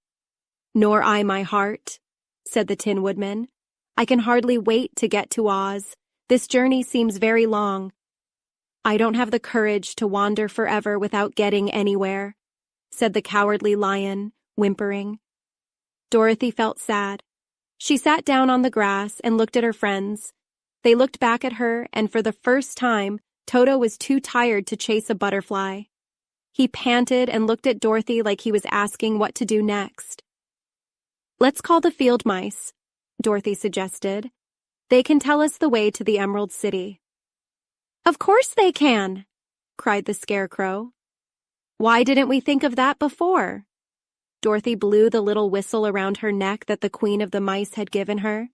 "Nor I my heart," said the Tin Woodman. "I can hardly wait to get to Oz. This journey seems very long." "I don't have the courage to wander forever without getting anywhere," said the Cowardly Lion, whimpering. Dorothy felt sad. She sat down on the grass and looked at her friends. They looked back at her, and for the first time, Toto was too tired to chase a butterfly. He panted and looked at Dorothy like he was asking what to do next. "Let's call the field mice," Dorothy suggested. "They can tell us the way to the Emerald City." "Of course they can!" cried the Scarecrow. "Why didn't we think of that before?" Dorothy blew the little whistle around her neck that the Queen of the Mice had given her.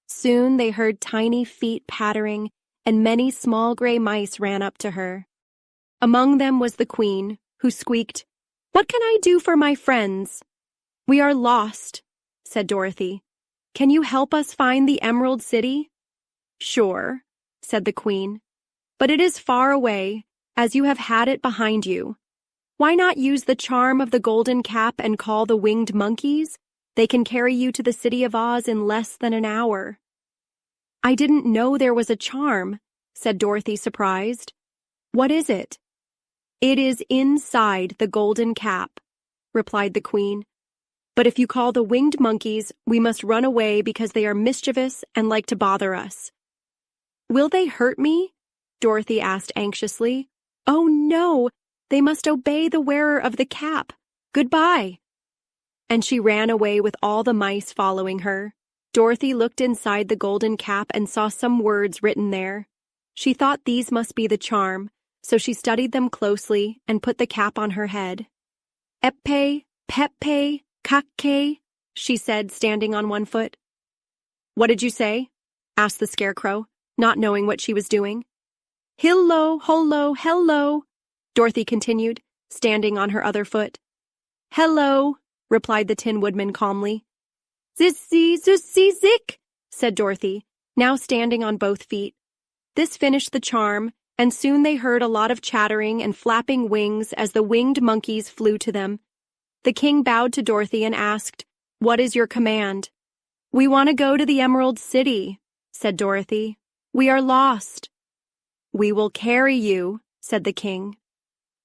Soon they heard tiny feet pattering, and many small gray mice ran up to her. Among them was the Queen, who squeaked, "What can I do for my friends?" "We are lost," said Dorothy. "Can you help us find the Emerald City?" "Sure," said the Queen. "But it is far away, as you have had it behind you. Why not use the charm of the golden cap and call the winged monkeys? They can carry you to the City of Oz in less than an hour." "I didn't know there was a charm," said Dorothy, surprised. "What is it?" "It is inside the golden cap," replied the Queen. "But if you call the winged monkeys, we must run away because they are mischievous and like to bother us." "Will they hurt me?" Dorothy asked anxiously. "Oh, no! They must obey the wearer of the cap. Goodbye." And she ran away with all the mice following her. Dorothy looked inside the golden cap and saw some words written there. She thought these must be the charm, so she studied them closely and put the cap on her head. "Eppe, peppe, kakke," she said, standing on one foot. "What did you say?" asked the Scarecrow, not knowing what she was doing. "Hillo, holo, hello," Dorothy continued, standing on her other foot. "Hello," replied the Tin Woodman calmly. "Zissy, zussy, zick," said Dorothy, now standing on both feet. This finished the charm, and soon they heard a lot of chattering and flapping wings as the winged monkeys flew to them. The king bowed to Dorothy and asked, "What is your command?" "We want to go to the Emerald City," said Dorothy. "We are lost." "We will carry you," said the king.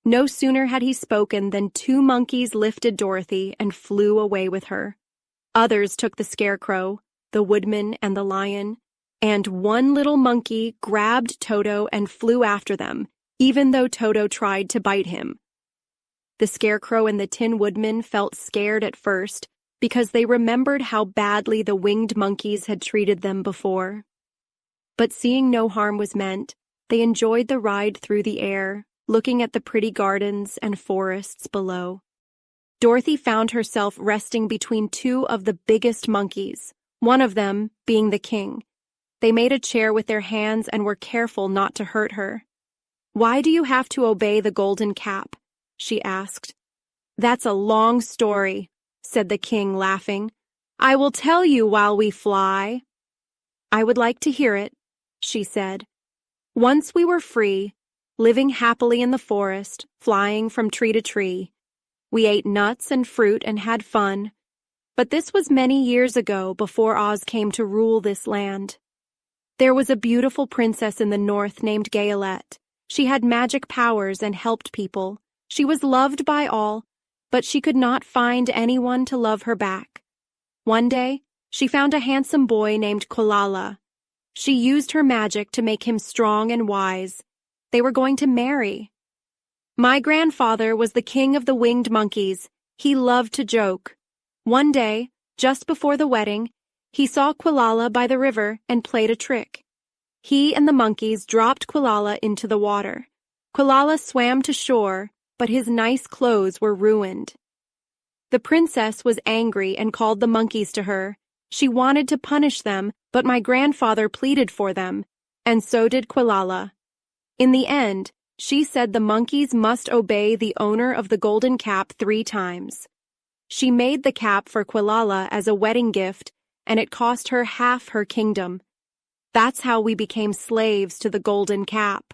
No sooner had he spoken than 2 monkeys lifted Dorothy and flew away with her. Others took the Scarecrow, the Woodman, and the Lion, and one little monkey grabbed Toto and flew after them, even though Toto tried to bite him. The Scarecrow and the Tin Woodman felt scared at first because they remembered how badly the winged monkeys had treated them before. But seeing no harm was meant, they enjoyed the ride through the air, looking at the pretty gardens and forests below. Dorothy found herself resting between 2 of the biggest monkeys, one of them being the king. They made a chair with their hands and were careful not to hurt her. "Why do you have to obey the golden cap?" she asked. "That's a long story," said the king, laughing. "I will tell you while we fly." "I would like to hear it," she said. "Once we were free, living happily in the forest, flying from tree to tree. We ate nuts and fruit and had fun. But this was many years ago, before Oz came to rule this land. There was a beautiful princess in the north named Gayelette. She had magic powers and helped people. She was loved by all, but she could not find anyone to love her back. One day, She found a handsome boy named Quilala. She used her magic to make him strong and wise. They were going to marry. My grandfather was the king of the winged monkeys. He loved to joke. One day, just before the wedding, he saw Quilala by the river and played a trick. He and the monkeys dropped Quilala into the water. Quilala swam to shore, but his nice clothes were ruined. The princess was angry and called the monkeys to her. She wanted to punish them, but my grandfather pleaded for them, and so did Quilala. In the end, she said the monkeys must obey the owner of the golden cap 3 times. She made the cap for Quilala as a wedding gift, and it cost her half her kingdom. That's how we became slaves to the golden cap.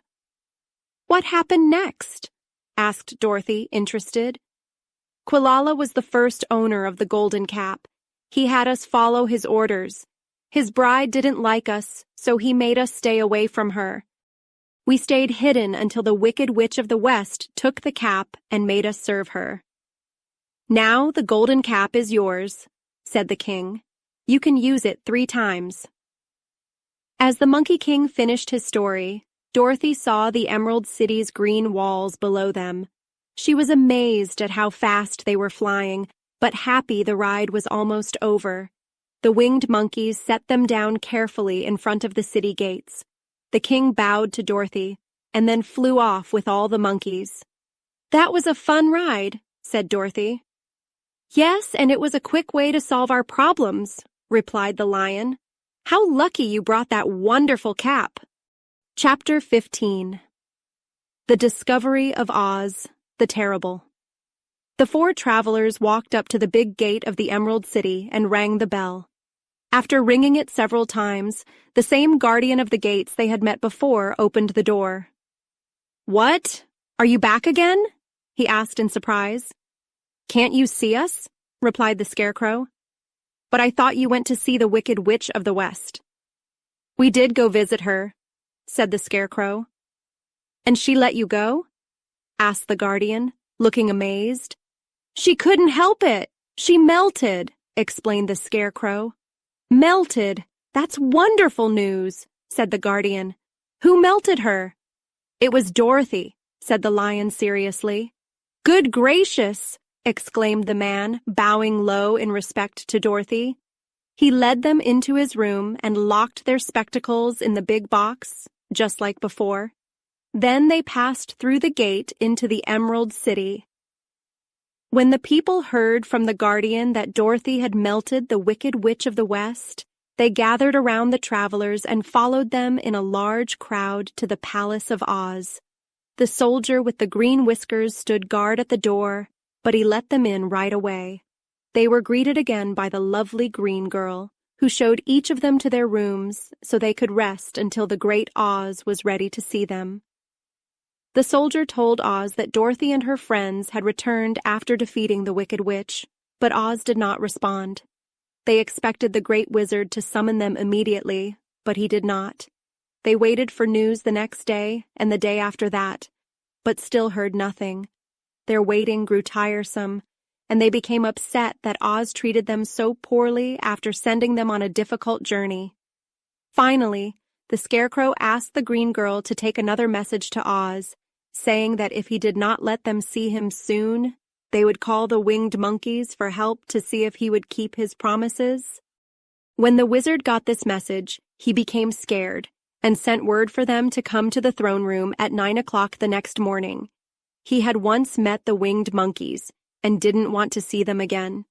What happened next? Asked Dorothy, interested. Quilala was the first owner of the golden cap. He had us follow his orders. His bride didn't like us, so he made us stay away from her. We stayed hidden until the Wicked Witch of the West took the cap and made us serve her. Now the golden cap is yours, said the king. You can use it 3 times. As the Monkey King finished his story, Dorothy saw the Emerald City's green walls below them. She was amazed at how fast they were flying, but happy the ride was almost over. The winged monkeys set them down carefully in front of the city gates. The king bowed to Dorothy, and then flew off with all the monkeys. That was a fun ride, said Dorothy. Yes, and it was a quick way to solve our problems, replied the lion. How lucky you brought that wonderful cap. Chapter 15. The Discovery of Oz, the Terrible. The 4 travelers walked up to the big gate of the Emerald City and rang the bell. After ringing it several times, the same guardian of the gates they had met before opened the door. What? Are you back again? He asked in surprise. Can't you see us? Replied the Scarecrow. But I thought you went to see the Wicked Witch of the West. We did go visit her, said the Scarecrow. And she let you go? Asked the guardian, looking amazed. She couldn't help it. She melted, explained the Scarecrow. Melted? That's wonderful news, said the guardian. Who melted her? It was Dorothy, said the lion seriously. Good gracious, exclaimed the man, bowing low in respect to Dorothy. He led them into his room and locked their spectacles in the big box, just like before. Then they passed through the gate into the Emerald City. When the people heard from the guardian that Dorothy had melted the Wicked Witch of the West, they gathered around the travelers and followed them in a large crowd to the Palace of Oz. The soldier with the green whiskers stood guard at the door, but he let them in right away. They were greeted again by the lovely green girl, who showed each of them to their rooms so they could rest until the great Oz was ready to see them. The soldier told Oz that Dorothy and her friends had returned after defeating the Wicked Witch, but Oz did not respond. They expected the Great Wizard to summon them immediately, but he did not. They waited for news the next day and the day after that, but still heard nothing. Their waiting grew tiresome, and they became upset that Oz treated them so poorly after sending them on a difficult journey. Finally, the Scarecrow asked the green girl to take another message to Oz, saying that if he did not let them see him soon, they would call the winged monkeys for help to see if he would keep his promises. When the wizard got this message, he became scared and sent word for them to come to the throne room at 9 o'clock the next morning. He had once met the winged monkeys and didn't want to see them again.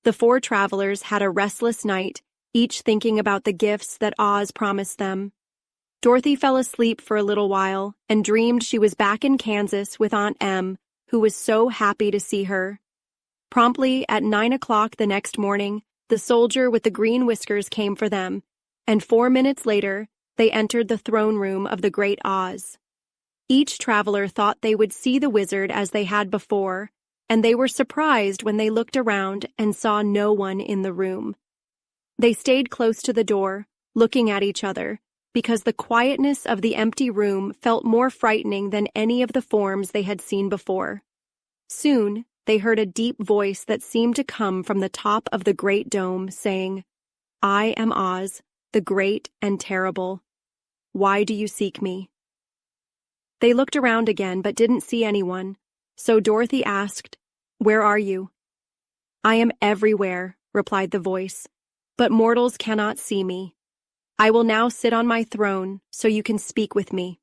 The 4 travelers had a restless night, each thinking about the gifts that Oz promised them. Dorothy fell asleep for a little while and dreamed she was back in Kansas with Aunt Em, who was so happy to see her. Promptly at 9 o'clock the next morning, the soldier with the green whiskers came for them, and 4 minutes later, they entered the throne room of the Great Oz. Each traveler thought they would see the wizard as they had before, and they were surprised when they looked around and saw no one in the room. They stayed close to the door, looking at each other, because the quietness of the empty room felt more frightening than any of the forms they had seen before. Soon, they heard a deep voice that seemed to come from the top of the great dome, saying, I am Oz, the great and terrible. Why do you seek me?" They looked around again but didn't see anyone, so Dorothy asked, "Where are you?" "I am everywhere," replied the voice, "but mortals cannot see me. I will now sit on my throne so you can speak with me."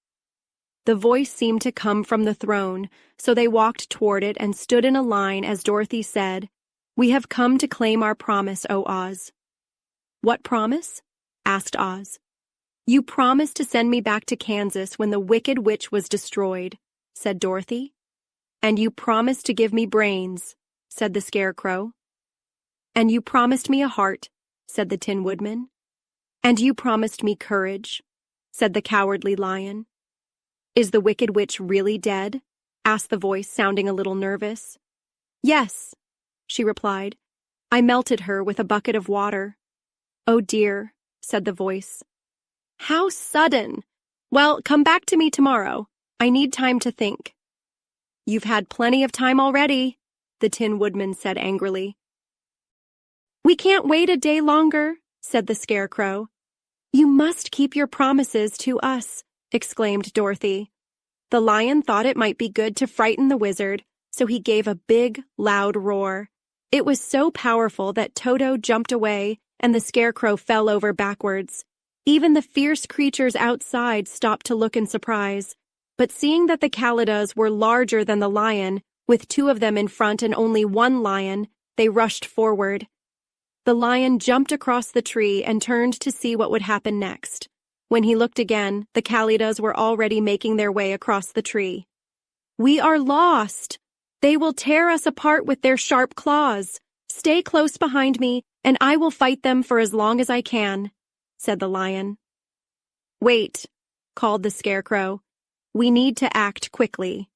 The voice seemed to come from the throne, so they walked toward it and stood in a line as Dorothy said, "We have come to claim our promise, O Oz." "What promise?" asked Oz. "You promised to send me back to Kansas when the Wicked Witch was destroyed," said Dorothy. "And you promised to give me brains," said the Scarecrow. "And you promised me a heart," said the Tin Woodman. "And you promised me courage," said the Cowardly Lion. "Is the Wicked Witch really dead?" asked the voice, sounding a little nervous. "Yes," she replied. "I melted her with a bucket of water." "Oh dear," said the voice. "How sudden! Well, come back to me tomorrow. I need time to think." "You've had plenty of time already," the Tin Woodman said angrily. "We can't wait a day longer," said the Scarecrow. "You must keep your promises to us," exclaimed Dorothy. The lion thought it might be good to frighten the wizard, so he gave a big, loud roar. It was so powerful that Toto jumped away and the Scarecrow fell over backwards. Even the fierce creatures outside stopped to look in surprise. But seeing that the Kalidas were larger than the lion, with two of them in front and only one lion, they rushed forward. The lion jumped across the tree and turned to see what would happen next. When he looked again, the Kalidas were already making their way across the tree. "We are lost! They will tear us apart with their sharp claws. Stay close behind me, and I will fight them for as long as I can," said the lion. "Wait," called the Scarecrow. "We need to act quickly."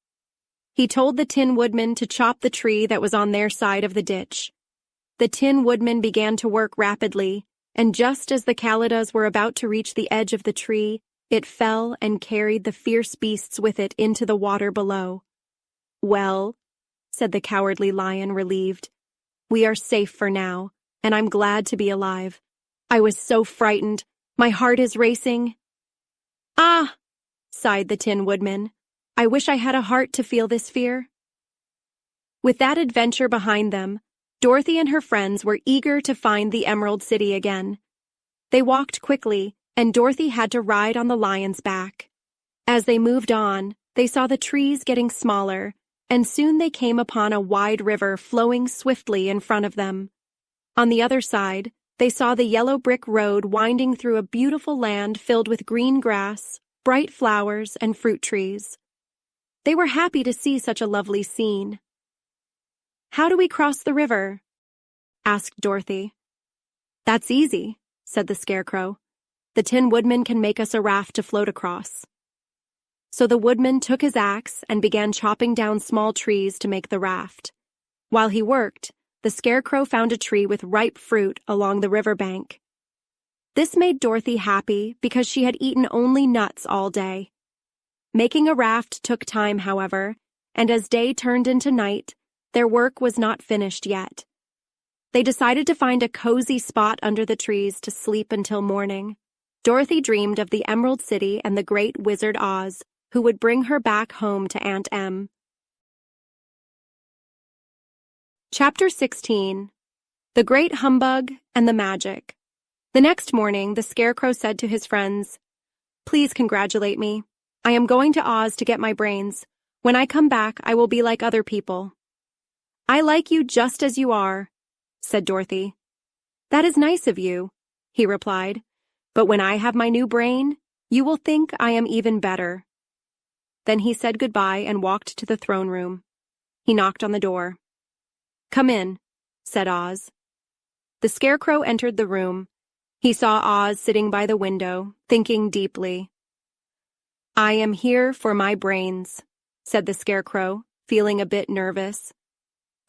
He told the Tin Woodman to chop the tree that was on their side of the ditch. The Tin Woodman began to work rapidly, and just as the Kalidas were about to reach the edge of the tree, it fell and carried the fierce beasts with it into the water below. "Well," said the Cowardly Lion, relieved, "we are safe for now, and I'm glad to be alive. I was so frightened. My heart is racing." "Ah," sighed the Tin Woodman. "I wish I had a heart to feel this fear." With that adventure behind them, Dorothy and her friends were eager to find the Emerald City again. They walked quickly, and Dorothy had to ride on the lion's back. As they moved on, they saw the trees getting smaller, and soon they came upon a wide river flowing swiftly in front of them. On the other side, they saw the yellow brick road winding through a beautiful land filled with green grass, bright flowers, and fruit trees. They were happy to see such a lovely scene. "How do we cross the river?" asked Dorothy. "That's easy," said the Scarecrow. "The Tin Woodman can make us a raft to float across." So the woodman took his axe and began chopping down small trees to make the raft. While he worked, the Scarecrow found a tree with ripe fruit along the riverbank. This made Dorothy happy because she had eaten only nuts all day. Making a raft took time, however, and as day turned into night, their work was not finished yet. They decided to find a cozy spot under the trees to sleep until morning. Dorothy dreamed of the Emerald City and the great wizard Oz, who would bring her back home to Aunt Em. Chapter 16. The Great Humbug and the Magic. The next morning, the Scarecrow said to his friends, "Please congratulate me. I am going to Oz to get my brains. When I come back, I will be like other people." "I like you just as you are," said Dorothy. "That is nice of you," he replied. "But when I have my new brain, you will think I am even better." Then he said goodbye and walked to the throne room. He knocked on the door. "Come in," said Oz. The Scarecrow entered the room. He saw Oz sitting by the window, thinking deeply. "I am here for my brains," said the Scarecrow, feeling a bit nervous.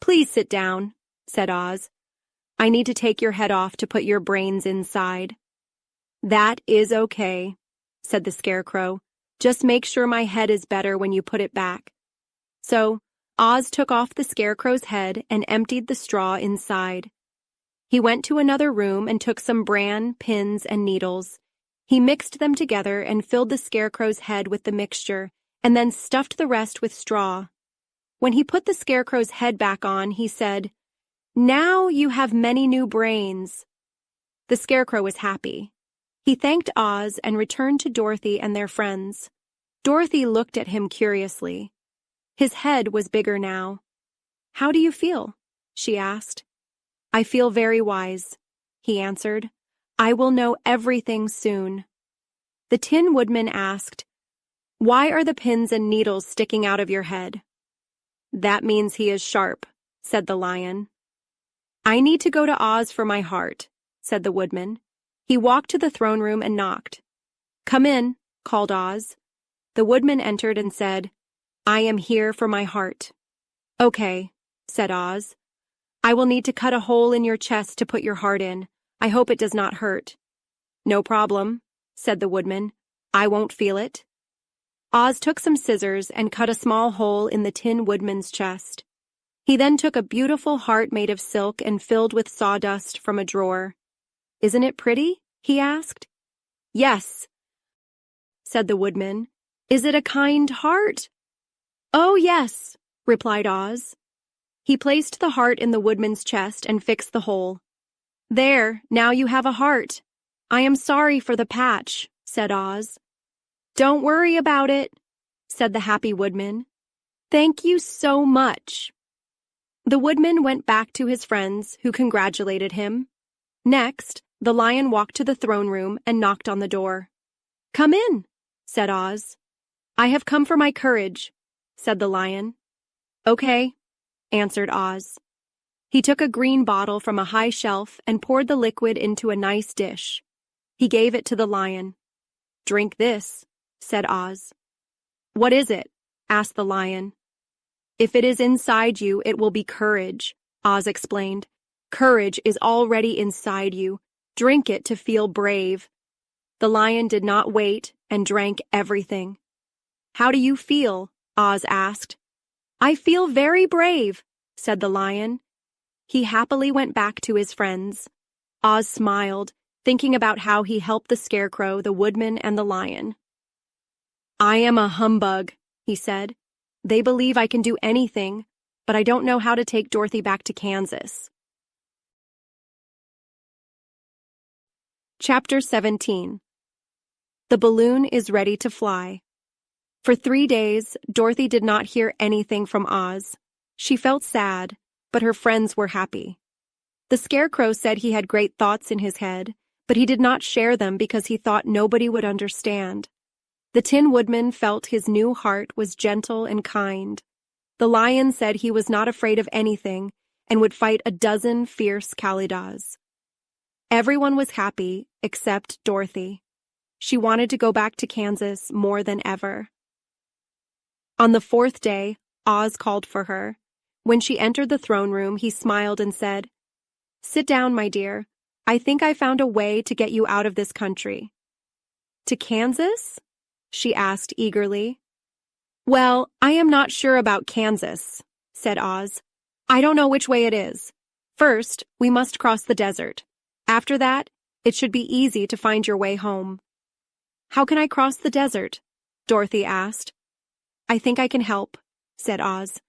"Please sit down," said Oz. "I need to take your head off to put your brains inside." "That is okay," said the Scarecrow. "Just make sure my head is better when you put it back." So Oz took off the Scarecrow's head and emptied the straw inside. He went to another room and took some bran, pins, and needles. He mixed them together and filled the Scarecrow's head with the mixture, and then stuffed the rest with straw. When he put the Scarecrow's head back on, he said, "Now you have many new brains." The Scarecrow was happy. He thanked Oz and returned to Dorothy and their friends. Dorothy looked at him curiously. His head was bigger now. "How do you feel?" she asked. "I feel very wise," he answered. "I will know everything soon." The Tin Woodman asked, "Why are the pins and needles sticking out of your head?" "That means he is sharp," said the Lion. "I need to go to Oz for my heart," said the Woodman. He walked to the throne room and knocked. "Come in," called Oz. The Woodman entered and said, "I am here for my heart." "Okay," said Oz. "I will need to cut a hole in your chest to put your heart in. I hope it does not hurt." "No problem," said the Woodman. "I won't feel it." Oz took some scissors and cut a small hole in the Tin Woodman's chest. He then took a beautiful heart made of silk and filled with sawdust from a drawer. "Isn't it pretty?" he asked. "Yes," said the Woodman. "Is it a kind heart?" "Oh, yes," replied Oz. He placed the heart in the Woodman's chest and fixed the hole. "There, now you have a heart. I am sorry for the patch," said Oz. "Don't worry about it," said the happy Woodman. "Thank you so much." The Woodman went back to his friends, who congratulated him. Next, the Lion walked to the throne room and knocked on the door. "Come in," said Oz. "I have come for my courage," said the Lion. "Okay," answered Oz. He took a green bottle from a high shelf and poured the liquid into a nice dish. He gave it to the Lion. "Drink this," said Oz. "What is it?" asked the Lion. "If it is inside you, it will be courage," Oz explained. "Courage is already inside you. Drink it to feel brave." The Lion did not wait and drank everything. "How do you feel?" Oz asked. "I feel very brave," said the Lion. He happily went back to his friends. Oz smiled, thinking about how he helped the Scarecrow, the Woodman, and the Lion. "I am a humbug," he said. "They believe I can do anything, but I don't know how to take Dorothy back to Kansas." Chapter 17. The balloon is ready to fly. For 3 days, Dorothy did not hear anything from Oz. She felt sad, but her friends were happy. The Scarecrow said he had great thoughts in his head, but he did not share them because he thought nobody would understand. The Tin Woodman felt his new heart was gentle and kind. The Lion said he was not afraid of anything and would fight a dozen fierce Kalidas. Everyone was happy except Dorothy. She wanted to go back to Kansas more than ever. On the 4th day, Oz called for her. When she entered the throne room, he smiled and said, "Sit down, my dear. I think I found a way to get you out of this country." "To Kansas?" she asked eagerly. "Well, I am not sure about Kansas," said Oz. "I don't know which way it is. First, we must cross the desert. After that, it should be easy to find your way home." "How can I cross the desert?" Dorothy asked. "I think I can help," said Oz.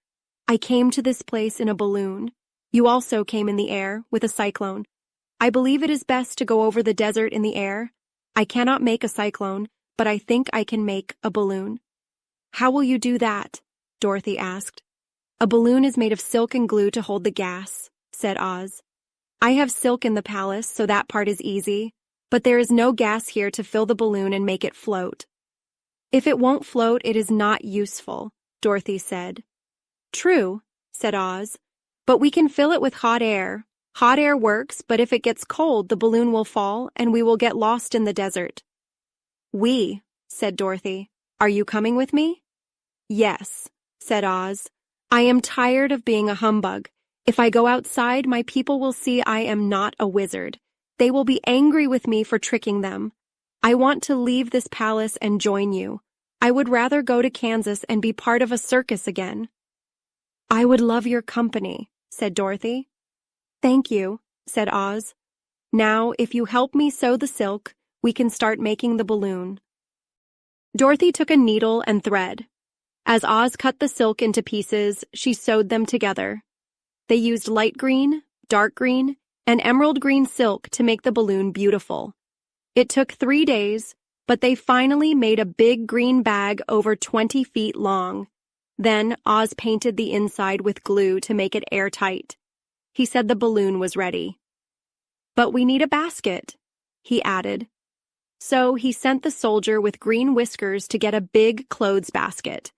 "I came to this place in a balloon. You also came in the air, with a cyclone. I believe it is best to go over the desert in the air. I cannot make a cyclone, but I think I can make a balloon." "How will you do that?" Dorothy asked. "A balloon is made of silk and glue to hold the gas," said Oz. "I have silk in the palace, so that part is easy, but there is no gas here to fill the balloon and make it float." "If it won't float, it is not useful," Dorothy said. "True," said Oz, "but we can fill it with hot air. Hot air works, but if it gets cold, the balloon will fall, and we will get lost in the desert." "We," said Dorothy. "Are you coming with me?" "Yes," said Oz. "I am tired of being a humbug. If I go outside, my people will see I am not a wizard. They will be angry with me for tricking them. I want to leave this palace and join you. I would rather go to Kansas and be part of a circus again." "I would love your company," said Dorothy. "Thank you," said Oz. "Now, if you help me sew the silk, we can start making the balloon." Dorothy took a needle and thread. As Oz cut the silk into pieces, she sewed them together. They used light green, dark green, and emerald green silk to make the balloon beautiful. It took 3 days, but they finally made a big green bag over 20 feet long. Then Oz painted the inside with glue to make it airtight. He said the balloon was ready. "But we need a basket," he added. So he sent the soldier with green whiskers to get a big clothes basket.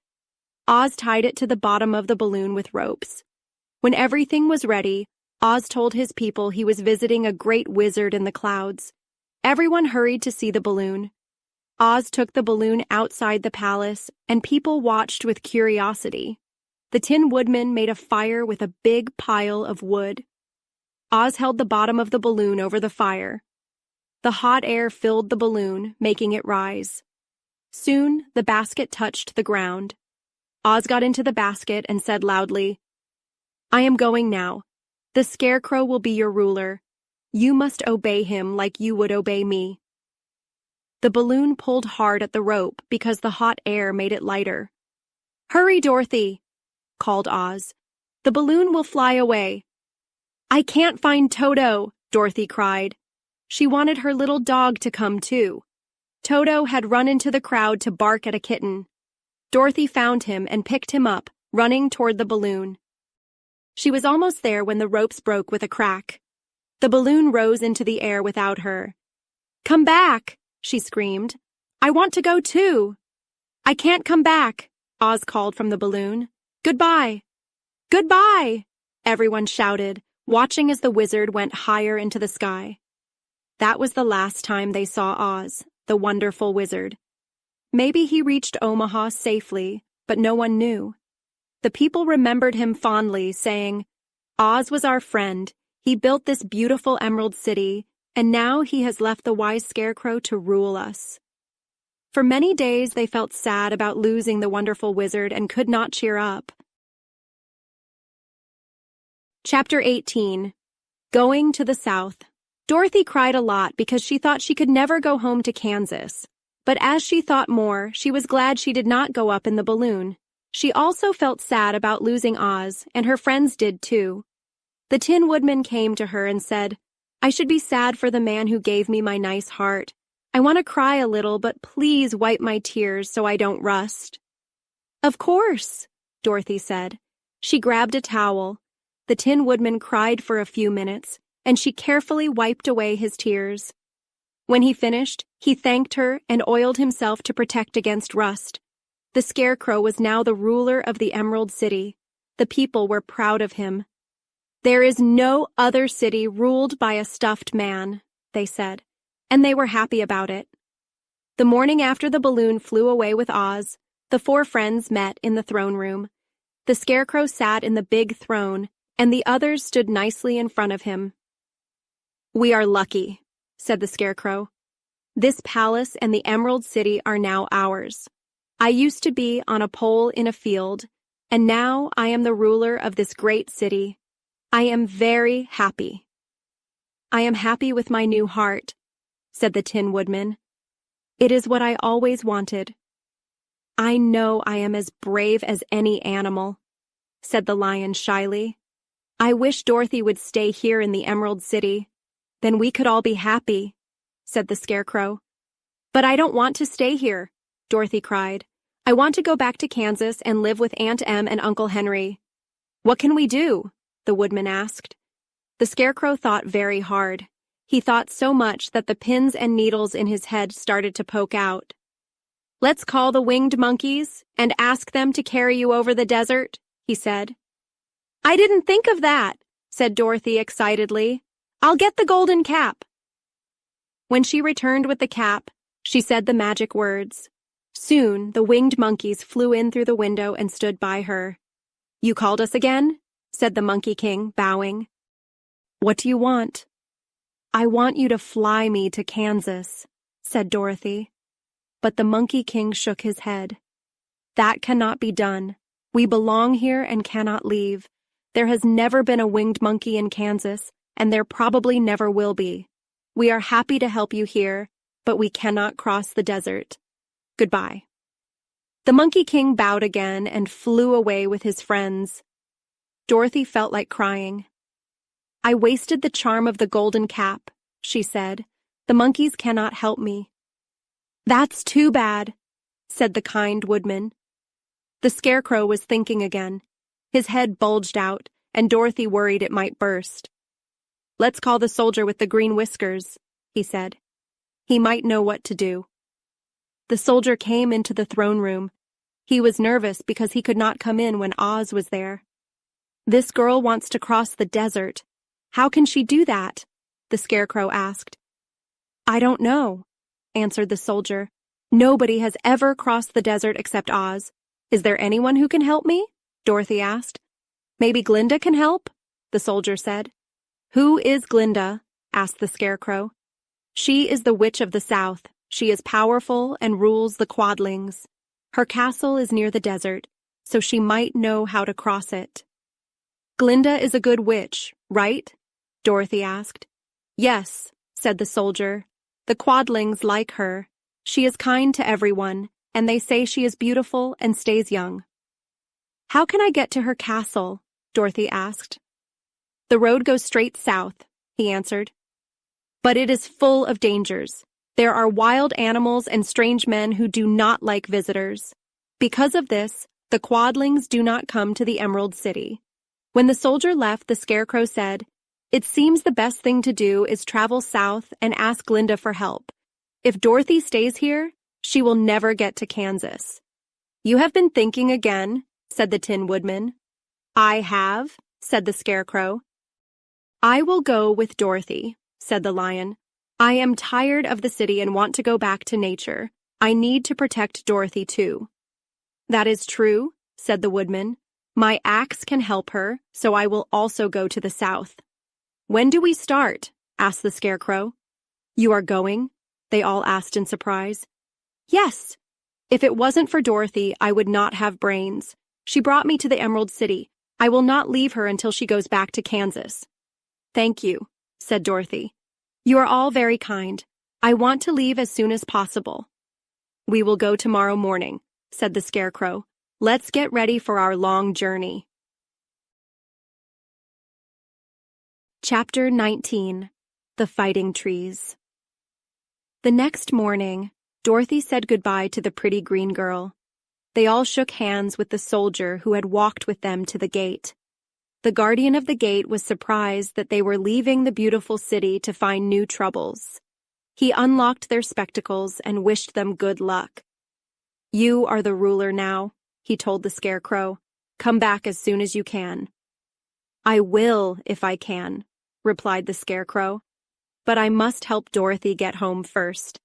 Oz tied it to the bottom of the balloon with ropes. When everything was ready, Oz told his people he was visiting a great wizard in the clouds. Everyone hurried to see the balloon. Oz took the balloon outside the palace, and people watched with curiosity. The Tin Woodman made a fire with a big pile of wood. Oz held the bottom of the balloon over the fire. The hot air filled the balloon, making it rise. Soon, the basket touched the ground. Oz got into the basket and said loudly, "I am going now. The Scarecrow will be your ruler. You must obey him like you would obey me." The balloon pulled hard at the rope because the hot air made it lighter. "Hurry, Dorothy," called Oz. "The balloon will fly away." "I can't find Toto," Dorothy cried. She wanted her little dog to come too. Toto had run into the crowd to bark at a kitten. Dorothy found him and picked him up, running toward the balloon. She was almost there when the ropes broke with a crack. The balloon rose into the air without her. "Come back!" she screamed. "I want to go too." "I can't come back," Oz called from the balloon. "Goodbye!" "Goodbye!" everyone shouted, watching as the wizard went higher into the sky. That was the last time they saw Oz, the wonderful wizard. Maybe he reached Omaha safely, but no one knew. The people remembered him fondly, saying, "Oz was our friend. He built this beautiful Emerald City, and now he has left the wise Scarecrow to rule us." For many days they felt sad about losing the wonderful wizard and could not cheer up. Chapter 18. Going to the South. Dorothy cried a lot because she thought she could never go home to Kansas. But as she thought more, she was glad she did not go up in the balloon. She also felt sad about losing Oz, and her friends did too. The Tin Woodman came to her and said, "I should be sad for the man who gave me my nice heart. I want to cry a little, but please wipe my tears so I don't rust." "Of course," Dorothy said. She grabbed a towel. The Tin Woodman cried for a few minutes, and she carefully wiped away his tears. When he finished, he thanked her and oiled himself to protect against rust. The Scarecrow was now the ruler of the Emerald City. The people were proud of him. "There is no other city ruled by a stuffed man," they said, and they were happy about it. The morning after the balloon flew away with Oz, the 4 friends met in the throne room. The Scarecrow sat in the big throne, and the others stood nicely in front of him. "We are lucky," said the Scarecrow. "This palace and the Emerald City are now ours. I used to be on a pole in a field, and now I am the ruler of this great city. I am very happy." "I am happy with my new heart," said the Tin Woodman. "It is what I always wanted." "I know I am as brave as any animal," said the Lion shyly. "I wish Dorothy would stay here in the Emerald City. Then we could all be happy," said the Scarecrow. "But I don't want to stay here," Dorothy cried. "I want to go back to Kansas and live with Aunt Em and Uncle Henry." "What can we do?" the Woodman asked. The Scarecrow thought very hard. He thought so much that the pins and needles in his head started to poke out. "Let's call the winged monkeys and ask them to carry you over the desert," he said. "I didn't think of that," said Dorothy excitedly. "I'll get the golden cap." When she returned with the cap, she said the magic words. Soon, the winged monkeys flew in through the window and stood by her. "You called us again?" said the Monkey King, bowing. "What do you want?" "I want you to fly me to Kansas," said Dorothy. But the Monkey King shook his head. "That cannot be done. We belong here and cannot leave. There has never been a winged monkey in Kansas, and there probably never will be. We are happy to help you here, but we cannot cross the desert. Goodbye." The Monkey King bowed again and flew away with his friends. Dorothy felt like crying. "I wasted the charm of the golden cap," she said. "The monkeys cannot help me." "That's too bad," said the kind woodman. The Scarecrow was thinking again. His head bulged out, and Dorothy worried it might burst. "Let's call the soldier with the green whiskers," he said. "He might know what to do." The soldier came into the throne room. He was nervous because he could not come in when Oz was there. "This girl wants to cross the desert. How can she do that?" the Scarecrow asked. "I don't know," answered the soldier. "Nobody has ever crossed the desert except Oz. Is there anyone who can help me?" Dorothy asked. "Maybe Glinda can help?" the soldier said. "Who is Glinda?" asked the Scarecrow. "She is the Witch of the South. She is powerful and rules the Quadlings. Her castle is near the desert, so she might know how to cross it." "Glinda is a good witch, right?" Dorothy asked. "Yes," said the soldier. "The Quadlings like her. She is kind to everyone, and they say she is beautiful and stays young." "How can I get to her castle?" Dorothy asked. "The road goes straight south," he answered. "But it is full of dangers. There are wild animals and strange men who do not like visitors. Because of this, the Quadlings do not come to the Emerald City." When the soldier left, the Scarecrow said, "It seems the best thing to do is travel south and ask Glinda for help. If Dorothy stays here, she will never get to Kansas." "You have been thinking again," said the Tin Woodman. "I have," said the Scarecrow. "I will go with Dorothy," said the Lion. "I am tired of the city and want to go back to nature. I need to protect Dorothy, too." "That is true," said the Woodman. "My axe can help her, so I will also go to the south." "When do we start?" asked the Scarecrow. "You are going?" they all asked in surprise. "Yes. If it wasn't for Dorothy, I would not have brains. She brought me to the Emerald City. I will not leave her until she goes back to Kansas." "Thank you," said Dorothy. "You are all very kind. I want to leave as soon as possible." "We will go tomorrow morning," said the Scarecrow. "Let's get ready for our long journey." Chapter 19. The Fighting Trees. The next morning, Dorothy said goodbye to the pretty green girl. They all shook hands with the soldier who had walked with them to the gate. The guardian of the gate was surprised that they were leaving the beautiful city to find new troubles. He unlocked their spectacles and wished them good luck. "You are the ruler now," he told the Scarecrow. "Come back as soon as you can." "I will, if I can," replied the Scarecrow. "But I must help Dorothy get home first."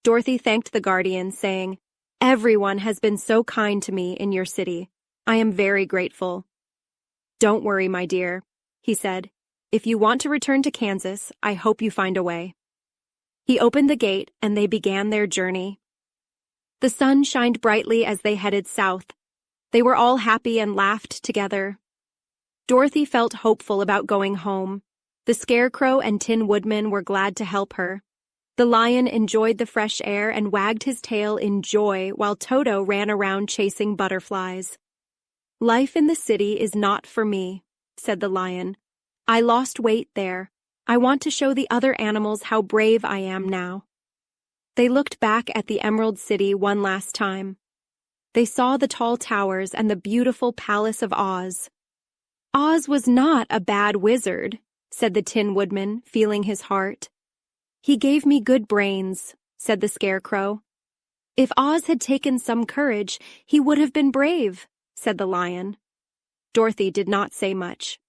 Dorothy thanked the guardian, saying, "Everyone has been so kind to me in your city. I am very grateful." "Don't worry, my dear," he said. "If you want to return to Kansas, I hope you find a way." He opened the gate, and they began their journey. The sun shined brightly as they headed south. They were all happy and laughed together. Dorothy felt hopeful about going home. The Scarecrow and Tin Woodman were glad to help her. The Lion enjoyed the fresh air and wagged his tail in joy while Toto ran around chasing butterflies. "Life in the city is not for me," said the Lion. "I lost weight there. I want to show the other animals how brave I am now." They looked back at the Emerald City one last time. They saw the tall towers and the beautiful Palace of Oz. "Oz was not a bad wizard," said the Tin Woodman, feeling his heart. "He gave me good brains," said the Scarecrow. "If Oz had taken some courage, he would have been brave," said the Lion. Dorothy did not say much.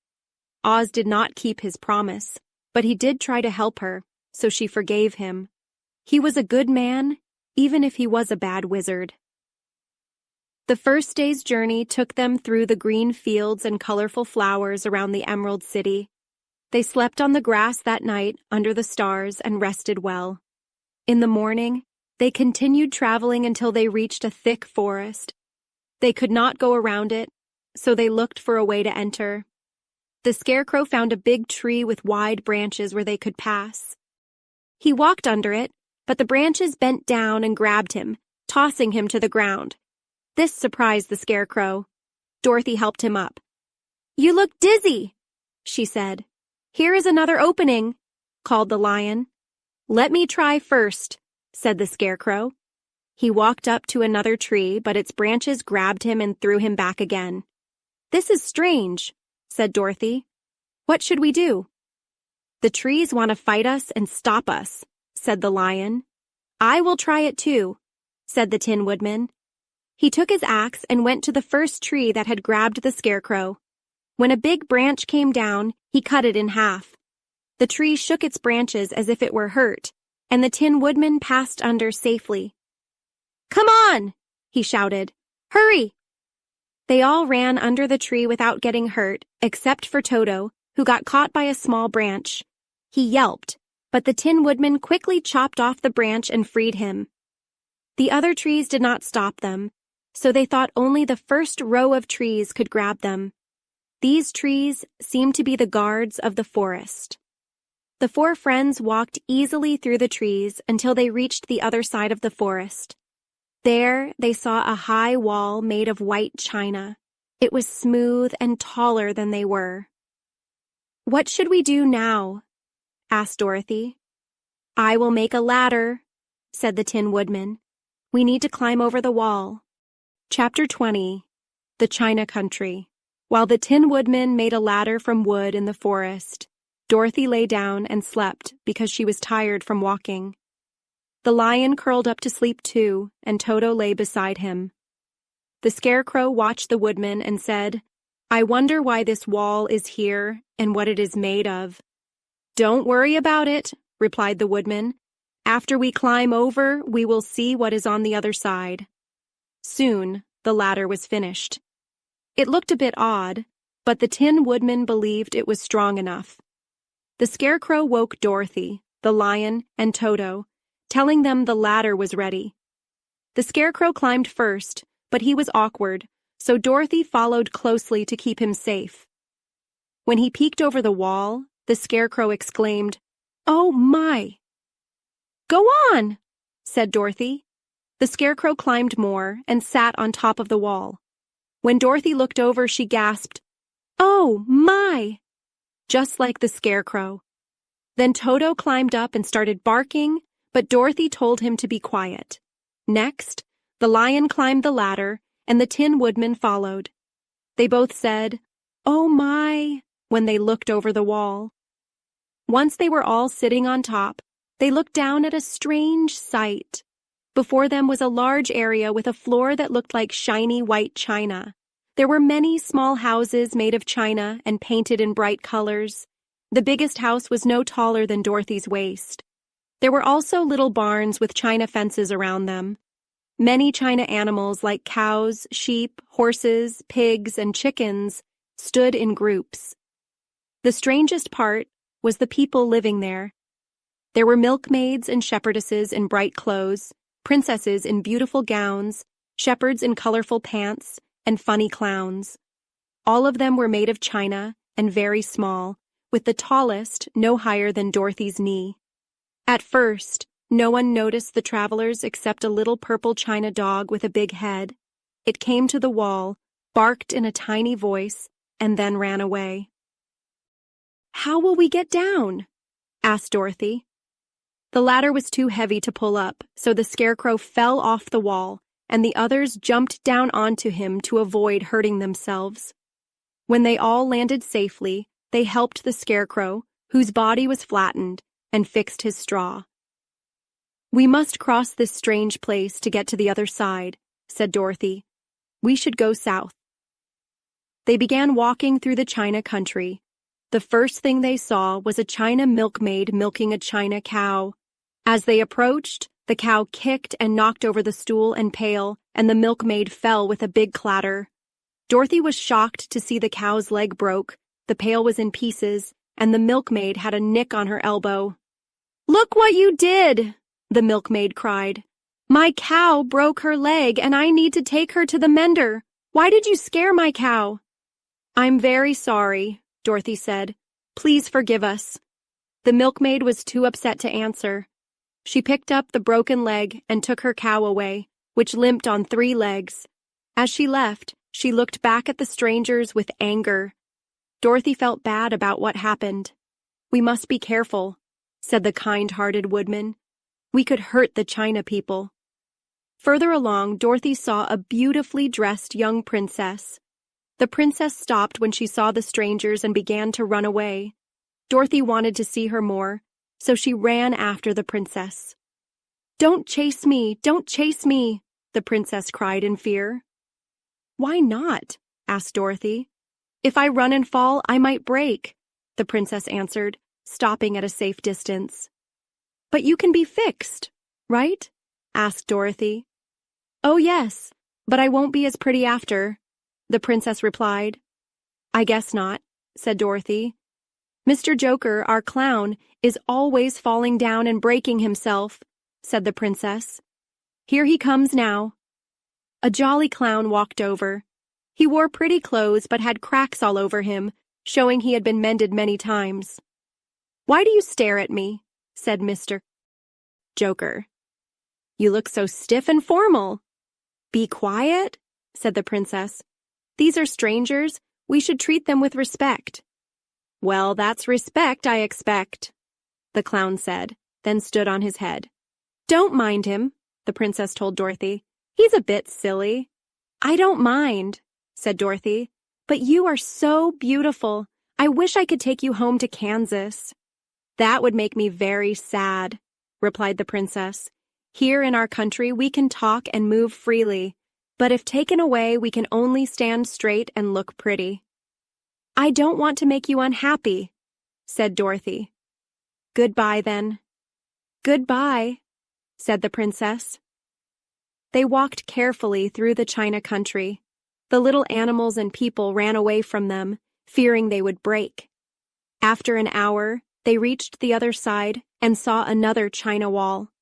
Oz did not keep his promise, but he did try to help her, so she forgave him. He was a good man, even if he was a bad wizard. The first day's journey took them through the green fields and colorful flowers around the Emerald City. They slept on the grass that night under the stars and rested well. In the morning, they continued traveling until they reached a thick forest. They could not go around it, so they looked for a way to enter. The Scarecrow found a big tree with wide branches where they could pass. He walked under it, but the branches bent down and grabbed him, tossing him to the ground. This surprised the Scarecrow. Dorothy helped him up. "You look dizzy," she said. "Here is another opening," called the Lion. "Let me try first," said the Scarecrow. He walked up to another tree, but its branches grabbed him and threw him back again. "This is strange," said Dorothy. "What should we do?" "The trees want to fight us and stop us," said the Lion. "I will try it too," said the Tin Woodman. He took his axe and went to the first tree that had grabbed the Scarecrow. When a big branch came down, he cut it in half. The tree shook its branches as if it were hurt, and the Tin Woodman passed under safely. "Come on!" he shouted. "Hurry!" They all ran under the tree without getting hurt, except for Toto, who got caught by a small branch. He yelped, but the Tin Woodman quickly chopped off the branch and freed him. The other trees did not stop them, so they thought only the first row of trees could grab them. These trees seemed to be the guards of the forest. The four friends walked easily through the trees until they reached the other side of the forest. There they saw a high wall made of white china. It was smooth and taller than they were. "What should we do now?" asked Dorothy. "I will make a ladder," said the Tin Woodman. "We need to climb over the wall." Chapter 20. The China Country. While the Tin Woodman made a ladder from wood in the forest, Dorothy lay down and slept because she was tired from walking. The Lion curled up to sleep too, and Toto lay beside him. The Scarecrow watched the Woodman and said, "I wonder why this wall is here and what it is made of." "Don't worry about it," replied the Woodman. "After we climb over, we will see what is on the other side." Soon, the ladder was finished. It looked a bit odd, but the Tin Woodman believed it was strong enough. The Scarecrow woke Dorothy, the Lion, and Toto, telling them the ladder was ready. The Scarecrow climbed first, but he was awkward, so Dorothy followed closely to keep him safe. When he peeked over the wall, the Scarecrow exclaimed, "Oh my!" "Go on," said Dorothy. The Scarecrow climbed more and sat on top of the wall. When Dorothy looked over, she gasped, "Oh my!" just like the Scarecrow. Then Toto climbed up and started barking, but Dorothy told him to be quiet. Next, the Lion climbed the ladder, and the Tin Woodman followed. They both said, "Oh my," when they looked over the wall. Once they were all sitting on top, they looked down at a strange sight. Before them was a large area with a floor that looked like shiny white china. There were many small houses made of china and painted in bright colors. The biggest house was no taller than Dorothy's waist. There were also little barns with china fences around them. Many china animals like cows, sheep, horses, pigs, and chickens stood in groups. The strangest part was the people living there. There were milkmaids and shepherdesses in bright clothes, princesses in beautiful gowns, shepherds in colorful pants, and funny clowns. All of them were made of china and very small, with the tallest no higher than Dorothy's knee. At first, no one noticed the travelers except a little purple china dog with a big head. It came to the wall, barked in a tiny voice, and then ran away. "How will we get down?" asked Dorothy. The ladder was too heavy to pull up, so the Scarecrow fell off the wall, and the others jumped down onto him to avoid hurting themselves. When they all landed safely, they helped the Scarecrow, whose body was flattened, and fixed his straw. "We must cross this strange place to get to the other side," said Dorothy. "We should go south." They began walking through the China country. The first thing they saw was a China milkmaid milking a China cow. As they approached, the cow kicked and knocked over the stool and pail, and the milkmaid fell with a big clatter. Dorothy was shocked to see the cow's leg broke, the pail was in pieces, and the milkmaid had a nick on her elbow. "Look what you did!" the milkmaid cried. "My cow broke her leg, and I need to take her to the mender. Why did you scare my cow?" "I'm very sorry," Dorothy said. "Please forgive us." The milkmaid was too upset to answer. She picked up the broken leg and took her cow away, which limped on 3 legs. As she left, she looked back at the strangers with anger. Dorothy felt bad about what happened. "We must be careful," said the kind-hearted woodman. "We could hurt the China people." Further along, Dorothy saw a beautifully dressed young princess. The princess stopped when she saw the strangers and began to run away. Dorothy wanted to see her more, so she ran after the princess. "Don't chase me! Don't chase me!" the princess cried in fear. "Why not?" asked Dorothy. "If I run and fall, I might break," the princess answered, stopping at a safe distance. "But you can be fixed, right?" asked Dorothy. "Oh, yes, but I won't be as pretty after," the princess replied. "I guess not," said Dorothy. "Mr. Joker, our clown, is always falling down and breaking himself," said the princess. "Here he comes now." A jolly clown walked over. He wore pretty clothes but had cracks all over him, showing he had been mended many times. "Why do you stare at me?" said Mr. Joker. "You look so stiff and formal." "Be quiet," said the princess. "These are strangers. We should treat them with respect." "Well, that's respect, I expect," the clown said, then stood on his head. "Don't mind him," the princess told Dorothy. "He's a bit silly." "I don't mind," said Dorothy. "But you are so beautiful. I wish I could take you home to Kansas." "That would make me very sad," replied the princess. "Here in our country we can talk and move freely, but if taken away we can only stand straight and look pretty." "I don't want to make you unhappy," said Dorothy. "Goodbye, then." "Goodbye," said the princess. They walked carefully through the China country. The little animals and people ran away from them, fearing they would break. After an hour, they reached the other side and saw another China wall.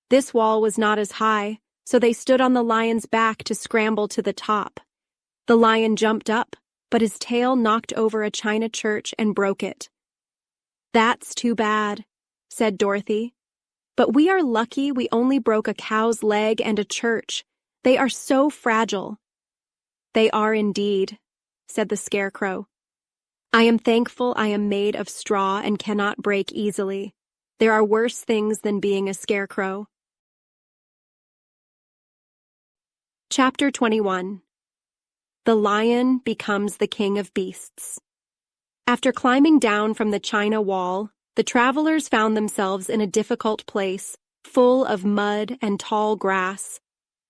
This wall was not as high, so they stood on the lion's back to scramble to the top. The lion jumped up, but his tail knocked over a China church and broke it. "That's too bad," said Dorothy. "But we are lucky we only broke a cow's leg and a church. They are so fragile." "They are indeed," said the Scarecrow. "I am thankful I am made of straw and cannot break easily. There are worse things than being a scarecrow." Chapter 21. The Lion Becomes the King of Beasts. After climbing down from the China wall, the travelers found themselves in a difficult place, full of mud and tall grass.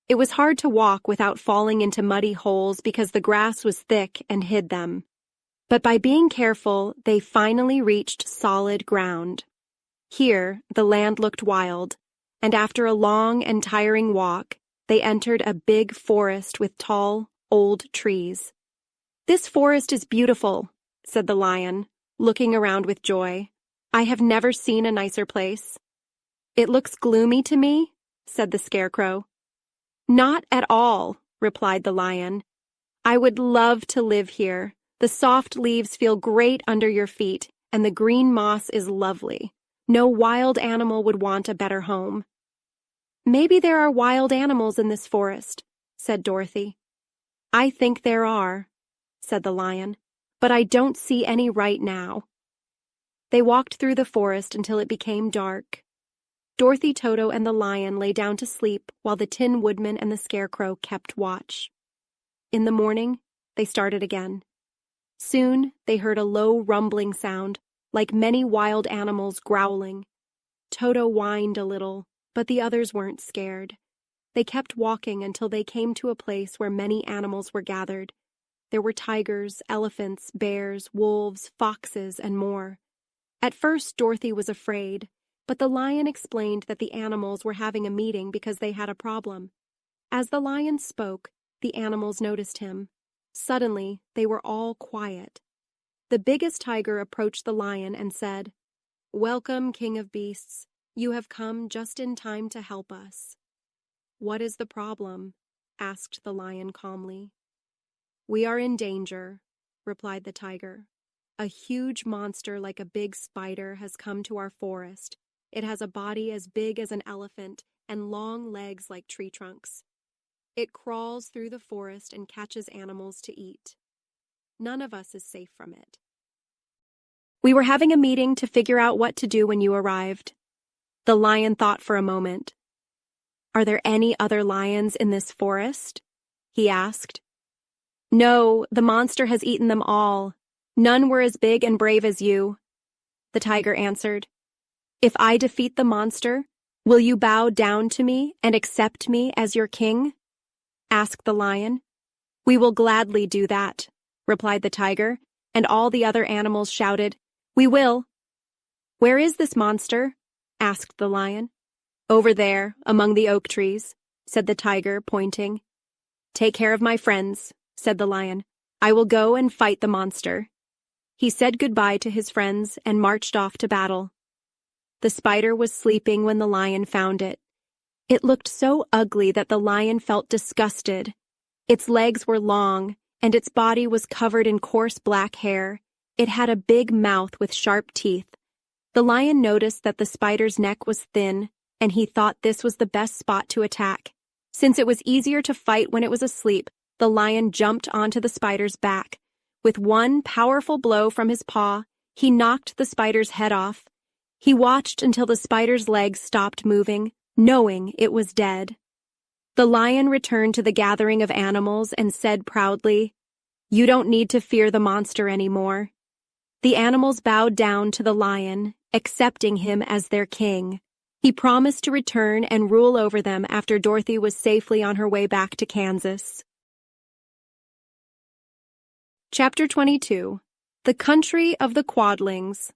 It was hard to walk without falling into muddy holes because the grass was thick and hid them. But by being careful, they finally reached solid ground. Here, the land looked wild, and after a long and tiring walk, they entered a big forest with tall, old trees. "This forest is beautiful," said the lion, looking around with joy. "I have never seen a nicer place." "It looks gloomy to me," said the Scarecrow. "Not at all," replied the lion. "I would love to live here. The soft leaves feel great under your feet, and the green moss is lovely. No wild animal would want a better home." "Maybe there are wild animals in this forest," said Dorothy. "I think there are," said the lion, "but I don't see any right now." They walked through the forest until it became dark. Dorothy, Toto, and the lion lay down to sleep while the Tin Woodman and the Scarecrow kept watch. In the morning, they started again. Soon, they heard a low rumbling sound, like many wild animals growling. Toto whined a little, but the others weren't scared. They kept walking until they came to a place where many animals were gathered. There were tigers, elephants, bears, wolves, foxes, and more. At first, Dorothy was afraid, but the lion explained that the animals were having a meeting because they had a problem. As the lion spoke, the animals noticed him. Suddenly, they were all quiet. The biggest tiger approached the lion and said, "Welcome, King of Beasts. You have come just in time to help us." "What is the problem?" asked the lion calmly. "We are in danger," replied the tiger. A huge monster like a big spider has come to our forest. It has a body as big as an elephant and long legs like tree trunks. It crawls through the forest and catches animals to eat. None of us is safe from it. We were having a meeting to figure out what to do when you arrived. The lion thought for a moment. Are there any other lions in this forest? He asked. No, the monster has eaten them all. None were as big and brave as you. The tiger answered. If I defeat the monster, will you bow down to me and accept me as your king? Asked the lion. We will gladly do that, replied the tiger, and all the other animals shouted, We will. Where is this monster? Asked the lion. Over there, among the oak trees, said the tiger, pointing. Take care of my friends, said the lion. I will go and fight the monster. He said goodbye to his friends and marched off to battle. The spider was sleeping when the lion found it. It looked so ugly that the lion felt disgusted. Its legs were long, and its body was covered in coarse black hair. It had a big mouth with sharp teeth. The lion noticed that the spider's neck was thin, and he thought this was the best spot to attack. Since it was easier to fight when it was asleep, the lion jumped onto the spider's back. With one powerful blow from his paw, he knocked the spider's head off. He watched until the spider's legs stopped moving, knowing it was dead. The lion returned to the gathering of animals and said proudly, You don't need to fear the monster anymore. The animals bowed down to the lion, accepting him as their king. He promised to return and rule over them after Dorothy was safely on her way back to Kansas. Chapter 22. The Country of the Quadlings.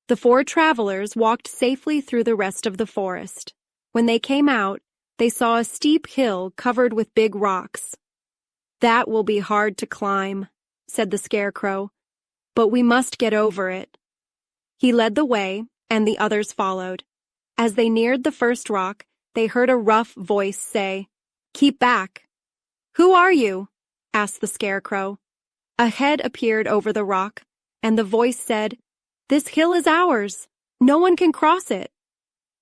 The four travelers walked safely through the rest of the forest. When they came out, they saw a steep hill covered with big rocks. That will be hard to climb, said the Scarecrow, but we must get over it. He led the way, and the others followed. As they neared the first rock, they heard a rough voice say, Keep back. Who are you? Asked the Scarecrow. A head appeared over the rock, and the voice said, This hill is ours. No one can cross it.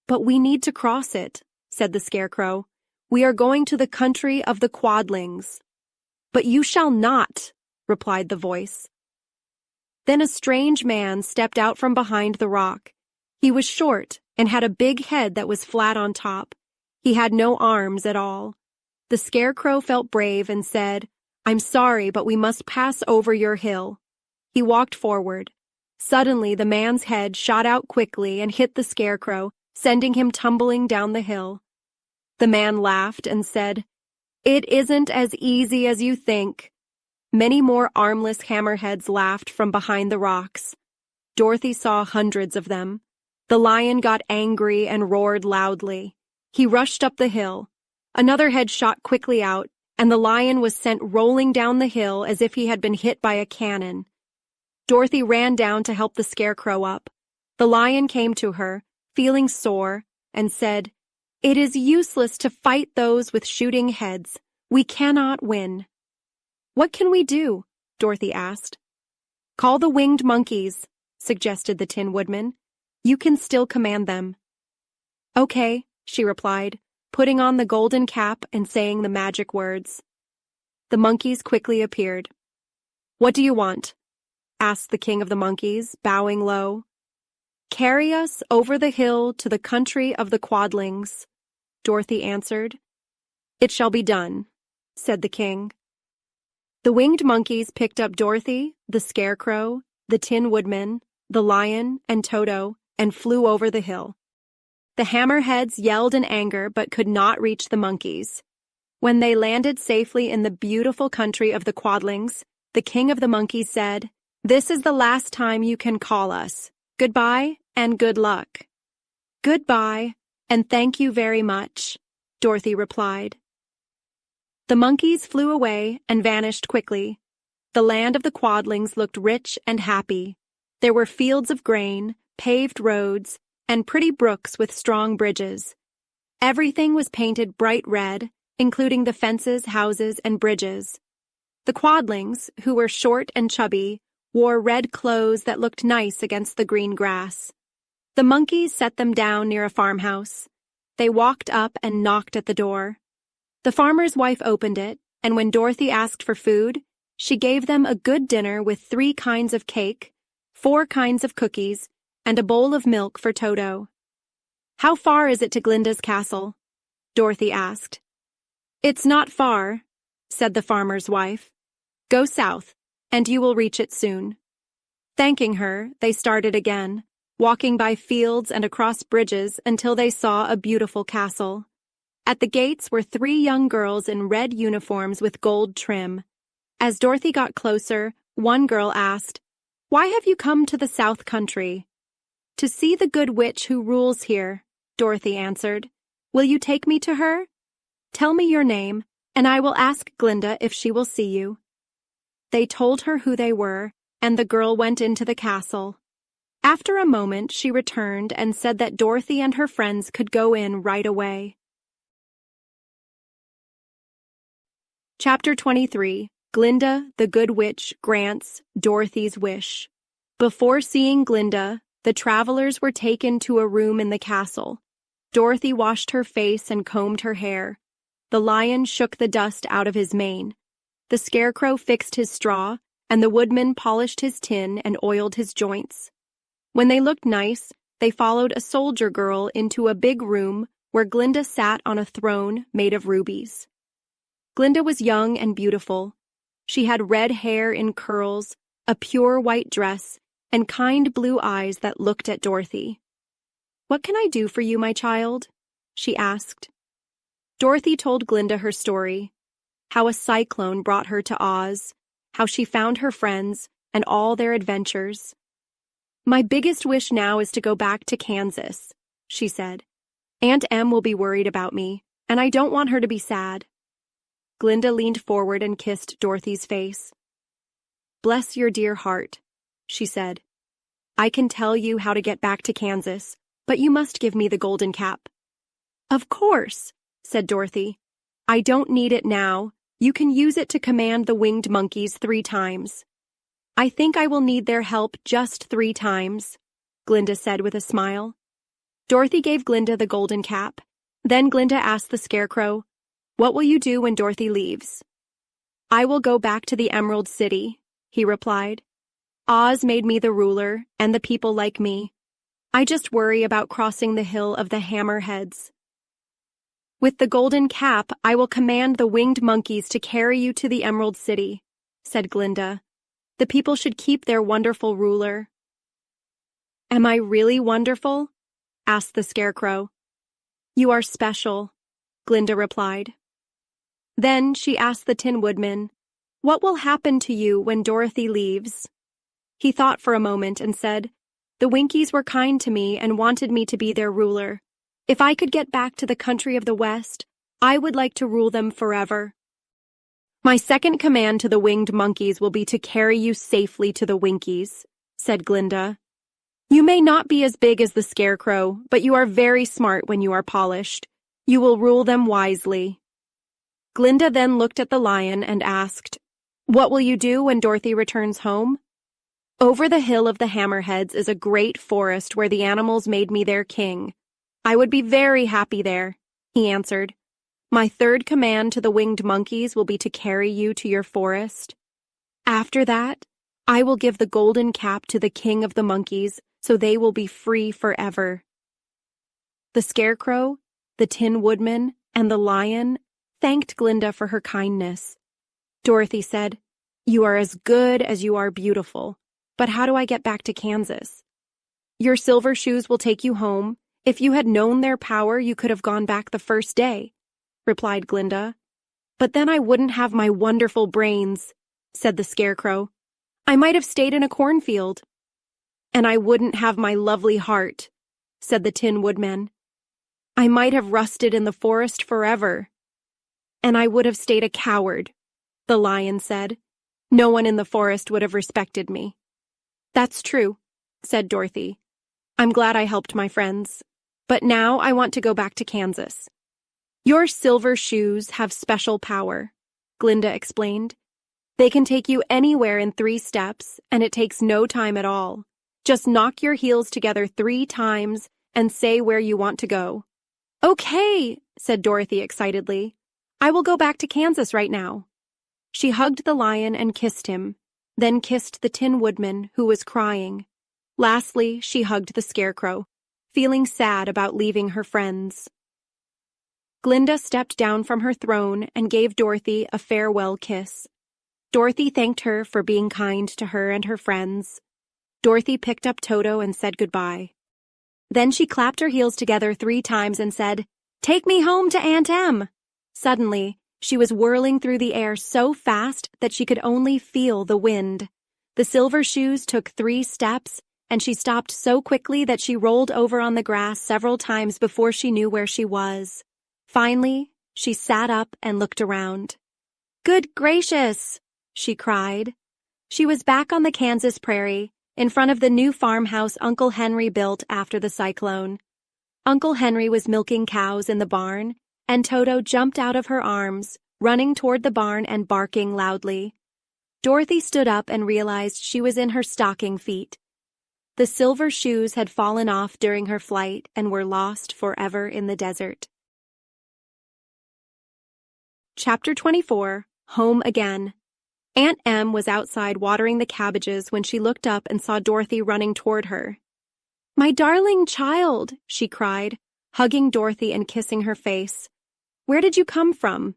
But we need to cross it, said the Scarecrow. We are going to the country of the Quadlings. But you shall not, replied the voice. Then a strange man stepped out from behind the rock. He was short and had a big head that was flat on top. He had no arms at all. The Scarecrow felt brave and said, I'm sorry, but we must pass over your hill. He walked forward. Suddenly, the man's head shot out quickly and hit the Scarecrow, sending him tumbling down the hill. The man laughed and said, It isn't as easy as you think. Many more armless hammerheads laughed from behind the rocks. Dorothy saw hundreds of them. The lion got angry and roared loudly. He rushed up the hill. Another head shot quickly out, and the lion was sent rolling down the hill as if he had been hit by a cannon. Dorothy ran down to help the Scarecrow up. The lion came to her, feeling sore, and said, It is useless to fight those with shooting heads. We cannot win. What can we do? Dorothy asked. Call the winged monkeys, suggested the Tin Woodman. You can still command them. Okay, she replied, putting on the golden cap and saying the magic words. The monkeys quickly appeared. What do you want? Asked the king of the monkeys, bowing low. Carry us over the hill to the country of the Quadlings, Dorothy answered. It shall be done, said the king. The winged monkeys picked up Dorothy, the Scarecrow, the Tin Woodman, the lion, and Toto, and flew over the hill. The hammerheads yelled in anger but could not reach the monkeys. When they landed safely in the beautiful country of the Quadlings, the king of the monkeys said, This is the last time you can call us. Goodbye and good luck. Goodbye, and thank you very much, Dorothy replied. The monkeys flew away and vanished quickly. The land of the Quadlings looked rich and happy. There were fields of grain, paved roads, and pretty brooks with strong bridges. Everything was painted bright red, including the fences, houses, and bridges. The Quadlings, who were short and chubby, wore red clothes that looked nice against the green grass. The monkeys set them down near a farmhouse. They walked up and knocked at the door. The farmer's wife opened it, and when Dorothy asked for food, she gave them a good dinner with 3 kinds of cake, 4 kinds of cookies, and a bowl of milk for Toto. "How far is it to Glinda's castle?" Dorothy asked. "It's not far," said the farmer's wife. "Go south, and you will reach it soon." Thanking her, they started again, walking by fields and across bridges until they saw a beautiful castle. At the gates were 3 young girls in red uniforms with gold trim. As Dorothy got closer, one girl asked, "Why have you come to the South Country?" "To see the good witch who rules here," Dorothy answered. "Will you take me to her? Tell me your name, and I will ask Glinda if she will see you." They told her who they were, and the girl went into the castle. After a moment, she returned and said that Dorothy and her friends could go in right away. Chapter 23. Glinda, the Good Witch, Grants Dorothy's Wish. Before seeing Glinda, the travelers were taken to a room in the castle. Dorothy washed her face and combed her hair. The lion shook the dust out of his mane. The Scarecrow fixed his straw, and the woodman polished his tin and oiled his joints. When they looked nice, they followed a soldier girl into a big room where Glinda sat on a throne made of rubies. Glinda was young and beautiful. She had red hair in curls, a pure white dress, and kind blue eyes that looked at Dorothy. "What can I do for you, my child?" she asked. Dorothy told Glinda her story, how a cyclone brought her to Oz, how she found her friends, and all their adventures. "My biggest wish now is to go back to Kansas," she said. "Aunt Em will be worried about me, and I don't want her to be sad." Glinda leaned forward and kissed Dorothy's face. "Bless your dear heart," she said. "I can tell you how to get back to Kansas, but you must give me the golden cap." "Of course," said Dorothy. "I don't need it now. You can use it to command the winged monkeys 3 times. "I think I will need their help just 3 times," Glinda said with a smile. Dorothy gave Glinda the golden cap. Then Glinda asked the Scarecrow, "What will you do when Dorothy leaves?" "I will go back to the Emerald City," he replied. "Oz made me the ruler, and the people like me. I just worry about crossing the hill of the Hammerheads. With the golden cap, I will command the winged monkeys to carry you to the Emerald City," said Glinda. "The people should keep their wonderful ruler." "Am I really wonderful?" asked the Scarecrow. "You are special," Glinda replied. Then she asked the Tin Woodman, "What will happen to you when Dorothy leaves?" He thought for a moment and said, "The Winkies were kind to me and wanted me to be their ruler. If I could get back to the country of the West, I would like to rule them forever. My second command to the winged monkeys will be to carry you safely to the Winkies," said Glinda. "You may not be as big as the Scarecrow, but you are very smart when you are polished. You will rule them wisely." Glinda then looked at the lion and asked, "What will you do when Dorothy returns home?" "Over the hill of the Hammerheads is a great forest where the animals made me their king. I would be very happy there," he answered. "My third command to the winged monkeys will be to carry you to your forest. After that, I will give the golden cap to the king of the monkeys so they will be free forever." The Scarecrow, the Tin Woodman, and the lion thanked Glinda for her kindness. Dorothy said, "You are as good as you are beautiful, but how do I get back to Kansas?" "Your silver shoes will take you home. If you had known their power, you could have gone back the first day," replied Glinda. "But then I wouldn't have my wonderful brains," said the Scarecrow. "I might have stayed in a cornfield." "And I wouldn't have my lovely heart," said the Tin Woodman. "I might have rusted in the forest forever." "And I would have stayed a coward," the lion said. "No one in the forest would have respected me." "That's true," said Dorothy. "I'm glad I helped my friends. But now I want to go back to Kansas." "Your silver shoes have special power," Glinda explained. They can take you anywhere in 3 steps, and it takes no time at all. Just knock your heels together 3 times and say where you want to go. Okay, said Dorothy excitedly. I will go back to Kansas right now. She hugged the lion and kissed him, then kissed the Tin Woodman, who was crying. Lastly, she hugged the Scarecrow, feeling sad about leaving her friends. Glinda stepped down from her throne and gave Dorothy a farewell kiss. Dorothy thanked her for being kind to her and her friends. Dorothy picked up Toto and said goodbye. Then she clapped her heels together 3 times and said, "Take me home to Aunt Em!" Suddenly, she was whirling through the air so fast that she could only feel the wind. The silver shoes took 3 steps, and she stopped so quickly that she rolled over on the grass several times before she knew where she was. Finally, she sat up and looked around. "Good gracious!" she cried. She was back on the Kansas prairie, in front of the new farmhouse Uncle Henry built after the cyclone. Uncle Henry was milking cows in the barn, and Toto jumped out of her arms, running toward the barn and barking loudly. Dorothy stood up and realized she was in her stocking feet. The silver shoes had fallen off during her flight and were lost forever in the desert. Chapter 24, Home Again. Aunt Em was outside watering the cabbages when she looked up and saw Dorothy running toward her. "My darling child," she cried, hugging Dorothy and kissing her face. "Where did you come from?"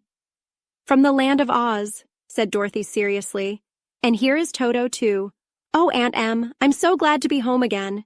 "From the land of Oz," said Dorothy seriously. "And here is Toto, too. Oh, Aunt Em, I'm so glad to be home again."